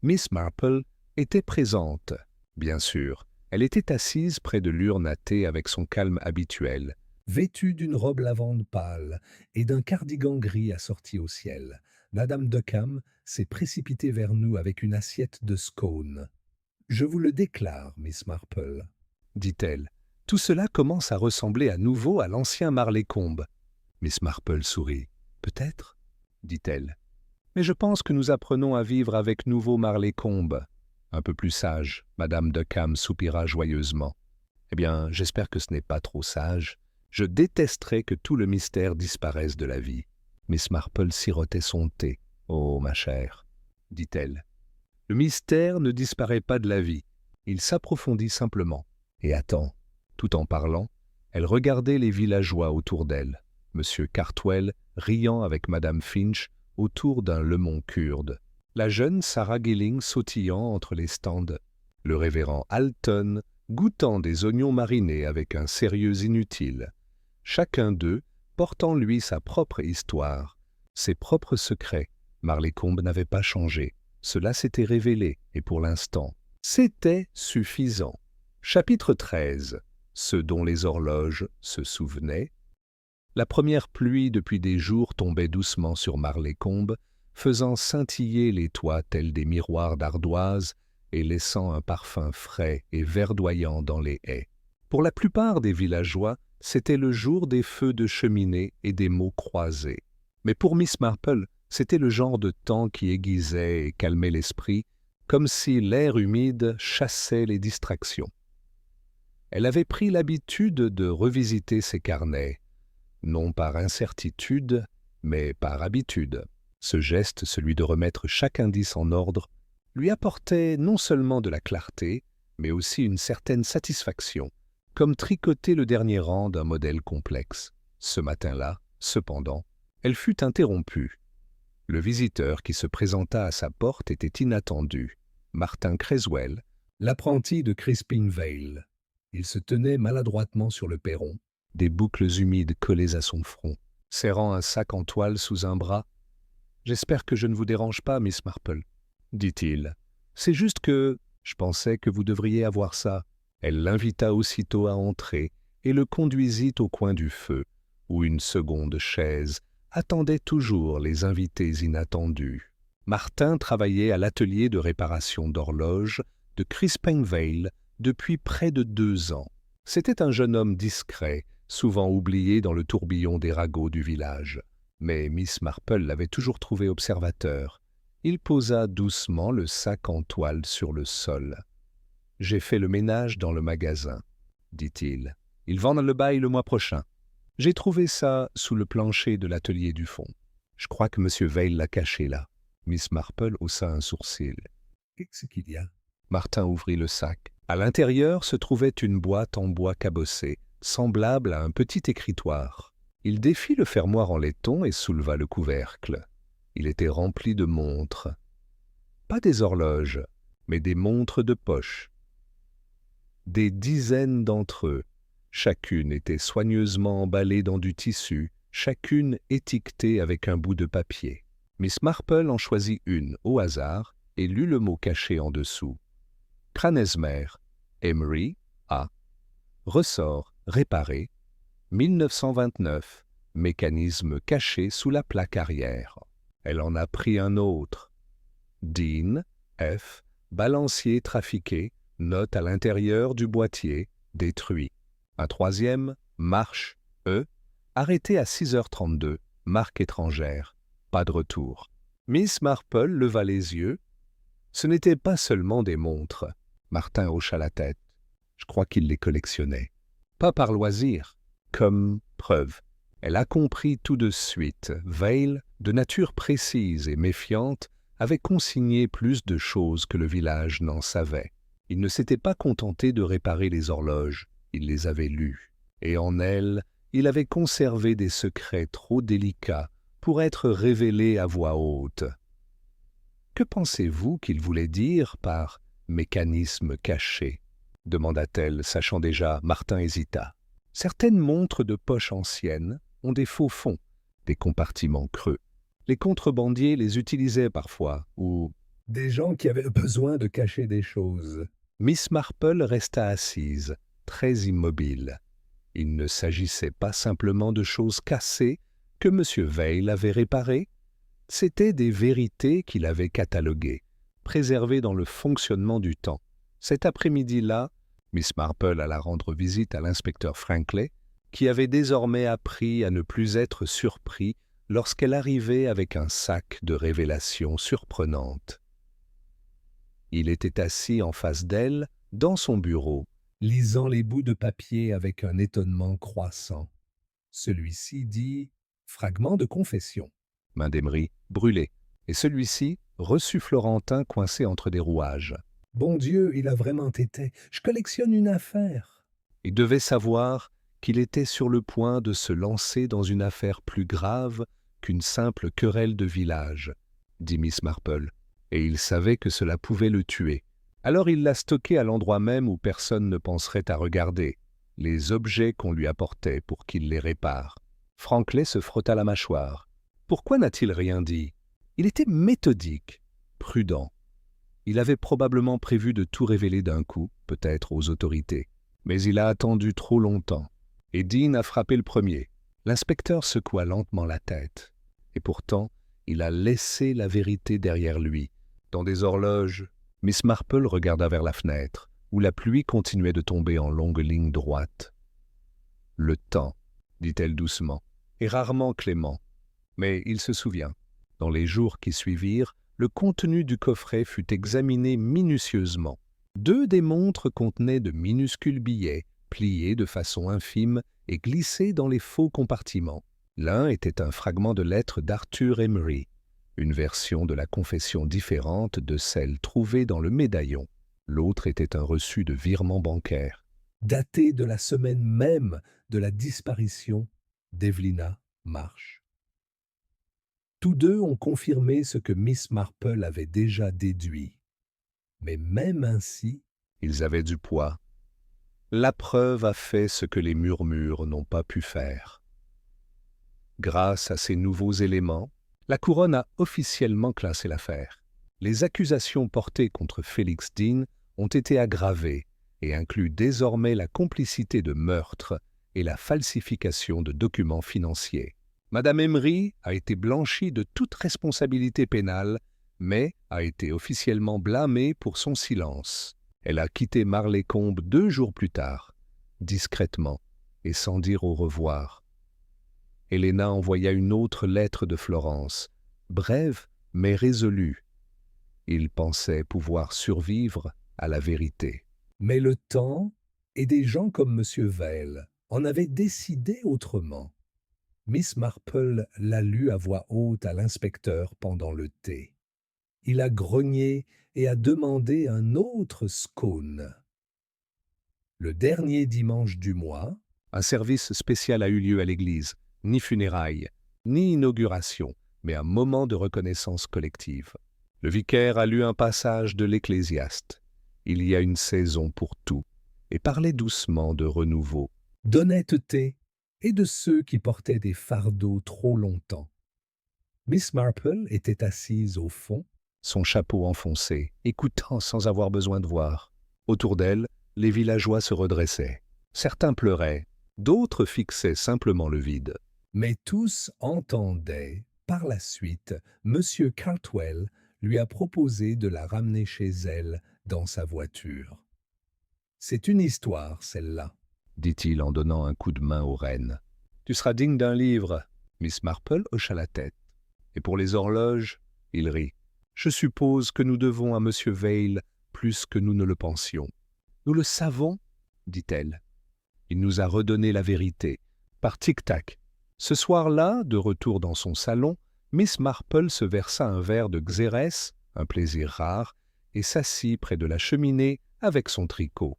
Miss Marple était présente, bien sûr. Elle était assise près de l'urne à thé avec son calme habituel. Vêtue d'une robe lavande pâle et d'un cardigan gris assorti au ciel, Madame Duckham s'est précipitée vers nous avec une assiette de scones. « Je vous le déclare, Miss Marple, » dit-elle. « Tout cela commence à ressembler à nouveau à l'ancien Marleycombe. » Miss Marple sourit. « Peut-être, » dit-elle. « Mais je pense que nous apprenons à vivre avec nouveau Marleycombe. » Un peu plus sage, Madame Duckham soupira joyeusement. « Eh bien, j'espère que ce n'est pas trop sage. Je détesterais que tout le mystère disparaisse de la vie. » Miss Marple sirotait son thé. « Oh, ma chère, » dit-elle. « Le mystère ne disparaît pas de la vie. Il s'approfondit simplement. » Et attends. Tout en parlant, elle regardait les villageois autour d'elle. Monsieur Cartwell riant avec Madame Finch autour d'un lemon kurde. La jeune Sarah Gilling sautillant entre les stands. Le révérend Alton goûtant des oignons marinés avec un sérieux inutile. Chacun d'eux portant lui sa propre histoire, ses propres secrets. Marleycombe n'avait pas changé. Cela s'était révélé, et pour l'instant, c'était suffisant. Chapitre 13. Ce dont les horloges se souvenaient. La première pluie depuis des jours tombait doucement sur Marleycombe, faisant scintiller les toits tels des miroirs d'ardoise et laissant un parfum frais et verdoyant dans les haies. Pour la plupart des villageois, c'était le jour des feux de cheminée et des mots croisés. Mais pour Miss Marple, c'était le genre de temps qui aiguisait et calmait l'esprit, comme si l'air humide chassait les distractions. Elle avait pris l'habitude de revisiter ses carnets, non par incertitude, mais par habitude. Ce geste, celui de remettre chaque indice en ordre, lui apportait non seulement de la clarté, mais aussi une certaine satisfaction, comme tricoter le dernier rang d'un modèle complexe. Ce matin-là, cependant, elle fut interrompue. Le visiteur qui se présenta à sa porte était inattendu. Martin Creswell, l'apprenti de Crispin Vale. Il se tenait maladroitement sur le perron, des boucles humides collées à son front, serrant un sac en toile sous un bras. « J'espère que je ne vous dérange pas, Miss Marple, » dit-il. « C'est juste que je pensais que vous devriez avoir ça. » Elle l'invita aussitôt à entrer et le conduisit au coin du feu, où une seconde chaise attendait toujours les invités inattendus. Martin travaillait à l'atelier de réparation d'horloges de Crispin Vale depuis près de 2 ans. C'était un jeune homme discret, souvent oublié dans le tourbillon des ragots du village. Mais Miss Marple l'avait toujours trouvé observateur. Il posa doucement le sac en toile sur le sol. « J'ai fait le ménage dans le magasin, » dit-il. « Ils vendent le bail le mois prochain. J'ai trouvé ça sous le plancher de l'atelier du fond. Je crois que M. Vale l'a caché là. » Miss Marple haussa un sourcil. « Qu'est-ce qu'il y a ?» Martin ouvrit le sac. À l'intérieur se trouvait une boîte en bois cabossé, semblable à un petit écritoire. Il défit le fermoir en laiton et souleva le couvercle. Il était rempli de montres. Pas des horloges, mais des montres de poche. Des dizaines d'entre eux. Chacune était soigneusement emballée dans du tissu, chacune étiquetée avec un bout de papier. Miss Marple en choisit une au hasard et lut le mot caché en dessous. Kranesmer, Emery, A. Ressort, réparé. 1929, mécanisme caché sous la plaque arrière. Elle en a pris un autre. Dean, F. Balancier trafiqué, note à l'intérieur du boîtier, détruit. Un troisième, Marche, E. Arrêté à 6h32, marque étrangère. Pas de retour. Miss Marple leva les yeux. Ce n'était pas seulement des montres. Martin hocha la tête. « Je crois qu'il les collectionnait. Pas par loisir, comme preuve. Elle a compris tout de suite. Vail, de nature précise et méfiante, avait consigné plus de choses que le village n'en savait. Il ne s'était pas contenté de réparer les horloges, il les avait lues. Et en elles, il avait conservé des secrets trop délicats pour être révélés à voix haute. Que pensez-vous qu'il voulait dire par « mécanisme caché » demanda-t-elle, sachant déjà. Martin hésita. Certaines montres de poche anciennes ont des faux fonds, des compartiments creux. Les contrebandiers les utilisaient parfois, ou... Des gens qui avaient besoin de cacher des choses. Miss Marple resta assise, très immobile. Il ne s'agissait pas simplement de choses cassées que M. Vail avait réparées, c'étaient des vérités qu'il avait cataloguées, préservées dans le fonctionnement du temps. Cet après-midi-là, Miss Marple alla rendre visite à l'inspecteur Frankly, qui avait désormais appris à ne plus être surpris lorsqu'elle arrivait avec un sac de révélations surprenantes. Il était assis en face d'elle, dans son bureau, Lisant les bouts de papier avec un étonnement croissant. Celui-ci dit « Fragment de confession ». main d'Emery brûlée, et celui-ci reçut Florentin coincé entre des rouages. Bon Dieu, il a vraiment été. Je collectionne une affaire. Il devait savoir qu'il était sur le point de se lancer dans une affaire plus grave qu'une simple querelle de village, dit Miss Marple, et il savait que cela pouvait le tuer. Alors il l'a stocké à l'endroit même où personne ne penserait à regarder, les objets qu'on lui apportait pour qu'il les répare. Frankly se frotta la mâchoire. Pourquoi n'a-t-il rien dit? Il était méthodique, prudent. Il avait probablement prévu de tout révéler d'un coup, peut-être aux autorités. Mais il a attendu trop longtemps. Et Dean a frappé le premier. L'inspecteur secoua lentement la tête. Et pourtant, il a laissé la vérité derrière lui. Dans des horloges, Miss Marple regarda vers la fenêtre, où la pluie continuait de tomber en longues lignes droites. « Le temps, dit-elle doucement, est rarement clément. Mais il se souvient. Dans les jours qui suivirent, le contenu du coffret fut examiné minutieusement. 2 des montres contenaient de minuscules billets, pliés de façon infime et glissés dans les faux compartiments. L'un était un fragment de lettre d'Arthur Emery, une version de la confession différente de celle trouvée dans le médaillon. L'autre était un reçu de virement bancaire. Daté de la semaine même de la disparition d'Evelina Marsh. Tous deux ont confirmé ce que Miss Marple avait déjà déduit. Mais même ainsi, Ils avaient du poids. La preuve a fait ce que les murmures n'ont pas pu faire. Grâce à ces nouveaux éléments, la couronne a officiellement classé l'affaire. Les accusations portées contre Félix Dean ont été aggravées et incluent désormais la complicité de meurtre et la falsification de documents financiers. Madame Emery a été blanchie de toute responsabilité pénale, mais a été officiellement blâmée pour son silence. Elle a quitté Marleycombe 2 jours plus tard, discrètement et sans dire au revoir. Helena envoya une autre lettre de Florence, brève mais résolue. Il pensait pouvoir survivre à la vérité. mais le temps et des gens comme M. Vail en avaient décidé autrement. Miss Marple l'a lu à voix haute à l'inspecteur pendant le thé. Il a grogné et a demandé un autre scone. Le dernier dimanche du mois, Un service spécial a eu lieu à l'église, ni funérailles, ni inauguration, mais un moment de reconnaissance collective. Le vicaire a lu un passage de l'Ecclésiaste. Il y a une saison pour tout, et parlait doucement de renouveau. d'honnêteté et de ceux qui portaient des fardeaux trop longtemps. Miss Marple était assise au fond, Son chapeau enfoncé, écoutant sans avoir besoin de voir. Autour d'elle, les villageois se redressaient. Certains pleuraient, d'autres fixaient simplement le vide. mais tous entendaient. Par la suite, M. Cartwell lui a proposé de la ramener chez elle dans sa voiture. C'est une histoire, celle-là. Dit-il en donnant un coup de main aux reines. Tu seras digne d'un livre. Miss Marple hocha la tête. Et pour les horloges, il rit. Je suppose que nous devons à M. Vail plus que nous ne le pensions. Nous le savons, dit-elle. Il nous a redonné la vérité, par tic-tac. Ce soir-là, de retour dans son salon, Miss Marple se versa un verre de xérès, un plaisir rare, et s'assit près de la cheminée avec son tricot.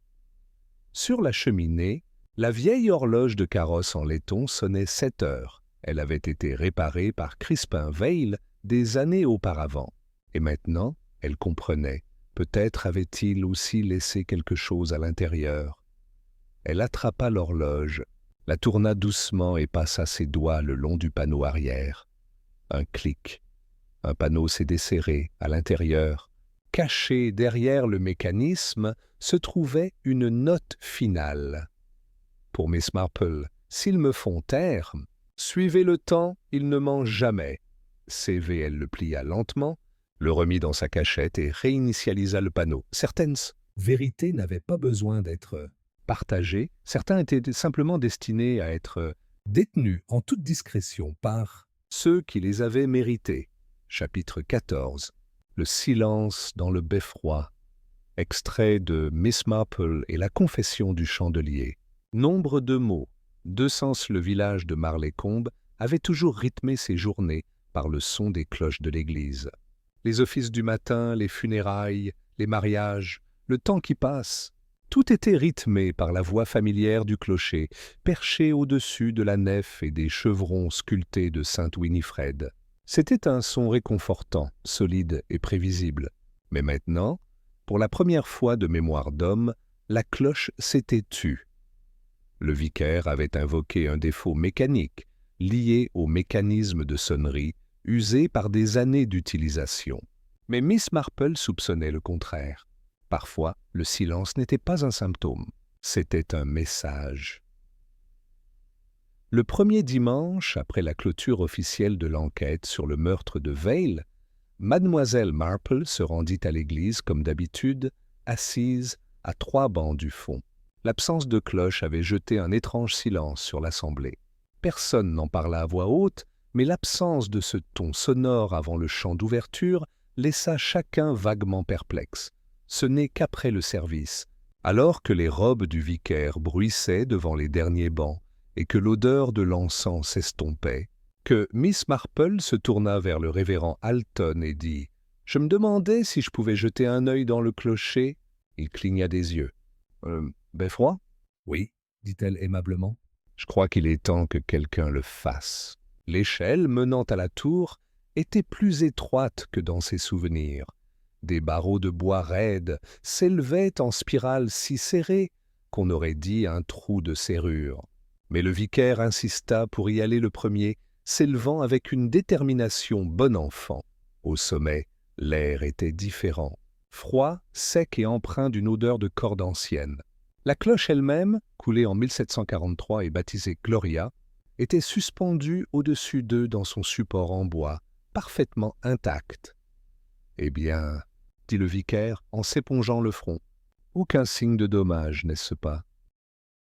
Sur la cheminée, la vieille horloge de carrosse en laiton sonnait 7 heures. Elle avait été réparée par Crispin Vail des années auparavant. Et maintenant, elle comprenait. Peut-être avait-il aussi laissé quelque chose à l'intérieur. Elle attrapa l'horloge, la tourna doucement et passa ses doigts le long du panneau arrière. Un clic. Un panneau s'est desserré à l'intérieur. Cachée derrière le mécanisme se trouvait une note finale. Pour Miss Marple, s'ils me font taire, suivez le temps, il ne ment jamais. CV, elle le plia lentement, le remit dans sa cachette et réinitialisa le panneau. Certaines Vérités n'avaient pas besoin d'être partagées, certains étaient simplement destinés à être détenues en toute discrétion par ceux qui les avaient méritées. Chapitre 14. Le silence dans le beffroi. Extrait de Miss Marple et la confession du chandelier. Nombre de mots. De sens le village de Marlécombe avait toujours rythmé ses journées par le son des cloches de l'église. Les offices du matin, les funérailles, les mariages, le temps qui passe, tout était rythmé par la voix familière du clocher, perché au-dessus de la nef et des chevrons sculptés de Sainte Winifred. C'était un son réconfortant, solide et prévisible. Mais maintenant, pour la première fois de mémoire d'homme, la cloche s'était tue. Le vicaire avait invoqué un défaut mécanique, lié au mécanisme de sonnerie, usé par des années d'utilisation. Mais Miss Marple soupçonnait le contraire. Parfois, le silence n'était pas un symptôme, c'était un message. Le premier dimanche, après la clôture officielle de l'enquête sur le meurtre de Vail, Mademoiselle Marple se rendit à l'église comme d'habitude, assise à 3 bancs du fond. L'absence de cloche avait jeté un étrange silence sur l'assemblée. Personne n'en parla à voix haute, mais l'absence de ce ton sonore avant le chant d'ouverture laissa chacun vaguement perplexe. Ce n'est qu'après le service, alors que les robes du vicaire bruissaient devant les derniers bancs et que l'odeur de l'encens s'estompait, que Miss Marple se tourna vers le révérend Alton et dit « Je me demandais si je pouvais jeter un œil dans le clocher. » Il cligna des yeux. Beffroi ?»« Oui, dit-elle aimablement. Je crois qu'il est temps que quelqu'un le fasse. » L'échelle menant à la tour était plus étroite que dans ses souvenirs. Des barreaux de bois raides s'élevaient en spirale si serrée qu'on aurait dit un trou de serrure. Mais le vicaire insista pour y aller le premier, s'élevant avec une détermination bon enfant. Au sommet, l'air était différent, froid, sec et empreint d'une odeur de corde ancienne. La cloche elle-même, coulée en 1743 et baptisée Gloria, était suspendue au-dessus d'eux dans son support en bois, parfaitement intact. « Eh bien, dit le vicaire en s'épongeant le front, aucun signe de dommage, n'est-ce pas ?